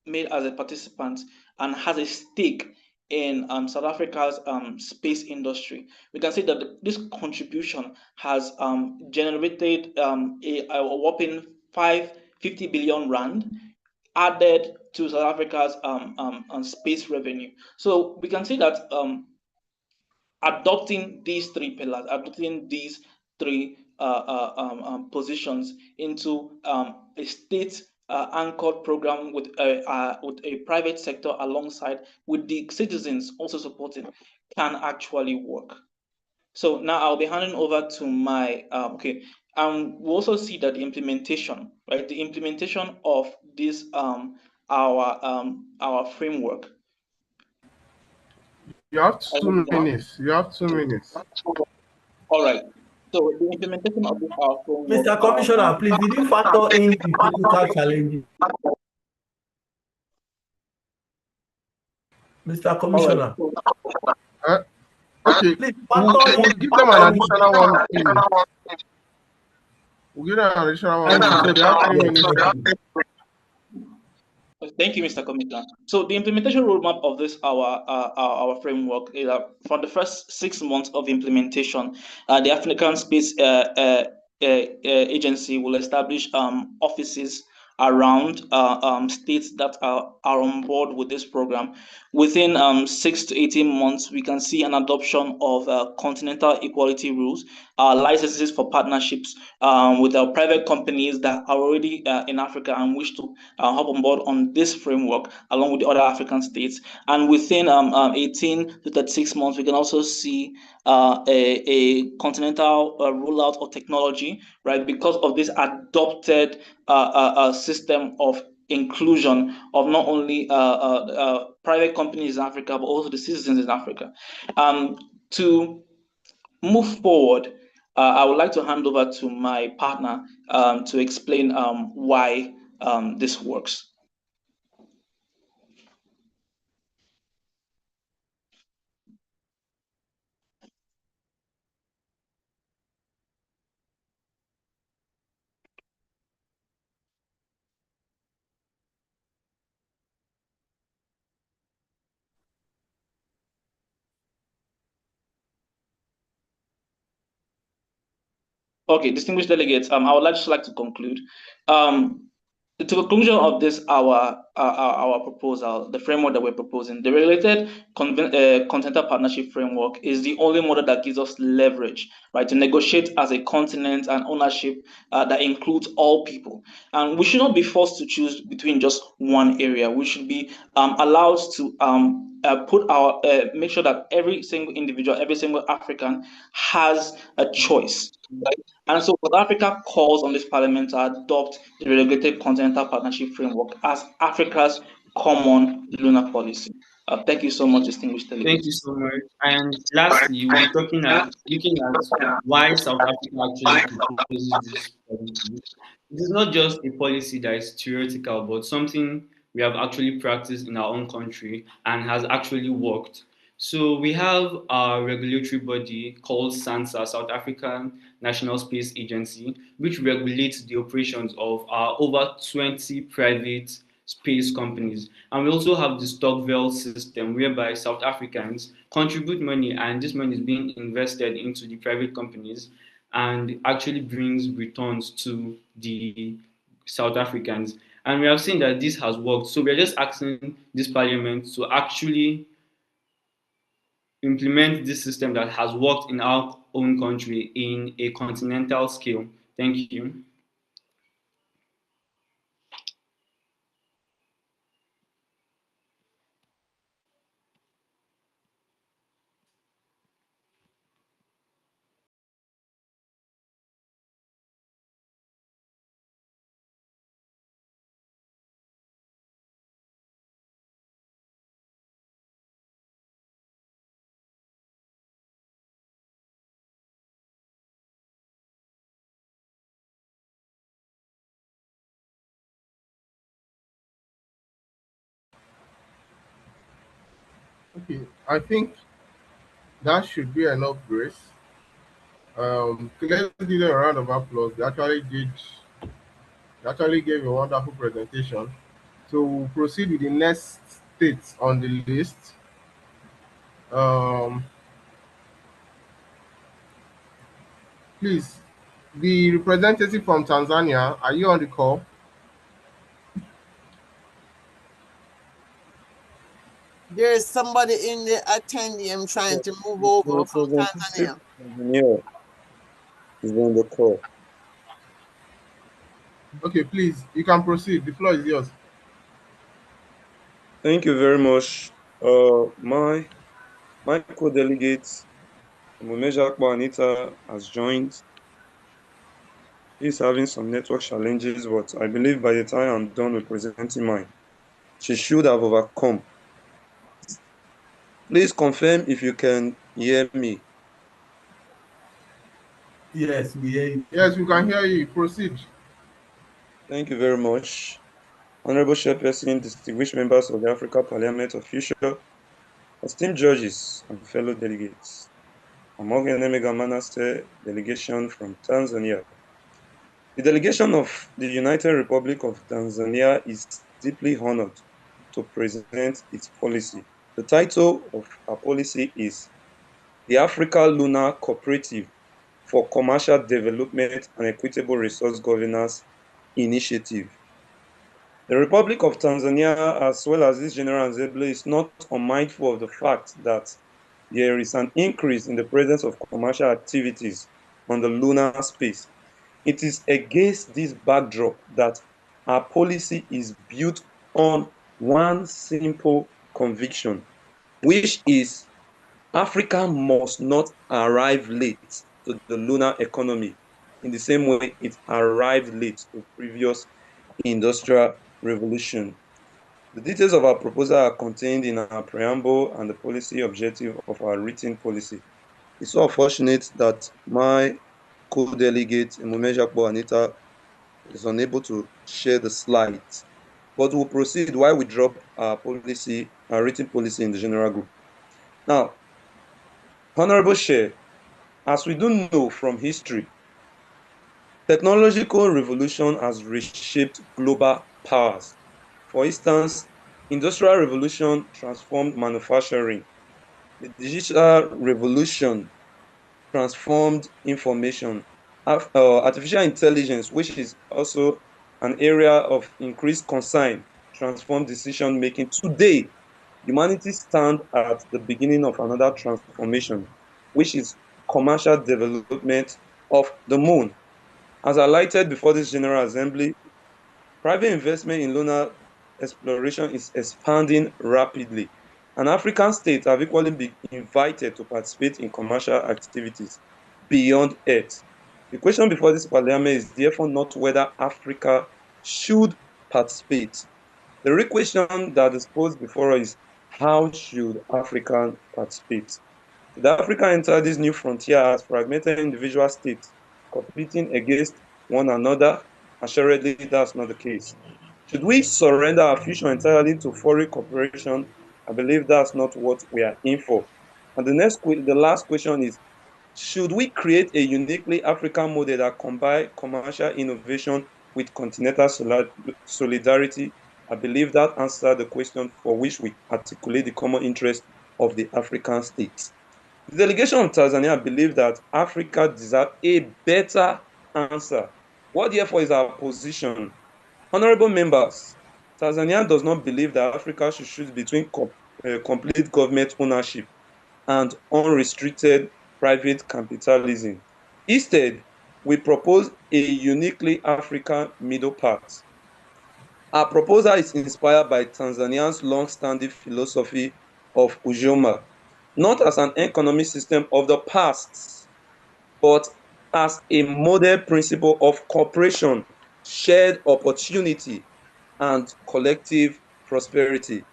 [SPEAKER 14] made as a participant and has a stake in South Africa's space industry, we can see that this contribution has generated a whopping 550 billion rand added to South Africa's space revenue. So we can see that adopting these three pillars, adopting these three positions into a state anchored program with a private sector alongside with the citizens also supporting can actually work. So now I'll be handing over to my okay. We also see that the implementation, right? The implementation of this our framework.
[SPEAKER 6] You have 2 minutes. You have 2 minutes.
[SPEAKER 14] All right. So the implementation of this our framework.
[SPEAKER 15] Mr. Commissioner, please, did you factor in the technical challenges? Mr. Commissioner.
[SPEAKER 6] Okay,
[SPEAKER 15] please,
[SPEAKER 6] we'll give them an additional 1 minute. We'll give them an additional 1 minute. So they have 3 minutes.
[SPEAKER 14] Thank you, Mr. Commissioner. So the implementation roadmap of this our framework is for the first 6 months of implementation, the African Space Agency will establish offices around states that are on board with this program. Within 6 to 18 months, we can see an adoption of continental equality rules, licenses for partnerships with our private companies that are already in Africa and wish to hop on board on this framework along with the other African states. And within 18 to 36 months, we can also see a continental rollout of technology, right? Because of this adopted system of inclusion of not only private companies in Africa, but also the citizens in Africa. To move forward, I would like to hand over to my partner to explain why this works. Okay, distinguished delegates, I would just like to conclude. To the conclusion of this, our proposal, the framework that we're proposing, the regulated continental partnership framework is the only model that gives us leverage, right, to negotiate as a continent and ownership that includes all people. And we should not be forced to choose between just one area. We should be allowed to make sure that every single individual, every single African has a choice. Right? And so South Africa calls on this parliament to adopt the Regulated Continental Partnership Framework as Africa's common lunar policy. Thank you so much, distinguished
[SPEAKER 16] Thank you
[SPEAKER 14] delegates.
[SPEAKER 16] so much. And lastly, we'll be looking at why South Africa actually proposes this policy. It is not just a policy that is theoretical, but something we have actually practiced in our own country and has actually worked. So we have a regulatory body called SANSA, South African National Space Agency, which regulates the operations of over 20 private space companies. And we also have the Stockville system, whereby South Africans contribute money, and this money is being invested into the private companies and actually brings returns to the South Africans. And we have seen that this has worked. So we're just asking this parliament to actually implement this system that has worked in our own country in a continental scale. Thank you.
[SPEAKER 6] Okay, I think that should be enough grace. Let's give them a round of applause. They actually gave a wonderful presentation. So we'll proceed with the next states on the list. Um, please, the representative from Tanzania, are you on the call?
[SPEAKER 1] There is somebody in the attendee trying to move over from Tanzania.
[SPEAKER 12] Tanzania is on the call.
[SPEAKER 6] Okay, please, you can proceed. The floor is yours.
[SPEAKER 12] Thank you very much. My co-delegate, Mumeja Anita, has joined. She's having some network challenges, but I believe by the time I'm done with presenting mine, she should have overcome. Please confirm if you can hear me.
[SPEAKER 15] Yes, we hear you.
[SPEAKER 6] Yes, we can hear you. Proceed.
[SPEAKER 12] Thank you very much. Honorable Chairperson, distinguished members of the Africa Parliament of Future, esteemed judges and fellow delegates, I'm Ungana Manasseh, delegation from Tanzania. The delegation of the United Republic of Tanzania is deeply honored to present its policy. The title of our policy is the Africa Lunar Cooperative for Commercial Development and Equitable Resource Governance Initiative. The Republic of Tanzania, as well as this General Assembly, is not unmindful of the fact that there is an increase in the presence of commercial activities on the lunar space. It is against this backdrop that our policy is built on one simple conviction, which is Africa must not arrive late to the lunar economy in the same way it arrived late to previous industrial revolution. The details of our proposal are contained in our preamble and the policy objective of our written policy. It's so unfortunate that my co-delegate, Mumeja Anita, is unable to share the slides, but we'll proceed while we drop our policy, our written policy in the general group. Now, Honorable Chair, as we do know from history, technological revolution has reshaped global powers. For instance, industrial revolution transformed manufacturing. The digital revolution transformed information, artificial intelligence, which is also an area of increased concern, transform decision making. Today, humanity stands at the beginning of another transformation, which is commercial development of the moon. As highlighted before this General Assembly, private investment in lunar exploration is expanding rapidly, and African states have equally been invited to participate in commercial activities beyond Earth. The question before this parliament is therefore not whether Africa should participate. The real question that is posed before us is how should Africa participate? Should Africa enter this new frontier as fragmented individual states competing against one another? Assuredly, that's not the case. Should we surrender our future entirely to foreign cooperation? I believe that's not what we are in for. And the last question is, should we create a uniquely African model that combines commercial innovation with continental solidarity? I believe that answers the question for which we articulate the common interest of the African states. The delegation of Tanzania believe that Africa deserves a better answer. What therefore is our position? Honorable members, Tanzania does not believe that Africa should choose between complete government ownership and unrestricted private capitalism. Instead, we propose a uniquely African middle path. Our proposal is inspired by Tanzania's long-standing philosophy of Ujoma, not as an economic system of the past, but as a model principle of cooperation, shared opportunity, and collective prosperity.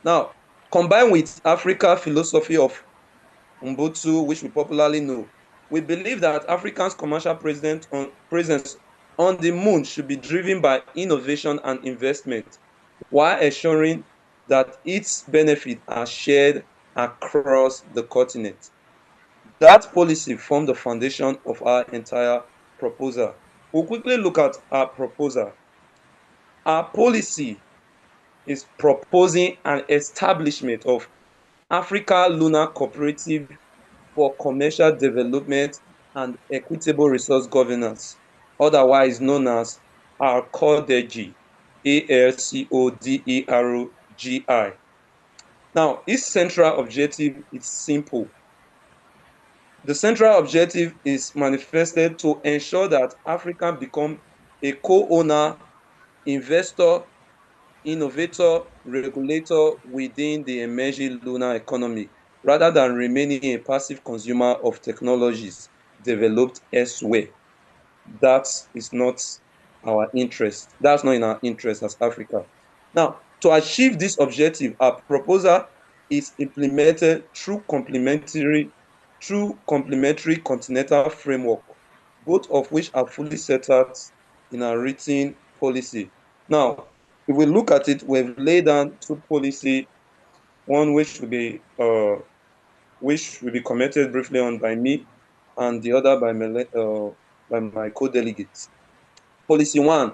[SPEAKER 12] Now, combined with Africa philosophy of Ubuntu, which we popularly know, we believe that Africa's commercial presence on the moon should be driven by innovation and investment, while ensuring that its benefits are shared across the continent. That policy formed the foundation of our entire proposal. We'll quickly look at our proposal. Our policy is proposing an establishment of Africa Lunar Cooperative for Commercial Development and Equitable Resource Governance, otherwise known as ALCODERGI, ALCODERGI. Now, its central objective is simple. The central objective is manifested to ensure that Africa become a co-owner, investor, innovator, regulator within the emerging lunar economy, rather than remaining a passive consumer of technologies developed elsewhere. That is not our interest. That's not in our interest as Africa. Now, to achieve this objective, our proposal is implemented through complementary continental framework, both of which are fully set out in our written policy. Now, if we look at it, we've laid down two policy, one which will be commented briefly on by me, and the other by my co-delegates. Policy 1,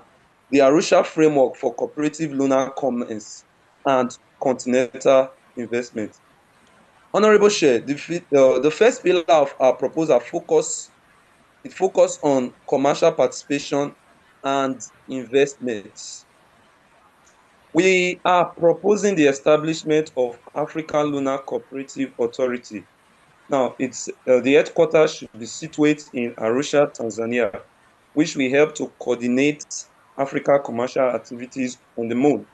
[SPEAKER 12] the Arusha Framework for Cooperative Lunar Commerce and Continental Investment. Honorable Chair, the first pillar of our proposal focus on commercial participation and investments. We are proposing the establishment of African Lunar Cooperative Authority. Now, the headquarters should be situated in Arusha, Tanzania, which will help to coordinate Africa commercial activities on the moon.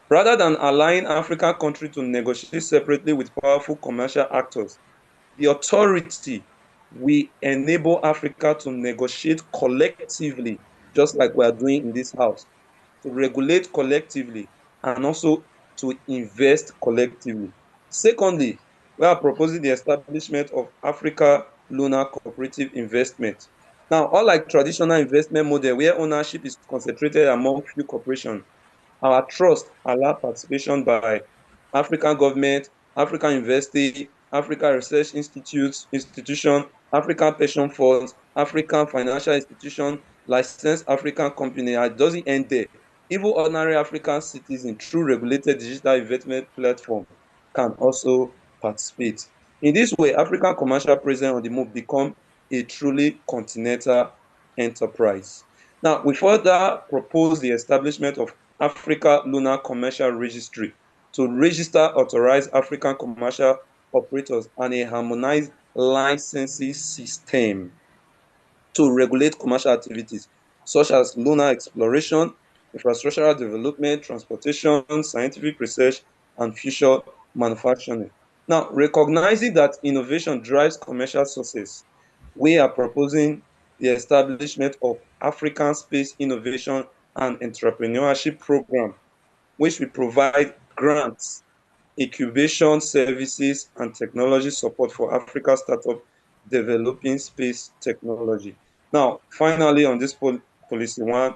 [SPEAKER 12] Rather than allowing African countries to negotiate separately with powerful commercial actors, the authority will enable Africa to negotiate collectively, just like we are doing in this house, to regulate collectively, and also to invest collectively. Secondly, we are proposing the establishment of Africa Lunar Cooperative Investment. Now, unlike traditional investment model where ownership is concentrated among few corporations, our trust allow participation by African government, African university, African research institution, African pension funds, African financial institution, licensed African company. And it doesn't end there. Even ordinary African citizens through regulated digital investment platform can also participate. In this way, African commercial presence on the move become a truly continental enterprise. Now, we further propose the establishment of Africa Lunar Commercial Registry to register authorized African commercial operators and a harmonized licensing system to regulate commercial activities such as lunar exploration, infrastructural development, transportation, scientific research, and future manufacturing. Now, recognizing that innovation drives commercial success, we are proposing the establishment of African Space Innovation and Entrepreneurship Program, which will provide grants, incubation services, and technology support for Africa startup developing space technology. Now, finally, on this policy one,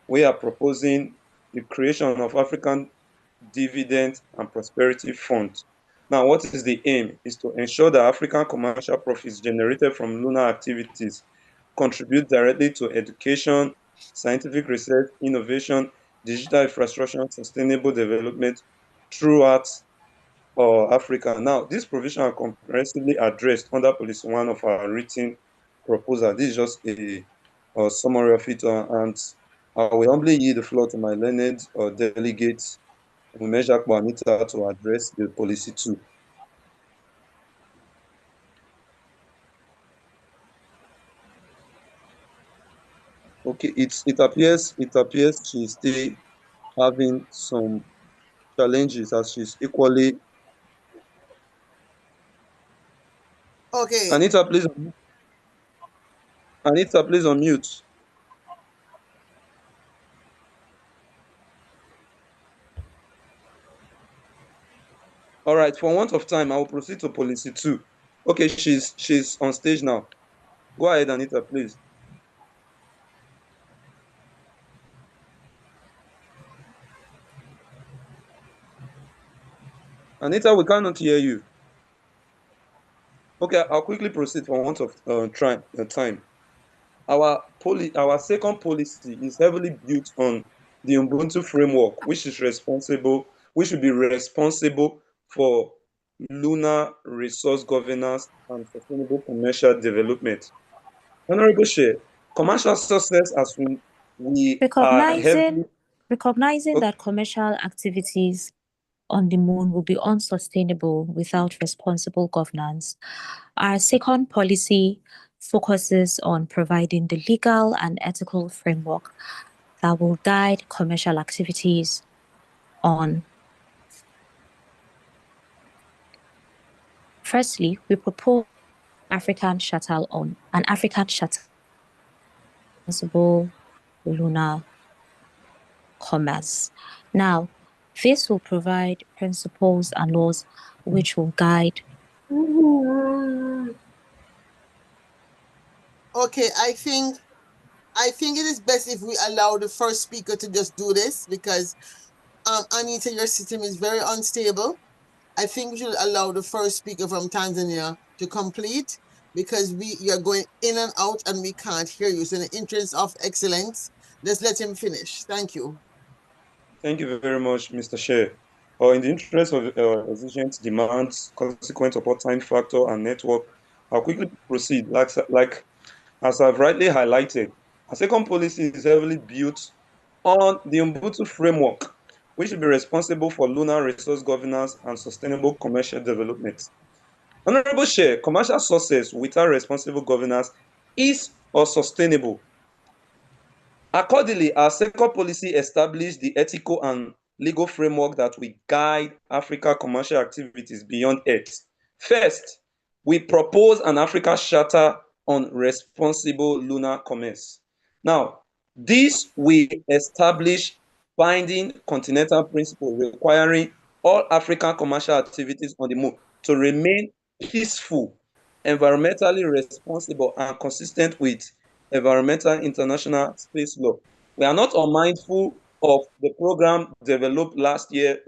[SPEAKER 12] we are proposing the creation of African Dividend and Prosperity Fund. Now, what is the aim? Is to ensure that African commercial profits generated from lunar activities contribute directly to education, scientific research, innovation, digital infrastructure, sustainable development throughout Africa. Now, this provision are comprehensively addressed under Policy 1 of our written proposal. This is just a summary of it, and I will humbly yield the floor to my learned delegates, Umeja Kwanita, to address the Policy 2. Okay, it appears she's still having some challenges as she's equally.
[SPEAKER 1] Okay.
[SPEAKER 12] Anita, please. Anita, please unmute. All right, for want of time, I will proceed to Policy 2. Okay, she's on stage now. Go ahead, Anita, please. Anita, we cannot hear you. Okay, I'll quickly proceed for want of time. Our second policy is heavily built on the Ubuntu framework, which will be responsible for lunar resource governance and sustainable commercial development. Honorable Chair, commercial success as we are heavily.
[SPEAKER 17] Recognizing that commercial activities on the moon will be unsustainable without responsible governance, our second policy focuses on providing the legal and ethical framework that will guide commercial activities on. Firstly, we propose African shuttle on an African shuttle responsible lunar commerce. Now, this will provide principles and laws which will guide.
[SPEAKER 1] Okay, I think it is best if we allow the first speaker to just do this because Anita, your system is very unstable. I think we should allow the first speaker from Tanzania to complete because you're going in and out and we can't hear you. So in the interest of excellence, just let him finish. Thank you.
[SPEAKER 12] Thank you very much, Mr. Chair. In the interest of exigent demands, consequent support time factor, and network, I'll quickly proceed. Like as I've rightly highlighted, our second policy is heavily built on the Ubuntu framework, which will be responsible for lunar resource governance and sustainable commercial development. Honorable Chair, commercial success without responsible governance is unsustainable. Accordingly, our second policy established the ethical and legal framework that will guide Africa commercial activities beyond Earth. First, we propose an Africa Charter on responsible lunar commerce. Now, this will establish binding continental principles requiring all African commercial activities on the moon to remain peaceful, environmentally responsible, and consistent with environmental international space law. We are not unmindful of the program developed last year,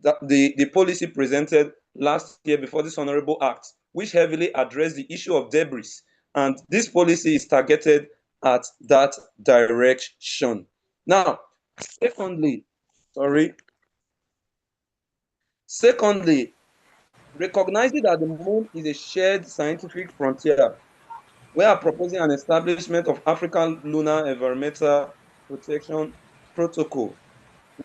[SPEAKER 12] the policy presented last year before this Honorable Act, which heavily addressed the issue of debris. And this policy is targeted at that direction. Now, secondly, recognizing that the moon is a shared scientific frontier We are proposing an establishment of African Lunar Environmental Protection Protocol,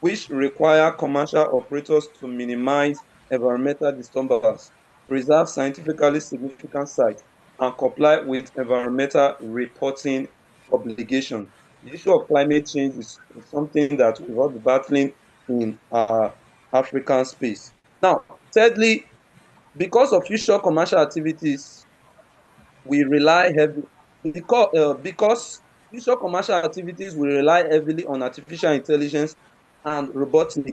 [SPEAKER 12] which require commercial operators to minimize environmental disturbance, preserve scientifically significant sites, and comply with environmental reporting obligation. The issue of climate change is something that we've all been battling in our African space. Now, thirdly, because of future commercial activities, we rely heavily because future commercial activities will rely heavily on artificial intelligence and robotics.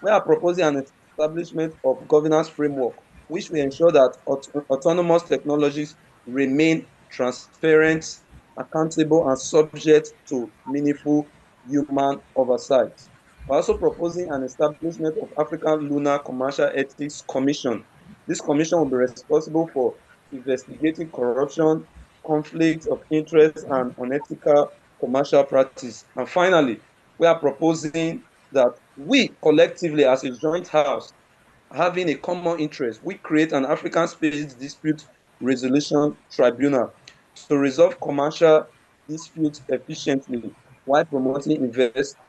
[SPEAKER 12] We are proposing an establishment of governance framework which will ensure that autonomous technologies remain transparent, accountable, and subject to meaningful human oversight. We're also proposing an establishment of African Lunar Commercial Ethics Commission. This commission will be responsible for investigating corruption, conflicts of interest, and unethical commercial practice. And finally, we are proposing that we collectively, as a joint house, having a common interest, we create an African Space Dispute Resolution Tribunal to resolve commercial disputes efficiently while promoting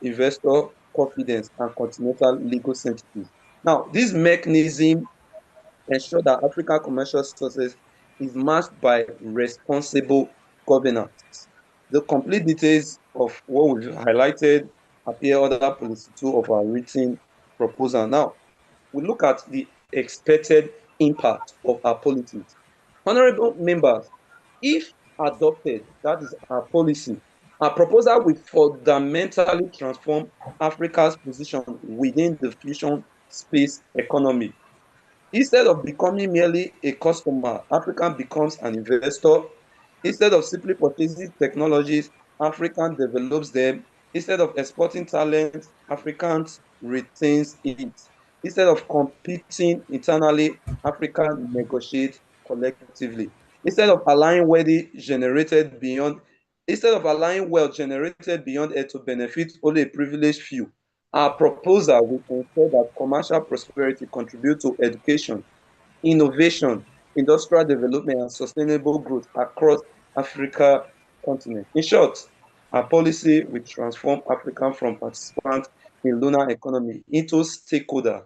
[SPEAKER 12] investor confidence and continental legal certainty. Now, this mechanism ensure that African commercial success is matched by responsible governance. The complete details of what we've highlighted appear under policy 2 of our written proposal. Now, we look at the expected impact of our policies. Honorable members, if adopted, that is our policy, our proposal will fundamentally transform Africa's position within the fusion space economy. Instead of becoming merely a customer, African becomes an investor. Instead of simply purchasing technologies, African develops them. Instead of exporting talent, Africans retains it. Instead of competing internally, African negotiates collectively. Instead of allowing wealth generated beyond it to benefit only a privileged few, our proposal will ensure that commercial prosperity contributes to education, innovation, industrial development, and sustainable growth across Africa continent. In short, our policy will transform Africa from participant in lunar economy into stakeholder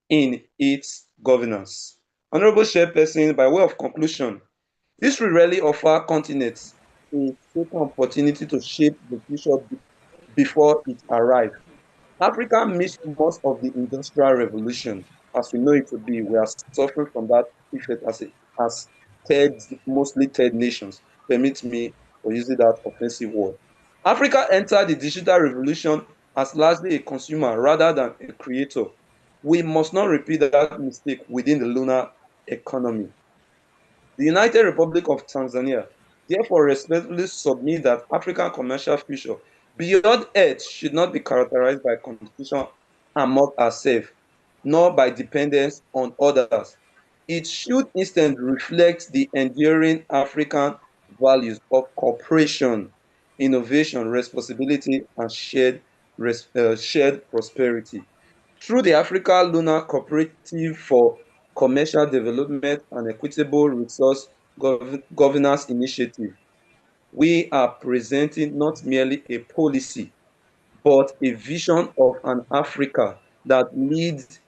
[SPEAKER 12] in its governance. Honorable Chairperson, by way of conclusion, this will really offer continents a second opportunity to shape the future before it arrives. Africa missed most of the industrial revolution as we know it to be. We are suffering from that effect as mostly third nations. Permit me for using that offensive word. Africa entered the digital revolution as largely a consumer rather than a creator. We must not repeat that mistake within the lunar economy. The United Republic of Tanzania therefore respectfully submit that African commercial future beyond Earth should not be characterized by competition among ourselves, nor by dependence on others. It should instead reflect the enduring African values of cooperation, innovation, responsibility, and shared prosperity. Through the Africa Lunar Cooperative for Commercial Development and Equitable Resource Governance Initiative, we are presenting not merely a policy, but a vision of an Africa that leads,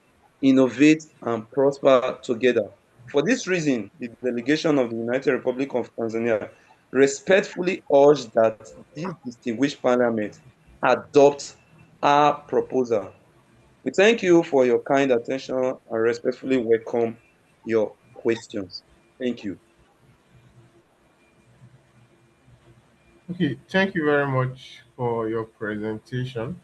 [SPEAKER 12] innovates, and prosper together. For this reason, the delegation of the United Republic of Tanzania respectfully urge that this distinguished parliament adopt our proposal. We thank you for your kind attention and respectfully welcome your questions. Thank you.
[SPEAKER 6] Okay, thank you very much for your presentation.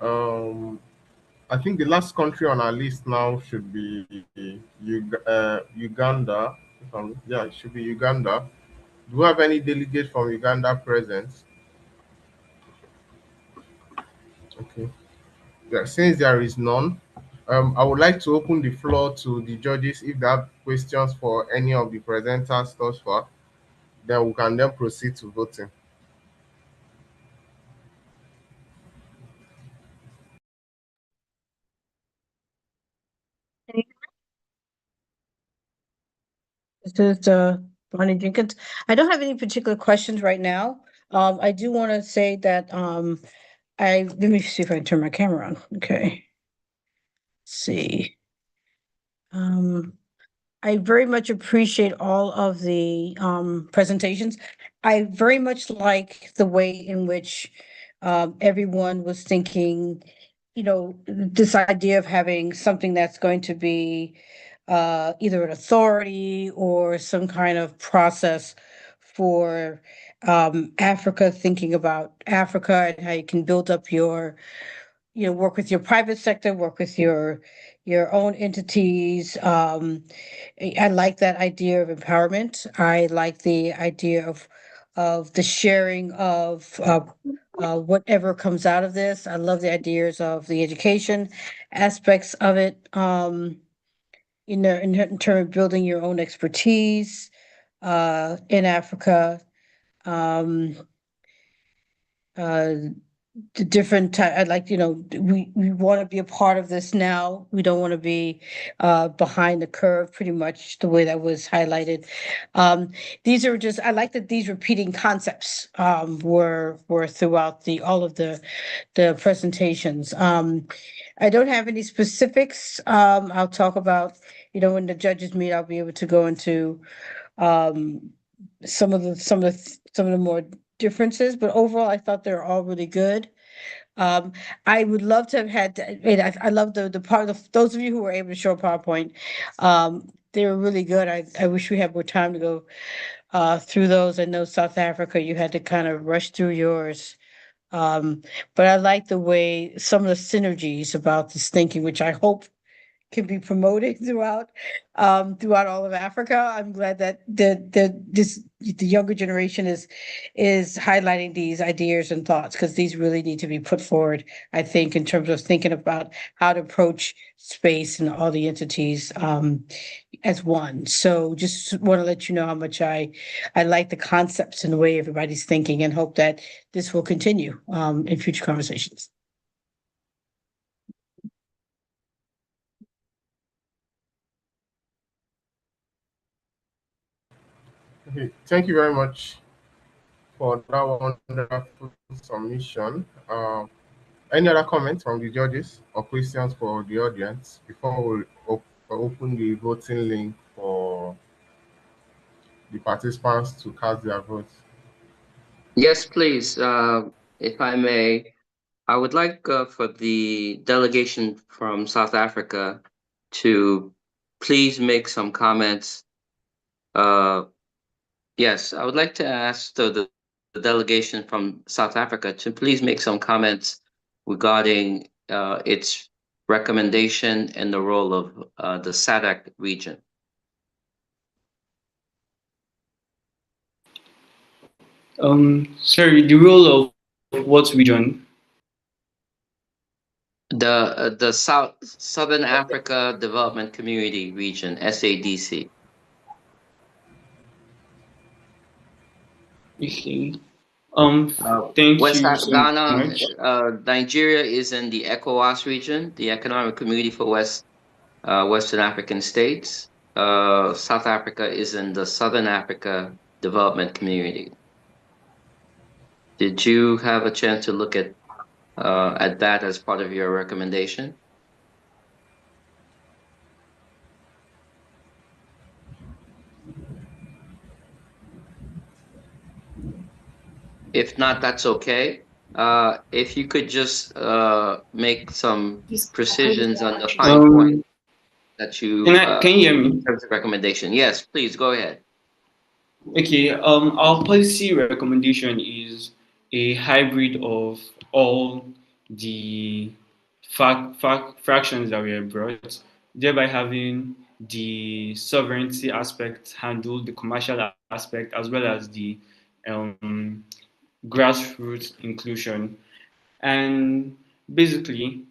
[SPEAKER 6] I think the last country on our list now should be Uganda. Yeah, it should be Uganda. Do we have any delegate from Uganda present? Okay. Yeah, since there is none, I would like to open the floor to the judges if they have questions for any of the presenters thus far. Then we can then proceed to voting.
[SPEAKER 9] This is Bonnie Jenkins. I don't have any particular questions right now. I do want to say that let me see if I can turn my camera on. Okay. Let's see. I very much appreciate all of the presentations. I very much like the way in which everyone was thinking, this idea of having something that's going to be either an authority or some kind of process for Africa, thinking about Africa and how you can build up work with your private sector, work with your own entities. I like that idea of empowerment. I like the idea of the sharing of whatever comes out of this. I love the ideas of the education aspects of it. In terms of building your own expertise in Africa. Um, uh, the different I'd like, we want to be a part of this now. We don't want to be behind the curve, pretty much the way that was highlighted. These are just I like that these repeating concepts were throughout all of the presentations. I don't have any specifics. I'll talk about, when the judges meet, I'll be able to go into um some of the more differences, but overall I thought they're all really good. Um, I would love to have had, I love the part of those of you who were able to show a PowerPoint. They were really good. I wish we had more time to go through those. I know South Africa, you had to kind of rush through yours. But I like the way some of the synergies about this thinking, which I hope can be promoted throughout all of Africa. I'm glad that the younger generation is highlighting these ideas and thoughts, because these really need to be put forward, I think, in terms of thinking about how to approach space and all the entities as one. So just want to let you know how much I like the concepts and the way everybody's thinking, and hope that this will continue in future conversations.
[SPEAKER 6] Okay, thank you very much for that wonderful submission. Any other comments from the judges or questions for the audience before we open the voting link for the participants to cast their votes?
[SPEAKER 8] Yes, please. If I may, I would like for the delegation from South Africa to please make some comments. Yes, I would like to ask the delegation from South Africa to please make some comments regarding its recommendation and the role of the SADC region.
[SPEAKER 16] Sorry, the role of what region?
[SPEAKER 8] The Southern Africa Development Community region, SADC.
[SPEAKER 16] Okay. Thank
[SPEAKER 8] West
[SPEAKER 16] you so
[SPEAKER 8] Ghana,
[SPEAKER 16] much.
[SPEAKER 8] Nigeria is in the ECOWAS region, the Economic Community for Western African States. South Africa is in the Southern Africa Development Community. Did you have a chance to look at that as part of your recommendation? If not, that's okay. If you could just make some precisions on the fine point
[SPEAKER 16] Um,
[SPEAKER 8] that you
[SPEAKER 16] can you hear
[SPEAKER 8] in
[SPEAKER 16] me?
[SPEAKER 8] terms of recommendation. Yes, please go ahead.
[SPEAKER 16] Okay, our policy recommendation is a hybrid of all the fractions that were brought, thereby having the sovereignty aspect handled, the commercial aspect, as well as the um, grassroots inclusion. And basically,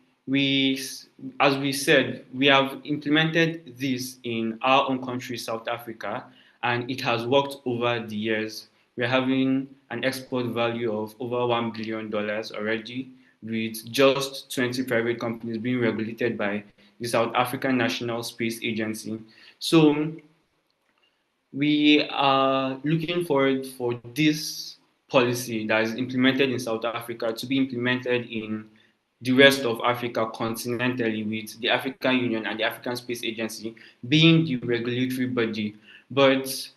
[SPEAKER 16] as we said, we have implemented this in our own country, South Africa, and it has worked over the years. We're having an export value of over $1 billion already, with just 20 private companies being regulated by the South African National Space Agency. So We are looking forward for this policy that is implemented in South Africa to be implemented in the rest of Africa continentally, with the African Union and the African Space Agency being the regulatory body. But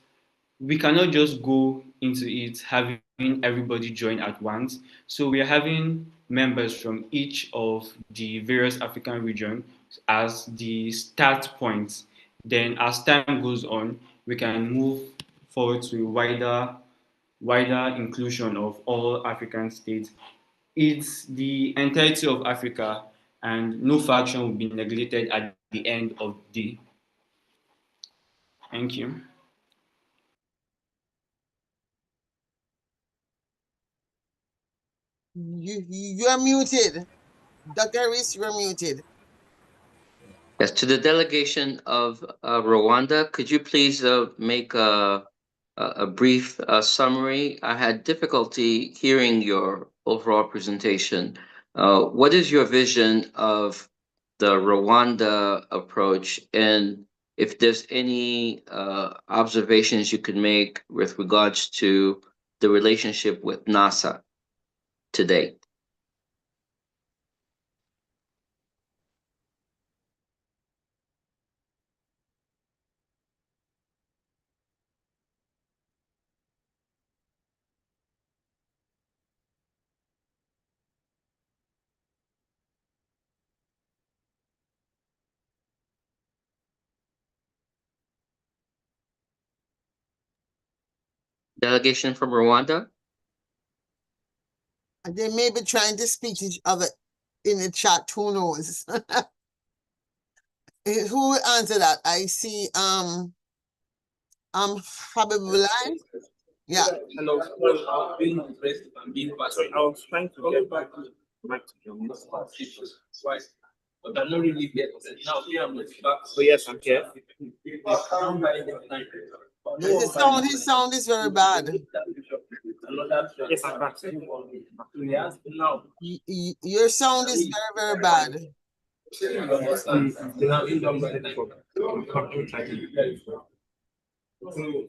[SPEAKER 16] we cannot just go into it having everybody join at once. So we are having members from each of the various African regions as the start point. Then as time goes on, we can move forward to wider inclusion of all African states. It's the entirety of Africa, and no faction will be neglected at the end of the day. Thank you.
[SPEAKER 1] You are muted. Dr. Harris, you are muted.
[SPEAKER 8] Yes, to the delegation of Rwanda, could you please make a brief summary? I had difficulty hearing your overall presentation. What is your vision of the Rwanda approach, and if there's any observations you could make with regards to the relationship with NASA today? Delegation from Rwanda?
[SPEAKER 1] They may be trying to speak to each other in the chat, who knows? Who will answer that? I see Habibullah. Yeah.
[SPEAKER 14] Hello. Sorry, I was trying to get back to my but I'm not really there. Now here I'm back. So yes, I'm here.
[SPEAKER 1] His sound is very bad.
[SPEAKER 14] Yes, I'm back.
[SPEAKER 1] Your sound is very, very bad.
[SPEAKER 14] Is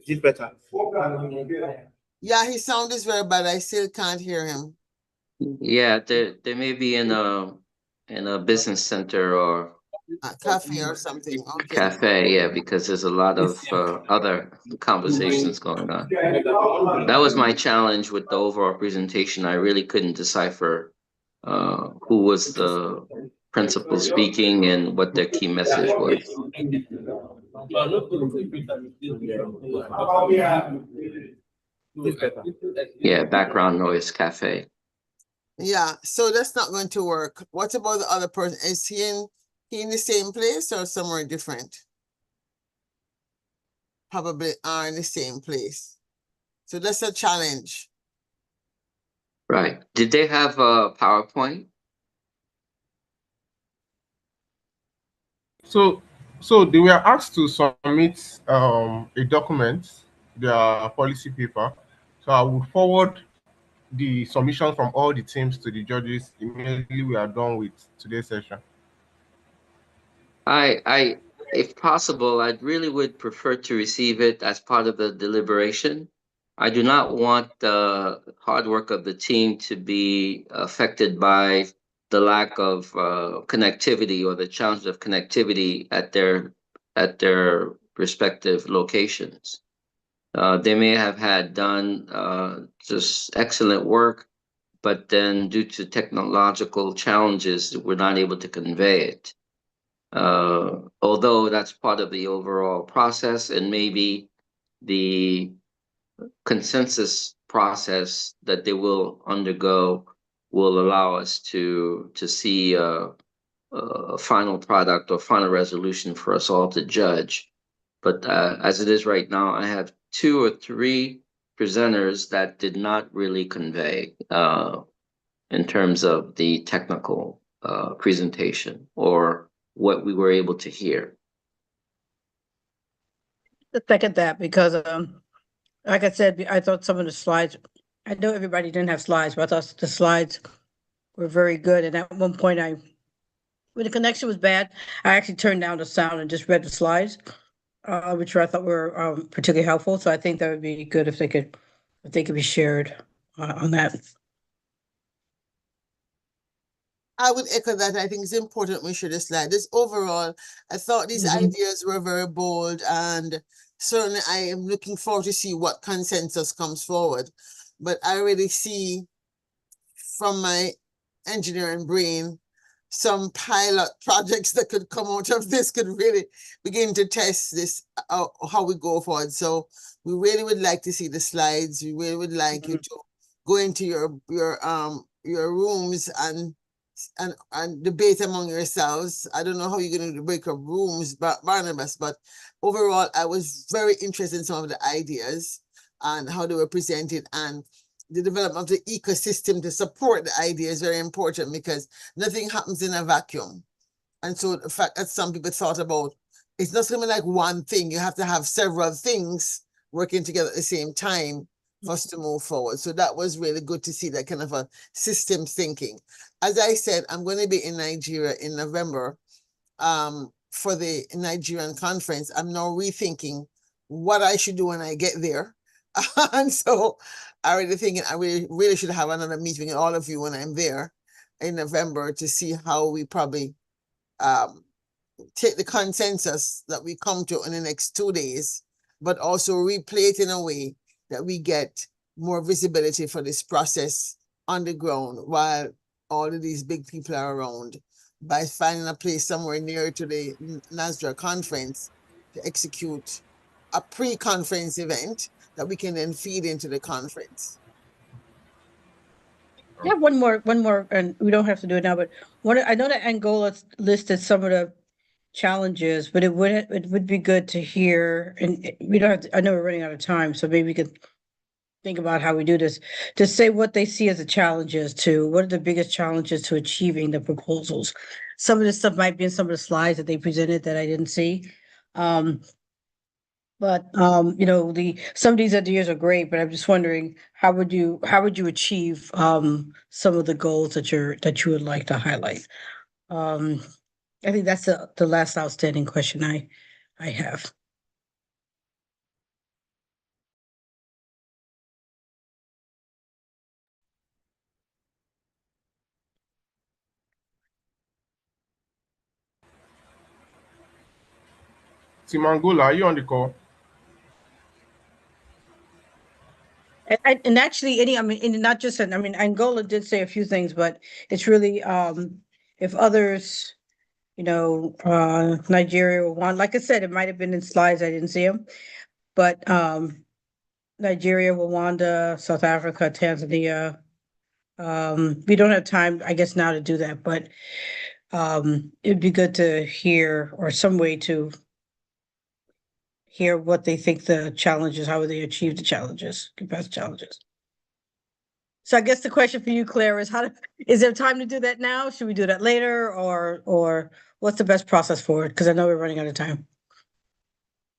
[SPEAKER 14] it better?
[SPEAKER 1] Yeah, his sound is very bad. I still can't hear him.
[SPEAKER 8] Yeah, they may be in a business center or
[SPEAKER 1] a cafe or something. Okay.
[SPEAKER 8] cafe, yeah, because there's a lot of other conversations going on. That was my challenge with the overall presentation. I really couldn't decipher who was the principal speaking and what their key message was. Yeah, background noise cafe.
[SPEAKER 1] Yeah, so that's not going to work. What about the other person? Is he in the same place or somewhere different? Probably are in the same place. So that's a challenge.
[SPEAKER 8] Right. Did they have a PowerPoint?
[SPEAKER 6] So they were asked to submit a document, their policy paper. So I will forward the submission from all the teams to the judges immediately we are done with today's session.
[SPEAKER 8] If possible, I really would prefer to receive it as part of the deliberation. I do not want the hard work of the team to be affected by the lack of connectivity or the challenge of connectivity at their respective locations. They may have had done just excellent work, but then due to technological challenges, we're not able to convey it. Although that's part of the overall process, and maybe the consensus process that they will undergo will allow us to see a final product or final resolution for us all to judge. But as it is right now, I have 2 or 3 presenters that did not really convey in terms of the technical presentation or what we were able to hear.
[SPEAKER 9] To second that, because like I said, I thought some of the slides, I know everybody didn't have slides, but I thought the slides were very good. And at one point when the connection was bad, I actually turned down the sound and just read the slides. which I thought were particularly helpful. So I think that would be good if they could be shared on that.
[SPEAKER 1] I would echo that. I think it's important we share the slide. This overall, I thought these ideas were very bold, and certainly I am looking forward to see what consensus comes forward. But I already see from my engineering brain some pilot projects that could come out of this could really begin to test this how we go forward. So we really would like to see the slides. We really would like you to go into your rooms and debate among yourselves. I don't know how you're going to break up rooms, Barnabas, but overall, I was very interested in some of the ideas and how they were presented, and the development of the ecosystem to support the idea is very important because nothing happens in a vacuum. And so the fact that some people thought about it's not something like one thing, you have to have several things working together at the same time for us to move forward. So that was really good to see that kind of a system thinking. As I said, I'm going to be in Nigeria in November for the Nigerian conference. I'm now rethinking what I should do when I get there. And so I already thinking I really should have another meeting with all of you when I'm there in November to see how we probably take the consensus that we come to in the next 2 days, but also replay it in a way that we get more visibility for this process on the ground while all of these big people are around, by finding a place somewhere near to the NASDRA conference to execute a pre-conference event that we can then feed into the conference.
[SPEAKER 9] I have one more, and we don't have to do it now, but I know that Angola listed some of the challenges, but it would be good to hear, and we don't have to, I know we're running out of time, so maybe we could think about how we do this, to say what they see as the challenges to, what are the biggest challenges to achieving the proposals. Some of this stuff might be in some of the slides that they presented that I didn't see. But some of these ideas are great, but I'm just wondering how would you achieve some of the goals that you would like to highlight? I think that's the last outstanding question I have.
[SPEAKER 6] Simangula, are you on the call?
[SPEAKER 9] And actually, and not just, Angola did say a few things, but it's really, if others, Nigeria will want, like I said, it might have been in slides, I didn't see them, but, Nigeria, Rwanda, South Africa, Tanzania. We don't have time, I guess, now to do that, but, it'd be good to hear, or some way to hear what they think the challenges, how they achieve the challenges, compressed challenges. So I guess the question for you, Claire, is is there time to do that now? Should we do that later, or what's the best process for it? Because I know we're running out of time.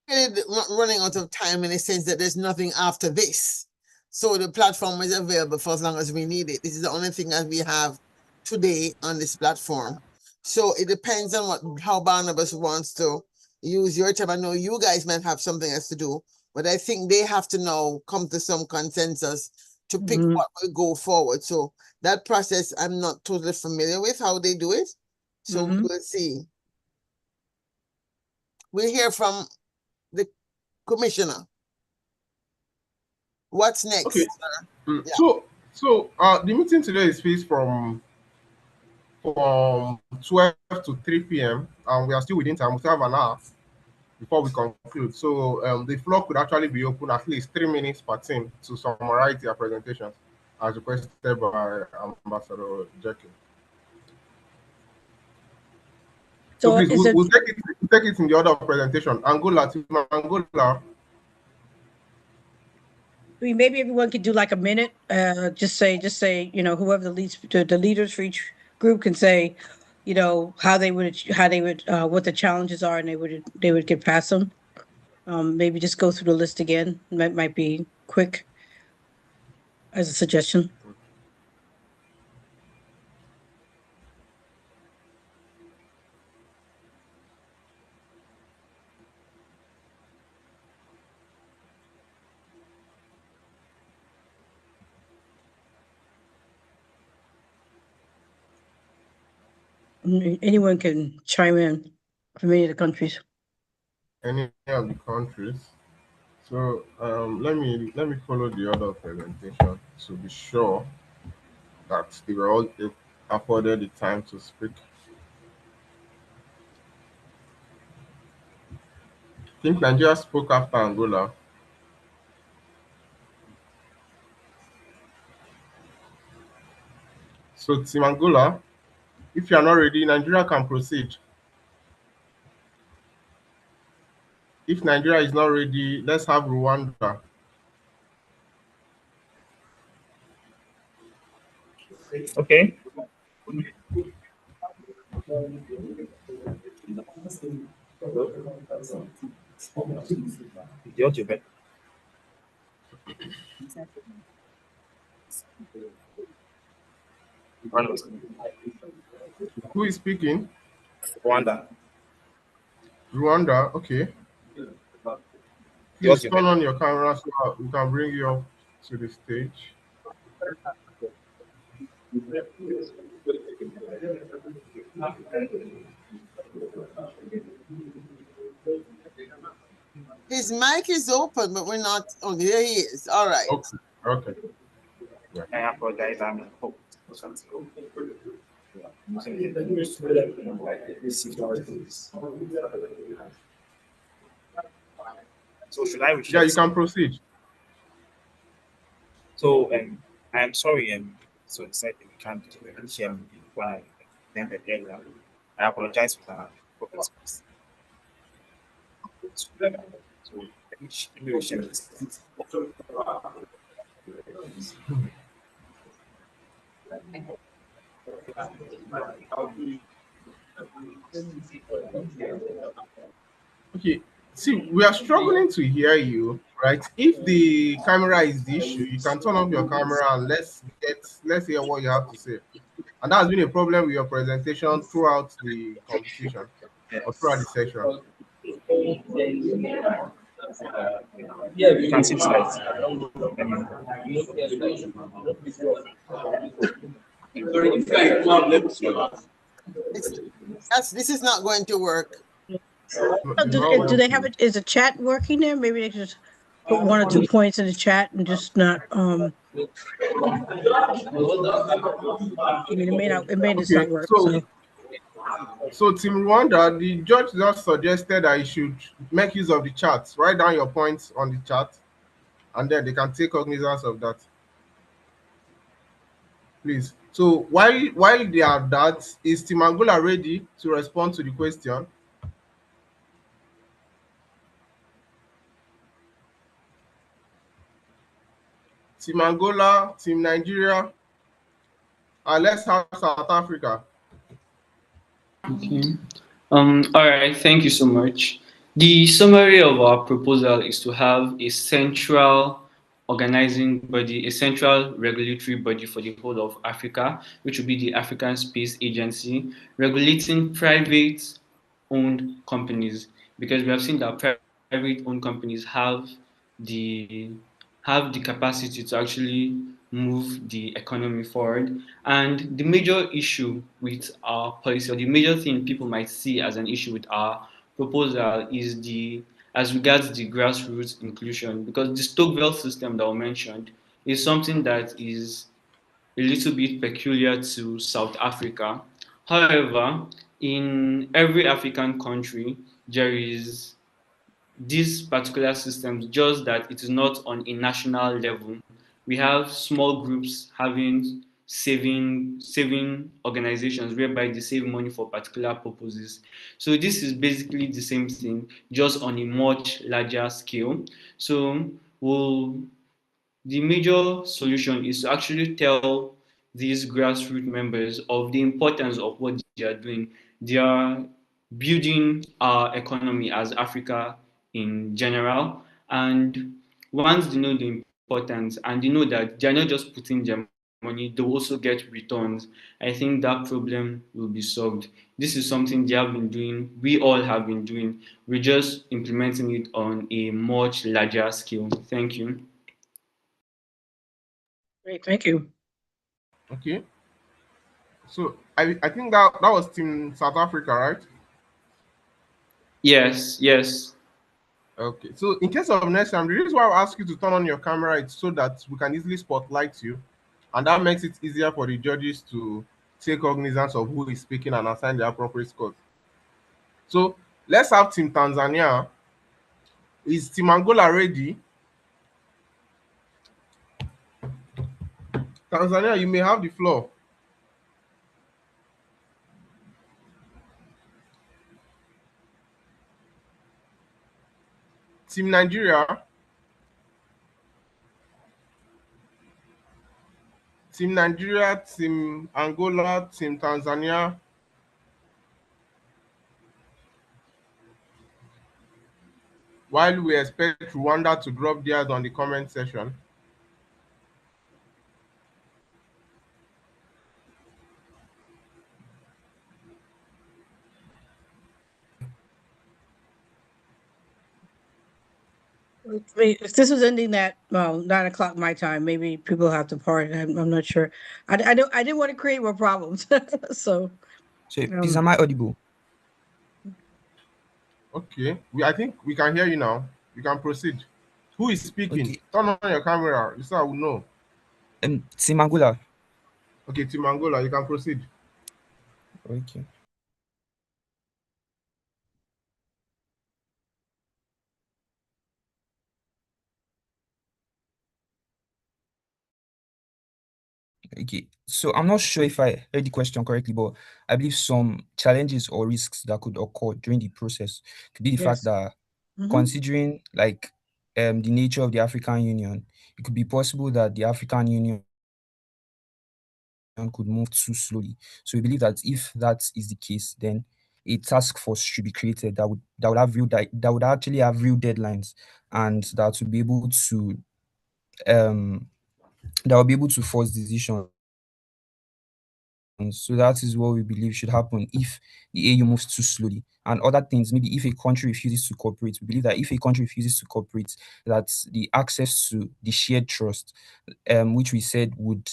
[SPEAKER 1] Running out of time in the sense that there's nothing after this. So the platform is available for as long as we need it. This is the only thing that we have today on this platform. So it depends on how Barnabas wants to use your time. I know you guys might have something else to do, but I think they have to now come to some consensus to pick what will go forward. So that process, I'm not totally familiar with how they do it. So we'll see. We'll hear from the commissioner. What's next?
[SPEAKER 6] Okay.
[SPEAKER 1] Yeah.
[SPEAKER 6] So the meeting today is fixed from 12 to 3 p.m. and we are still within time. We still have an hour before we conclude. So the floor could actually be open at least 3 minutes per team to summarize their presentations as requested by Ambassador Jekyll. So please, we'll take it in the order of presentation. Angola.
[SPEAKER 9] Maybe everyone could do like a minute. Just say, whoever the leaders for each group can say, how they would, what the challenges are, and they would get past them. Maybe just go through the list again. Might be quick as a suggestion. anyone can chime in from any of the countries.
[SPEAKER 6] Any of the countries. So let me follow the order of presentation to be sure that they were all afforded the time to speak. I think Nigeria spoke after Angola. So Team Angola, if you are not ready, Nigeria can proceed. If Nigeria is not ready, let's have Rwanda.
[SPEAKER 7] Okay. The audio back.
[SPEAKER 6] Who is speaking?
[SPEAKER 7] Rwanda.
[SPEAKER 6] Rwanda, okay.
[SPEAKER 7] The
[SPEAKER 6] Please
[SPEAKER 7] audio
[SPEAKER 6] turn
[SPEAKER 7] back.
[SPEAKER 6] on your camera so we can bring you up to the stage.
[SPEAKER 1] His mic is open, but we're not. Oh, there he is. All right.
[SPEAKER 6] Okay. Okay. Yeah.
[SPEAKER 7] I apologize. I'm so should I
[SPEAKER 6] Yeah,
[SPEAKER 7] reshare
[SPEAKER 6] you can
[SPEAKER 7] screen?
[SPEAKER 6] proceed.
[SPEAKER 7] So I'm sorry so it said that we can't share when I ended earlier. I apologize for that. So let me reshare this.
[SPEAKER 6] Okay. See, we are struggling to hear you, right? If the camera is the issue, you can turn off your camera and let's hear what you have to say. And that has been a problem with your presentation throughout the competition or throughout the session.
[SPEAKER 7] You can see the slides.
[SPEAKER 1] This is not going to work.
[SPEAKER 9] Do they have is the chat working there? Maybe they just put one or two points in the chat and just not I mean it may just
[SPEAKER 6] Okay,
[SPEAKER 9] not work.
[SPEAKER 6] so Team Rwanda, the judge just suggested that you should make use of the chat. Write down your points on the chat, and then they can take cognizance of that. Please. So while they are that, is Team Angola ready to respond to the question? Team Angola, Team Nigeria, and let's have South Africa.
[SPEAKER 16] Okay. All right. Thank you so much. The summary of our proposal is to have a central organizing body, a central regulatory body for the whole of Africa, which will be the African Space Agency, regulating private-owned companies, because we have seen that private-owned companies the have the capacity to actually move the economy forward. And the major issue with our policy, or the major thing people might see as an issue with our proposal, is the as regards the grassroots inclusion, because the Stokvel system that we mentioned is something that is a little bit peculiar to South Africa. However, in every African country, there is this particular system, just that it is not on a national level. We have small groups having saving organizations whereby they save money for particular purposes. So this is basically the same thing, just on a much larger scale. So we'll the major solution is to actually tell these grassroots members of the importance of what they are doing. They are building our economy as Africa in general. And once they know the importance and they know that they are not just putting their money, they will also get returns, I think that problem will be solved. This is something they have been doing, we all have been doing. We're just implementing it on a much larger scale. Thank you.
[SPEAKER 9] Great, thank you.
[SPEAKER 6] Okay. So I think that was Team South Africa, right?
[SPEAKER 16] Yes, yes.
[SPEAKER 6] Okay. So in case of next time, the reason why I ask you to turn on your camera is so that we can easily spotlight you, and that makes it easier for the judges to take cognizance of who is speaking and assign the appropriate scores. So let's have Team Tanzania. Is Team Angola ready? Tanzania, you may have the floor. Team Nigeria, Team Nigeria, Team Angola, Team Tanzania. While we expect Rwanda to drop theirs on the comment section.
[SPEAKER 9] Wait, if this was ending at, well, 9 o'clock my time, maybe people have to part. I'm not sure. I didn't want to create more problems. So,
[SPEAKER 10] So please, am I audible?
[SPEAKER 6] Okay, I think we can hear you now. You can proceed. Who is speaking?
[SPEAKER 10] Okay.
[SPEAKER 6] Turn on your camera. You I will know.
[SPEAKER 10] Team Angola.
[SPEAKER 6] Okay, Team Angola, you can proceed.
[SPEAKER 10] Okay. Okay, so I'm not sure if I heard the question correctly, but I believe some challenges or risks that could occur during the process could be the fact
[SPEAKER 9] yes.
[SPEAKER 10] that
[SPEAKER 9] Mhm.
[SPEAKER 10] considering like the nature of the African Union, it could be possible that the African Union could move too slowly. So we believe that if that is the case, then a task force should be created that would have that would actually have real deadlines and that would be able to um that will be able to force decisions. So that is what we believe should happen if the AU moves too slowly. And other things, maybe if a country refuses to cooperate, we believe that if a country refuses to cooperate, that the access to the shared trust, which we said would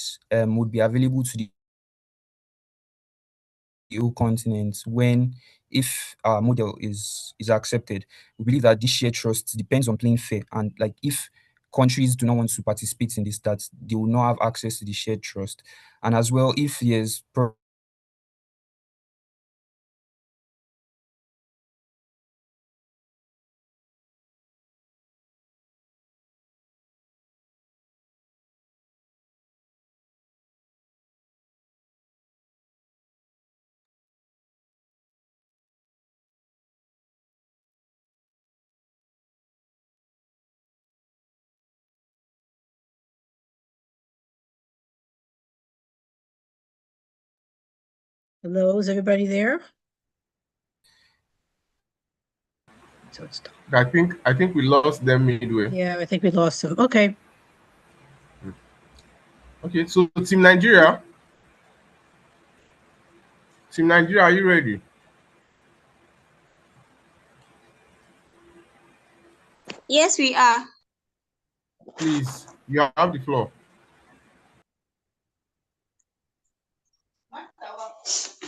[SPEAKER 10] be available to the EU continent when if our model is accepted, we believe that this shared trust depends on playing fair. And like if countries do not want to participate in this, that they will not have access to the shared trust. And as well, if there's
[SPEAKER 9] Hello, is everybody there? So it's
[SPEAKER 6] I think we lost them midway.
[SPEAKER 9] Yeah, I think we lost him. Okay.
[SPEAKER 6] Okay, so Team Nigeria. Team Nigeria, are you ready?
[SPEAKER 13] Yes, we are.
[SPEAKER 6] Please, you have the floor.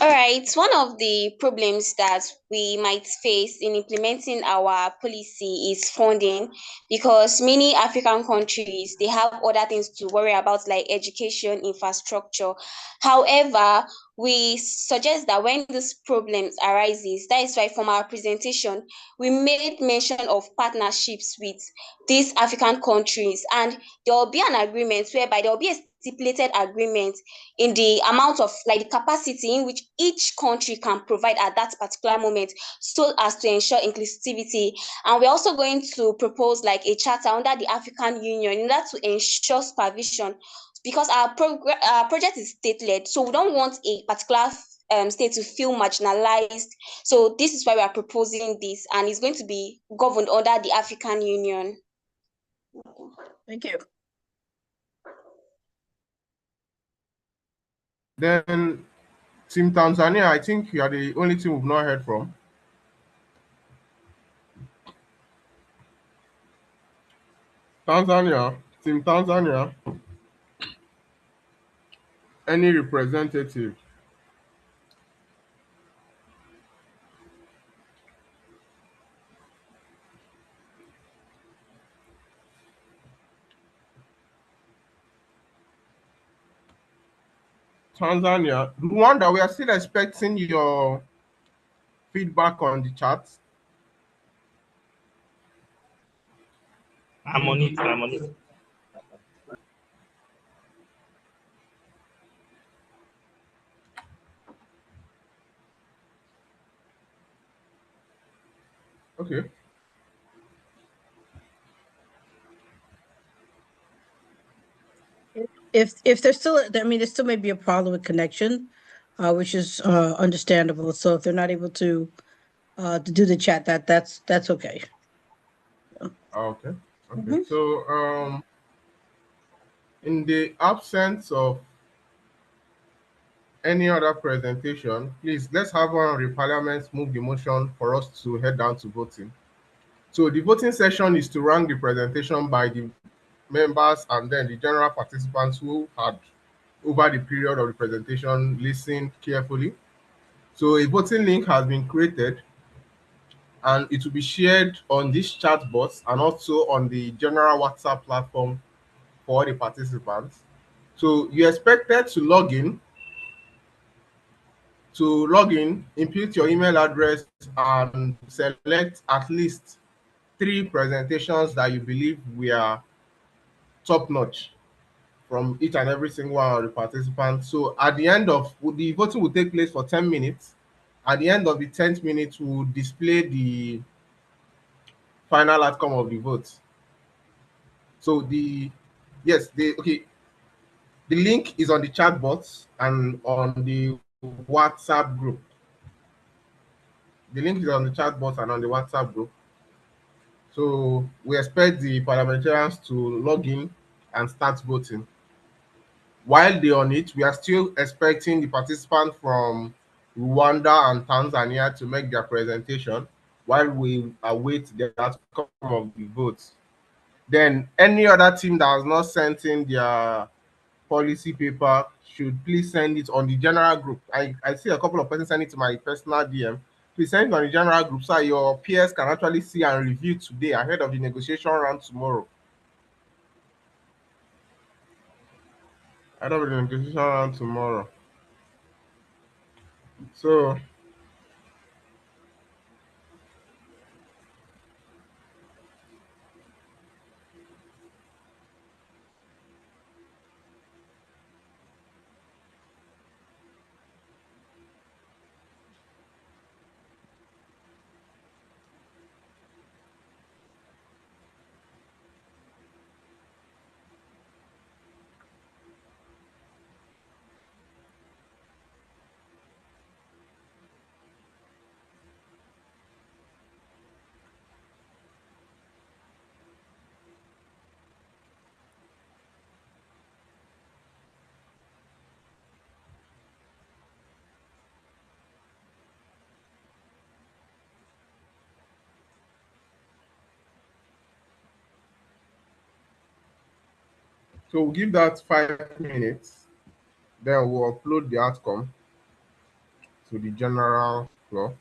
[SPEAKER 13] All right, one of the problems that we might face in implementing our policy is funding, because many African countries, they have other things to worry about like education, infrastructure. However, we suggest that when these problems arises, that is why from our presentation we made mention of partnerships with these African countries, and there will be an agreement whereby there will be a stipulated agreement in the amount of like the capacity in which each country can provide at that particular moment, so as to ensure inclusivity. And we're also going to propose like a charter under the African Union in order to ensure supervision, because our project is state-led, so we don't want a particular state to feel marginalized. So this is why we are proposing this, and it's going to be governed under the African Union.
[SPEAKER 9] Thank you.
[SPEAKER 6] Then Team Tanzania, I think you are the only team we've not heard from. Tanzania, Team Tanzania, any representative? Tanzania. Rwanda, we are still expecting your feedback on the chat.
[SPEAKER 14] I'm on it. I'm on it.
[SPEAKER 6] Okay.
[SPEAKER 9] If there's still, I mean, there still may be a problem with connection, which is understandable. So if they're not able to do the chat, that's okay.
[SPEAKER 6] Okay. Okay.
[SPEAKER 9] Mhm.
[SPEAKER 6] So in the absence of any other presentation, please let's have one of the parliaments move the motion for us to head down to voting. So the voting session is to rank the presentation by the members and then the general participants who had over the period of the presentation listened carefully. So a voting link has been created and it will be shared on this chat box and also on the general WhatsApp platform for the participants. So you're expected to log in, input your email address and select at least 3 presentations that you believe were top notch from each and every single one of the participants. So at the end of the voting will take place for 10 minutes. At the end of the 10th minute, we'll display the final outcome of the vote. So the link is on the chat box and on the WhatsApp group. The link is on the chat box and on the WhatsApp group. So we expect the parliamentarians to log in and start voting. While they're on it, we are still expecting the participants from Rwanda and Tanzania to make their presentation while we await the outcome of the votes. Then any other team that has not sent in their policy paper should please send it on the general group. I see a couple of persons sending it to my personal DM. Please send it on the general group so your peers can actually see and review today ahead of the negotiation round tomorrow. Ahead of the negotiation round tomorrow. So we'll give that 5 minutes, then we'll upload the outcome to the general floor.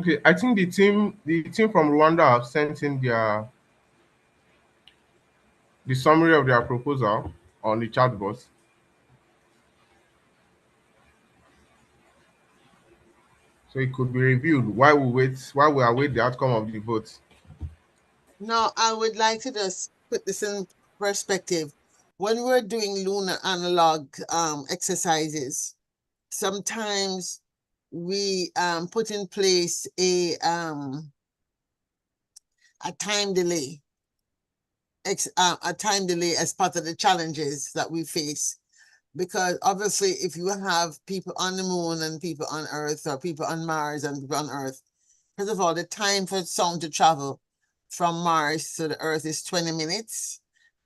[SPEAKER 6] Okay, I think the team from Rwanda have sent in the summary of their proposal on the chat box. So it could be reviewed while we await the outcome of the vote.
[SPEAKER 1] Now, I would like to just put this in perspective. When we're doing lunar analog exercises, sometimes we put in place a time delay, as part of the challenges that we face. Because obviously, if you have people on the moon and people on Earth, or people on Mars and people on Earth, first of all, the time for sound to travel from Mars to the Earth is 20 minutes.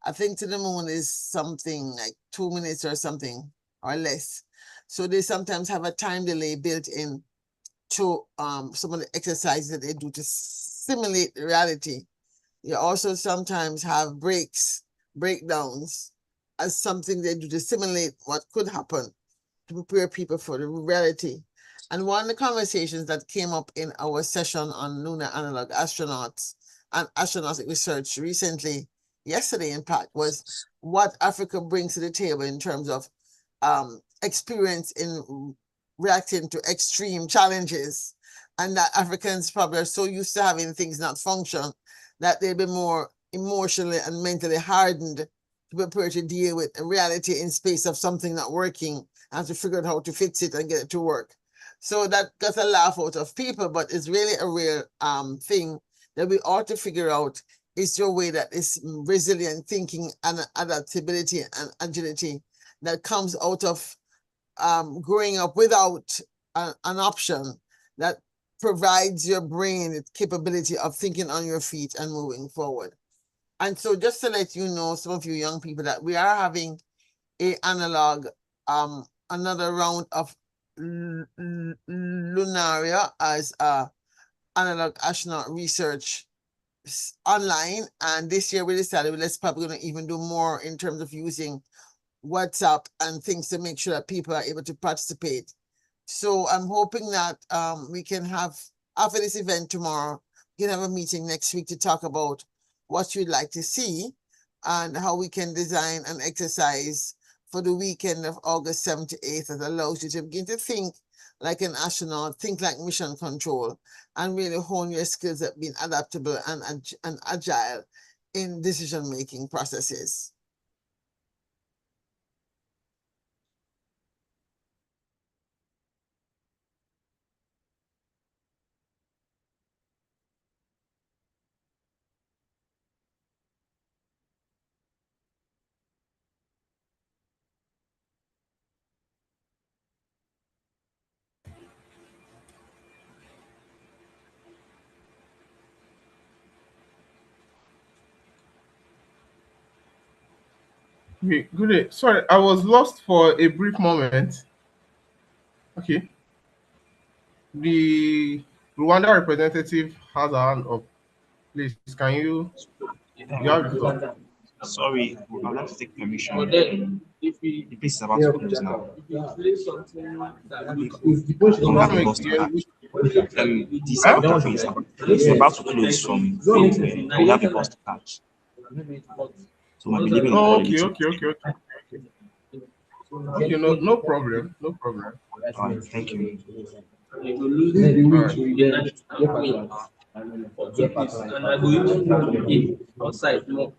[SPEAKER 1] I think to the moon is something like 2 minutes or something, or less. So they sometimes have a time delay built in to some of the exercises that they do to simulate reality. You also sometimes have breakdowns, as something they do to simulate what could happen, to prepare people for the reality. And one of the conversations that came up in our session on lunar analog astronauts and astronautic research recently, yesterday in fact, was what Africa brings to the table in terms of experience in reacting to extreme challenges, and that Africans probably are so used to having things not function that they'll be more emotionally and mentally hardened to prepare to deal with a reality in space of something not working and to figure out how to fix it and get it to work. So that got a laugh out of people, but it's really a real thing that we ought to figure out. Is your way that is resilient thinking and adaptability and agility that comes out of growing up without an option that provides your brain its capability of thinking on your feet and moving forward. And so just to let you know, some of you young people, that we are having a analog, another round of Lunaria as analog astronaut research online. And this year we decided let's probably going to even do more in terms of using WhatsApp and things to make sure that people are able to participate. So I'm hoping that we can have, after this event tomorrow, we can have a meeting next week to talk about what you'd like to see and how we can design an exercise for the weekend of August 7th to 8th that allows you to begin to think like an astronaut, think like mission control, and really hone your skills at being adaptable and agile in decision-making processes.
[SPEAKER 6] Okay, good day. Sorry, I was lost for a brief moment. Okay. The Rwanda representative has a hand up. Please, can you have the floor?
[SPEAKER 18] Sorry, I would like to take permission. The place is about to close now.
[SPEAKER 6] So that
[SPEAKER 18] The
[SPEAKER 6] makes
[SPEAKER 18] bus to catch. This
[SPEAKER 6] huh?
[SPEAKER 18] cafe is about to close from we have a bus to catch. So we'll be leaving the
[SPEAKER 6] Oh,
[SPEAKER 18] call a
[SPEAKER 6] okay,
[SPEAKER 18] little.
[SPEAKER 6] okay, okay, okay. Okay, no problem, no problem.
[SPEAKER 18] All right, thank you.
[SPEAKER 6] All right.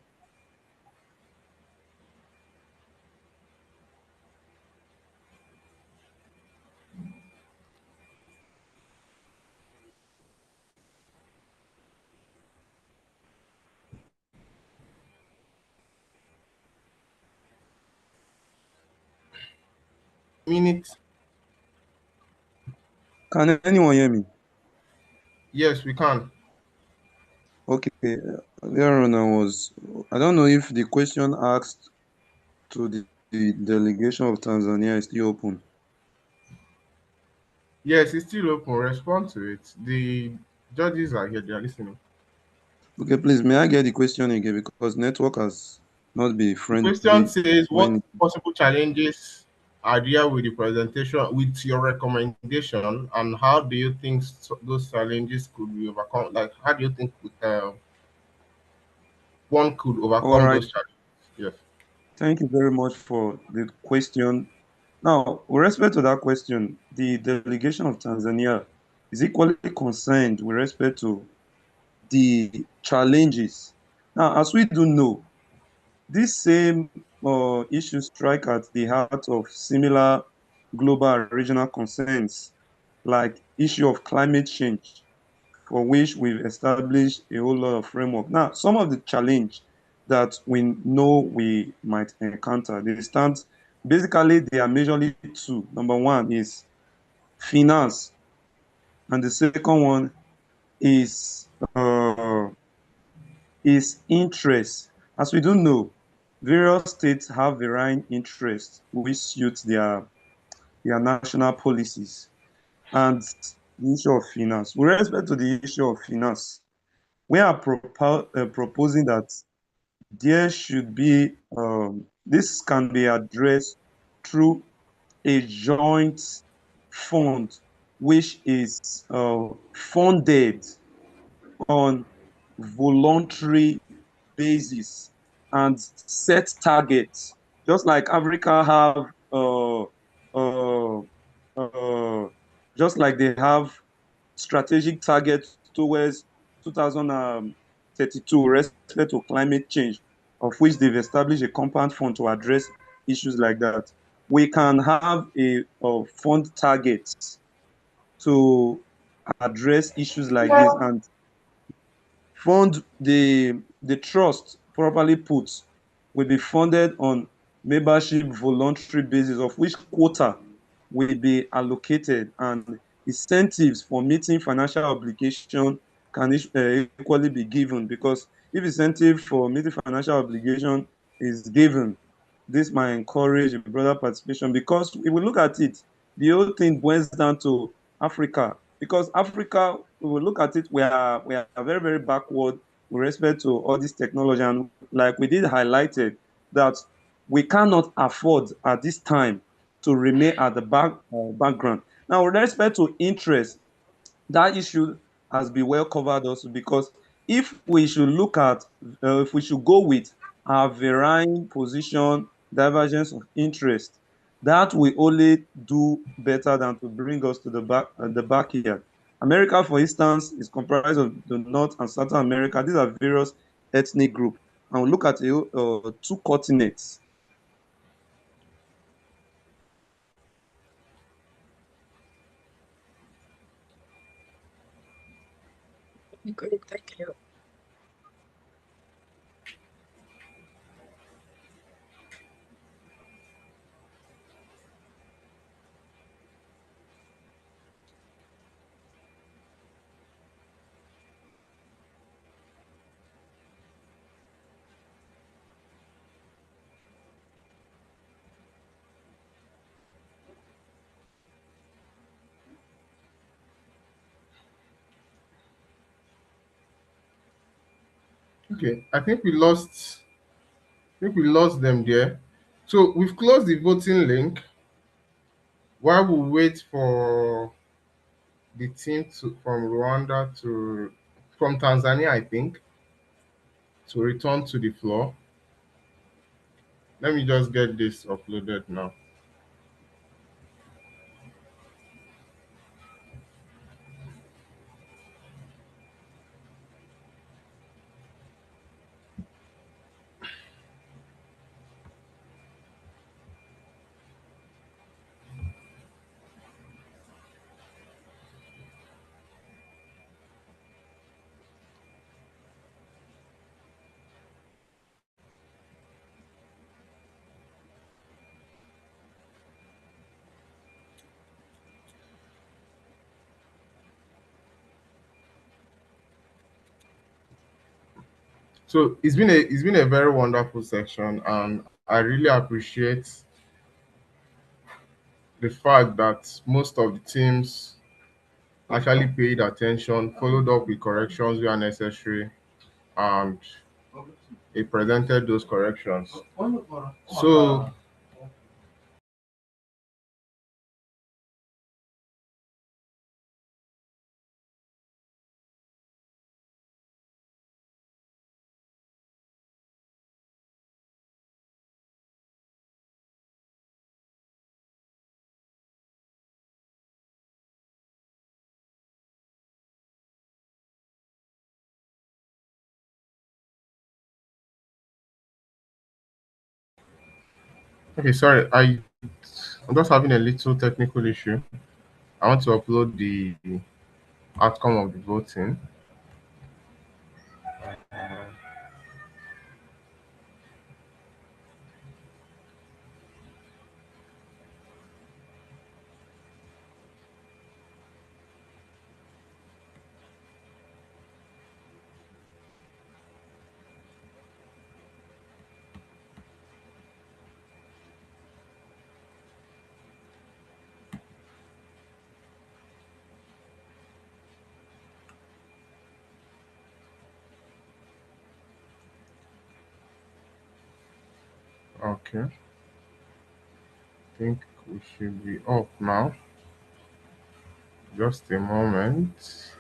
[SPEAKER 6] Minute.
[SPEAKER 12] Can anyone hear me?
[SPEAKER 6] Yes, we can.
[SPEAKER 12] Okay, there on I don't know if the question asked to the delegation of Tanzania is still open.
[SPEAKER 6] Yes, it's still open. Respond to it. The judges are here. They are listening.
[SPEAKER 12] Okay, please, may I get the question again because network has not been
[SPEAKER 6] The question
[SPEAKER 12] friendly
[SPEAKER 6] says, what
[SPEAKER 12] when.
[SPEAKER 6] possible challenges? idea with the presentation, with your recommendation, and how do you think those challenges could be overcome? Like, how do you think one could
[SPEAKER 12] All
[SPEAKER 6] overcome
[SPEAKER 12] right.
[SPEAKER 6] those challenges? Yes.
[SPEAKER 12] Thank you very much for the question. Now, with respect to that question, the delegation of Tanzania is equally concerned with respect to the challenges. Now, as we do know, these same issues strike at the heart of similar global and regional concerns, like issue of climate change, for which we've established a whole lot of framework. Now, some of the challenge that we know we might encounter, they stand basically they are majorly two. Number one is finance, and the second one is interest. As we do know, various states have varying interests which suit their national policies. And the issue of finance. With respect to the issue of finance, we are proposing that there should be, this can be addressed through a joint fund which is funded on voluntary basis and set targets, just like Africa have, uh, uh, just like they have strategic targets towards 2032 with respect to climate change, of which they've established a compound fund to address issues like that. We can have a fund targets to address issues like this, and fund the trust properly put will be funded on membership voluntary basis, of which quota will be allocated, and incentives for meeting financial obligation can equally be given, because if incentive for meeting financial obligation is given, this might encourage a broader participation, because if we look at it, the whole thing boils down to Africa, because Africa, we will look at it, we are very, very backward with respect to all this technology. And like we did highlighted, that we cannot afford at this time to remain at the background. Now, with respect to interest, that issue has been well covered also, because if we should look at, if we should go with our varying position, divergence of interest, that will only do better than to bring us to the backyard. America, for instance, is comprised of the North and South America. These are various ethnic groups. And we look at two continents.
[SPEAKER 9] Great, thank you.
[SPEAKER 6] Okay, I think we lost them there. So we've closed the voting link while we wait for the team from Rwanda to from Tanzania, I think, to return to the floor. Let me just get this uploaded now. So it's been a very wonderful section, and I really appreciate the fact that most of the teams actually paid attention, followed up with corrections where necessary, and they presented those corrections. So Okay, sorry, I'm just having a little technical issue. I want to upload the outcome of the voting. Okay, I think we should be off now. Just a moment.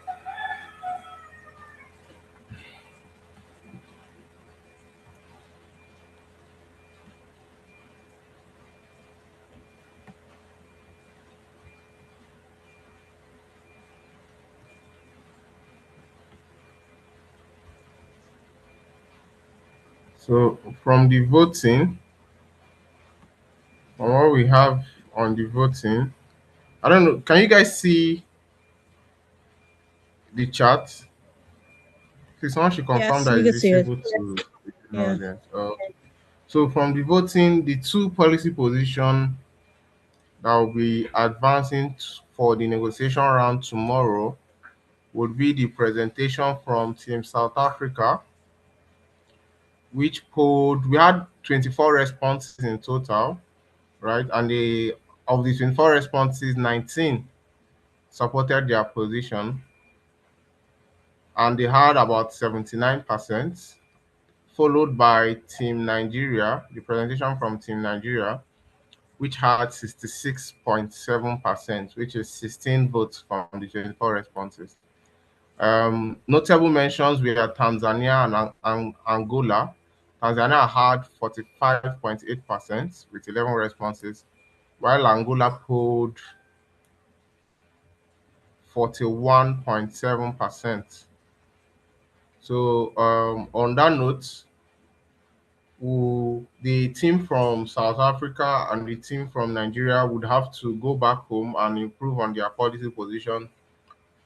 [SPEAKER 6] So from what we have on the voting, I don't know. Can you guys see the chart? Please, someone should confirm
[SPEAKER 9] Yes,
[SPEAKER 6] that
[SPEAKER 9] we
[SPEAKER 6] it's
[SPEAKER 9] can see it.
[SPEAKER 6] visible to the
[SPEAKER 9] Yeah.
[SPEAKER 6] audience. So from the voting, the two policy position that will be advancing for the negotiation round tomorrow would be the presentation from Team South Africa, which we had 24 responses in total, right? And of the 24 responses, 19 supported their position, and they had about 79%, followed by Team Nigeria, the presentation from Team Nigeria, which had 66.7%, which is 16 votes from the 24 responses. Notable mentions were Tanzania and Angola. Tanzania had 45.8% with 11 responses, while Angola polled 41.7%. So on that note, the team from South Africa and the team from Nigeria would have to go back home and improve on their policy position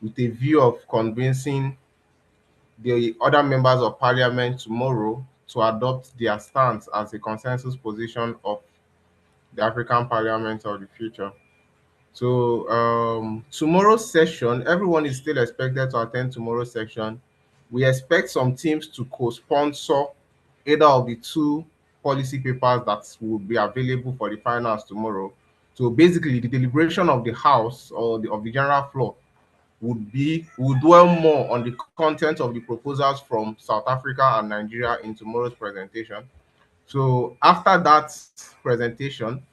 [SPEAKER 6] with a view of convincing the other members of parliament tomorrow to adopt their stance as a consensus position of the African Parliament of the future. So tomorrow's session, everyone is still expected to attend tomorrow's session. We expect some teams to co-sponsor either of the two policy papers that will be available for the finals tomorrow. So basically, the deliberation of the House or of the general floor would dwell more on the content of the proposals from South Africa and Nigeria in tomorrow's presentation. So after that presentation,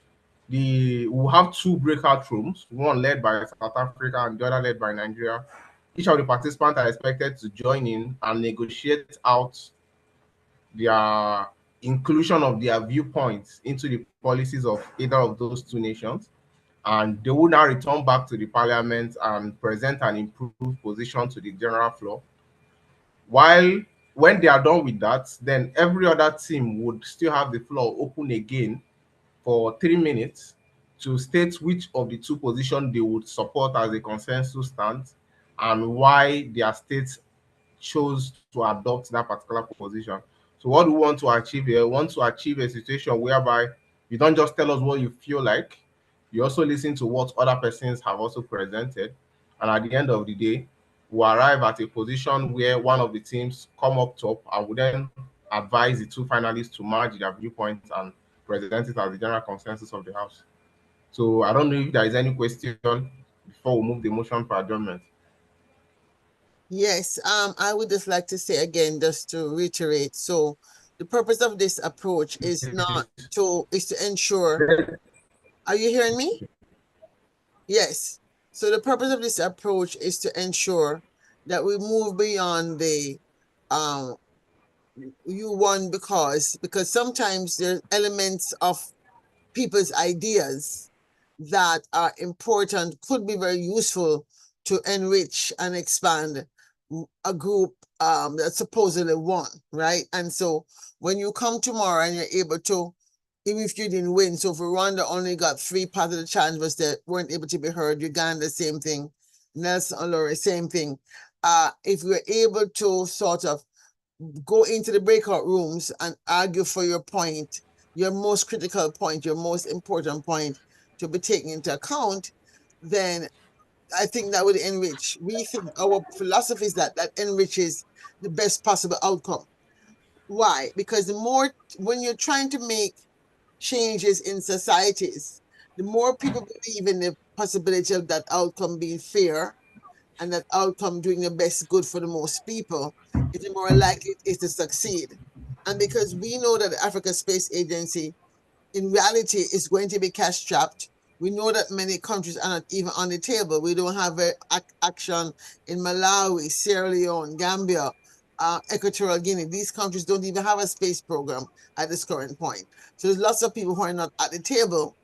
[SPEAKER 6] we'll have two breakout rooms, one led by South Africa and the other led by Nigeria. Each of the participants are expected to join in and negotiate out their inclusion of their viewpoints into the policies of either of those two nations. And they will now return back to the parliament and present an improved position to the general floor. While when they are done with that, then every other team would still have the floor open again for 3 minutes to state which of the two positions they would support as a consensus stance and why their states chose to adopt that particular position. So what we want to achieve here, we want to achieve a situation whereby you don't just tell us what you feel like, you also listen to what other persons have also presented. And at the end of the day, we arrive at a position where one of the teams come up top and will then advise the two finalists to merge their viewpoints and present it as the general consensus of the House. So I don't know if there is any question before we move the motion for adjournment.
[SPEAKER 1] Yes, I would just like to say again, just to reiterate. So the purpose of this approach is to ensure. Are you hearing me? Yes. So the purpose of this approach is to ensure that we move beyond the um you won because sometimes there's elements of people's ideas that are important, could be very useful to enrich and expand a group that supposedly won, right? And so when you come tomorrow and you're able to even if you didn't win. So for Rwanda only got 3 part of the challenge was that weren't able to be heard. Uganda, same thing. Nelson Olore, same thing. If we're able to sort of go into the breakout rooms and argue for your point, your most critical point, your most important point to be taken into account, then I think that would enrich. We think our philosophy is that enriches the best possible outcome. Why? Because the more, when you're trying to make changes in societies, the more people believe in the possibility of that outcome being fair and that outcome doing the best good for the most people, is the more likely it is to succeed. And because we know that the Africa Space Agency in reality is going to be cash strapped. We know that many countries are not even on the table. We don't have action in Malawi, Sierra Leone, Gambia, Equatorial Guinea. These countries don't even have a space program at this current point. So there's lots of people who are not at the table,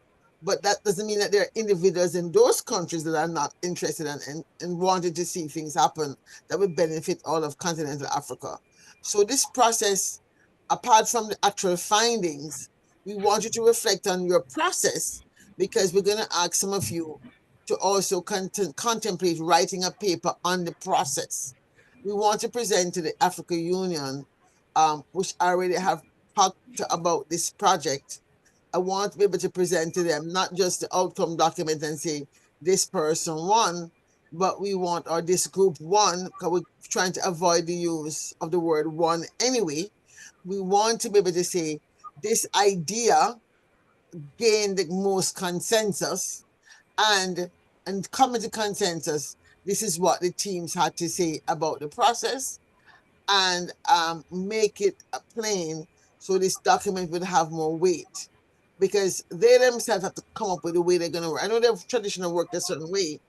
[SPEAKER 1] but that doesn't mean that there are individuals in those countries that are not interested and wanting to see things happen that would benefit all of continental Africa. So this process, apart from the actual findings, we want you to reflect on your process, because we're going to ask some of you to also contemplate writing a paper on the process. We want to present to the African Union, which already have talked about this project. I want to be able to present to them not just the outcome document and say this person won, but we want, or this group won, because we're trying to avoid the use of the word won anyway. We want to be able to say this idea gained the most consensus, and coming to consensus, this is what the teams had to say about the process, and make it plain so this document would have more weight, because they themselves have to come up with the way they're going to work. I know they've traditionally worked a certain way,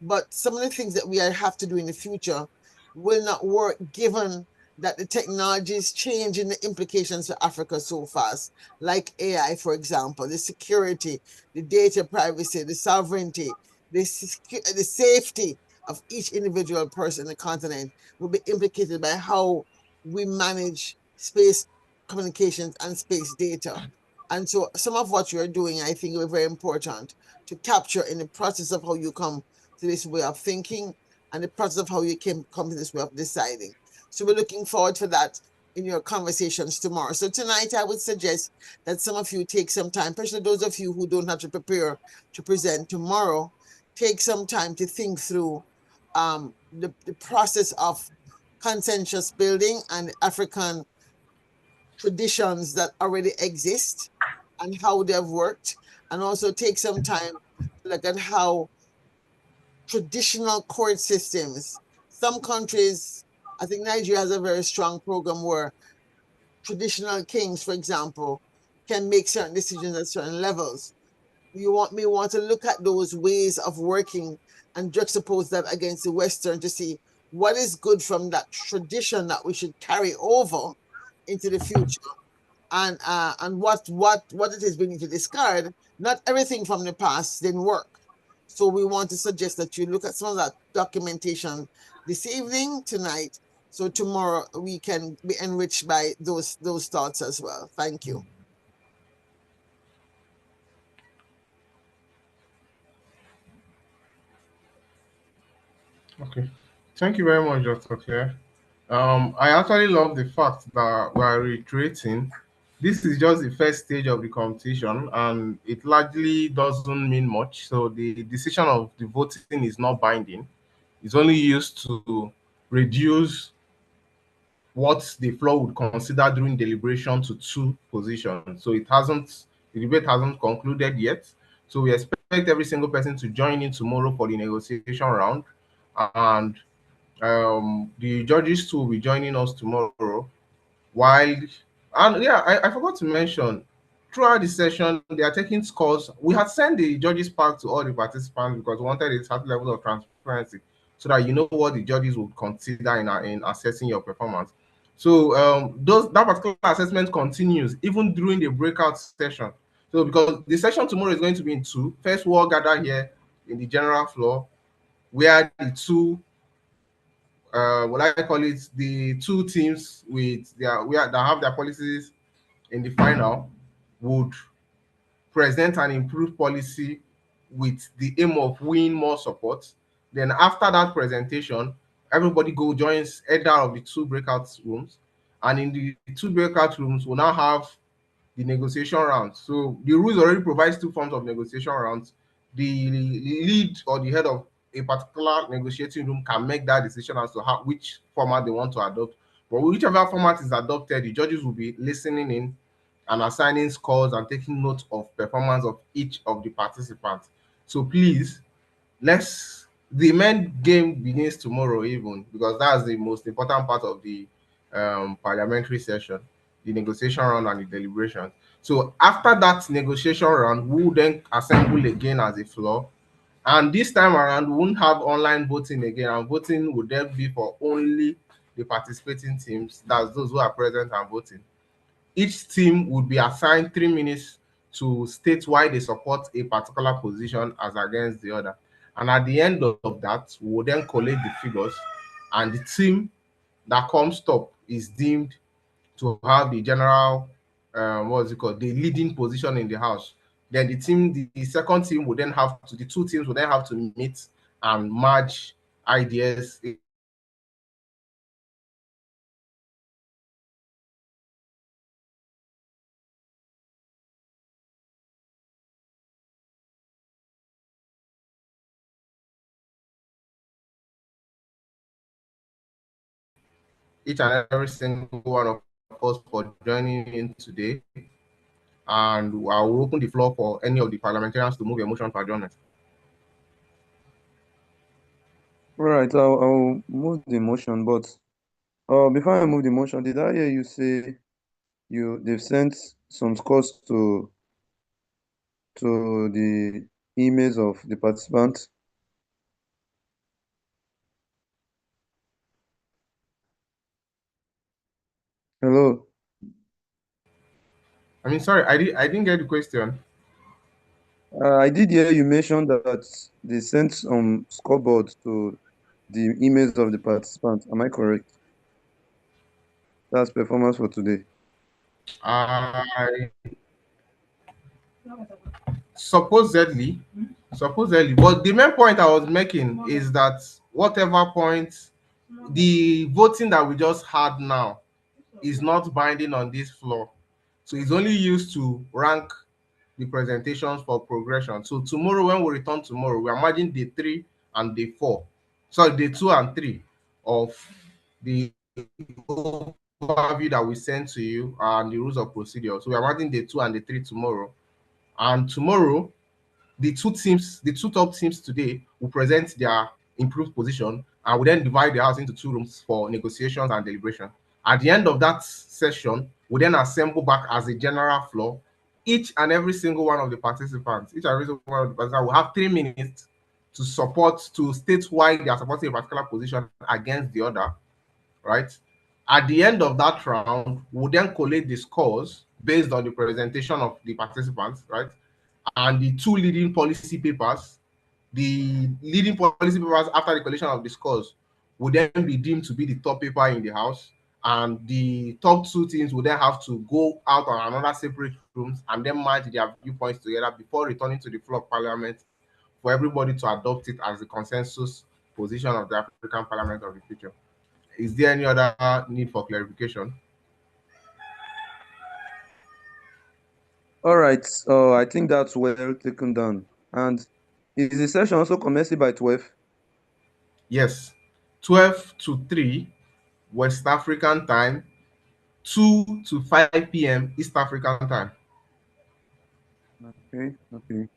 [SPEAKER 1] but some of the things that we have to do in the future will not work given that the technology is changing the implications for Africa so fast, like AI, for example, the security, the data privacy, the sovereignty, the safety of each individual person in the continent will be implicated by how we manage space communications and space data. And so some of what you're doing, I think, are very important to capture in the process of how you come to this way of thinking and the process of how you come to this way of deciding. So we're looking forward for that in your conversations tomorrow. So tonight, I would suggest that some of you take some time, especially those of you who don't have to prepare to present tomorrow, take some time to think through the process of consensus building and African traditions that already exist and how they've worked, and also take some time to look at how traditional court systems, some countries, I think Nigeria has a very strong program where traditional kings, for example, can make certain decisions at certain levels. You want to look at those ways of working and juxtapose that against the Western to see what is good from that tradition that we should carry over into the future, and what it is we need to discard. Not everything from the past didn't work. So we want to suggest that you look at some of that documentation this evening, tonight, so tomorrow we can be enriched by those thoughts as well. Thank you.
[SPEAKER 6] Okay. Thank you very much, Dr. Claire. I actually love the fact that we are reiterating this is just the first stage of the competition and it largely doesn't mean much. So the decision of the voting is not binding. It's only used to reduce what the floor would consider during deliberation to 2 positions. So the debate hasn't concluded yet. So we expect every single person to join in tomorrow for the negotiation round. And the judges too will be joining us tomorrow. While, and yeah, I forgot to mention, throughout the session, they are taking scores. We had sent the judges pack to all the participants because we wanted a certain level of transparency so that you know what the judges would consider in assessing your performance. So that particular assessment continues even during the breakout session. So because the session tomorrow is going to be in 2. First, we'll all gather here in the general floor where the two what I call it, the 2 teams with that have their policies in the final would present an improved policy with the aim of winning more support. Then after that presentation, everybody go joins either of the two breakout rooms, and in the two breakout rooms, we'll now have the negotiation round. So the rules already provides two forms of negotiation rounds. The lead or the head of a particular negotiating room can make that decision as to how which format they want to adopt. But whichever format is adopted, the judges will be listening in and assigning scores and taking note of performance of each of the participants. So please, let's the main game begins tomorrow even, because that's the most important part of the parliamentary session, the negotiation round and the deliberations. So after that negotiation round, we will then assemble again as a floor, and this time around we won't have online voting again, and voting would then be for only the participating teams, that's those who are present and voting. Each team would be assigned 3 minutes to state why they support a particular position as against the other. And at the end of that, we will then collate the figures, and the team that comes top is deemed to have the general, what's it called, the leading position in the house. Then the second team will then have to, the two teams will then have to meet and merge ideas in order to come up with a policy that will then be each and every single one of us for joining in today. And I will open the floor for any of the parliamentarians to move a motion for adjournment.
[SPEAKER 12] All right, I'll move the motion, but before I move the motion, did I hear you say they've sent some scores to the emails of the participants? Hello.
[SPEAKER 6] I mean, sorry, I didn't get the question.
[SPEAKER 12] I did hear you mention that they sent some scoreboard to the emails of the participants. Am I correct? That's performance for today.
[SPEAKER 6] I supposedly, but the main point I was making is that whatever point, the voting that we just had now is not binding on this floor. So it's only used to rank the presentations for progression. So tomorrow, when we return tomorrow, we are merging day 3 and day 4. Sorry, day 2 and 3 of the overview that we sent to you and the rules of procedure. So we are merging day 2 and day 3 tomorrow. And tomorrow, the two teams, the two top teams today will present their improved position, and will then divide the house into two rooms for negotiations and deliberation. At the end of that session, we then assemble back as a general floor. Each and every single one of the participants, each and every single one of the participants will have 3 minutes to state why they are supporting a particular position against the other, right? At the end of that round, we'll then collate the scores based on the presentation of the participants, right? And the two leading policy papers, the leading policy papers after the collation of the scores would then be deemed to be the top paper in the house, and the top two teams would then have to go out on another separate rooms and then merge their viewpoints together before returning to the floor of parliament for everybody to adopt it as the consensus position of the African Parliament of the future. Is there any other need for clarification?
[SPEAKER 12] All right. I think that's well taken down. And is the session also commencing by 12?
[SPEAKER 6] Yes, 12 to 3 West African time, 2 to 5 p.m. East African time.
[SPEAKER 12] Okay. Okay.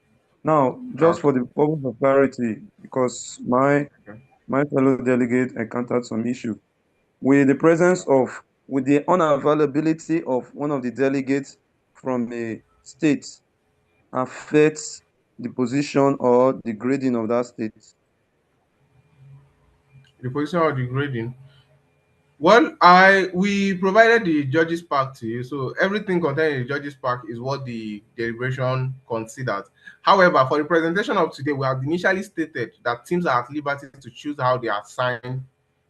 [SPEAKER 12] Now, just for
[SPEAKER 6] Okay.
[SPEAKER 12] the purpose of clarity, because my fellow delegate encountered some issue with the presence of, with the unavailability of one of the delegates from a state affects the position or the grading of that state.
[SPEAKER 6] The position of the grading. Well, we provided the judges pack to you, so everything contained in the judges pack is what the deliberation considered. However, for the presentation of today, we have initially stated that teams are at liberty to choose how they assign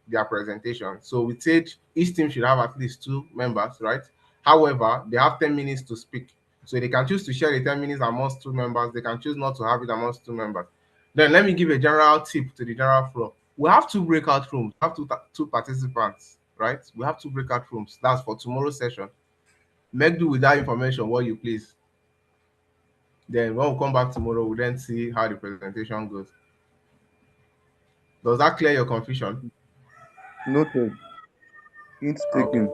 [SPEAKER 6] their presentation. So we said each team should have at least 2 members, right? However, they have 10 minutes to speak. So they can choose to share the 10 minutes amongst two members. They can choose not to have it amongst two members. Then let me give a general tip to the general floor. We have two breakout rooms. We have two participants, right? We have two breakout rooms. That's for tomorrow's session. Make do with that information what you please. Then when we come back tomorrow, we'll then see how the presentation goes. Does that clear your confusion?
[SPEAKER 12] Noted. Hint taken.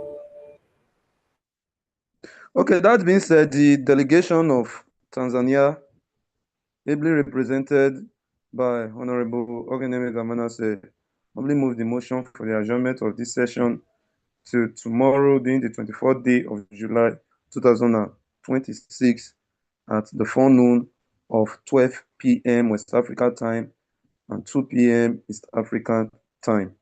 [SPEAKER 12] Okay, that being said, the delegation of Tanzania, ably represented by Honorable Ogeneme Gamanase, humbly move the motion for the adjournment of this session to tomorrow, during the 24th day of July 2026 at the forenoon of 12 p.m. West Africa time and 2 p.m. East African time.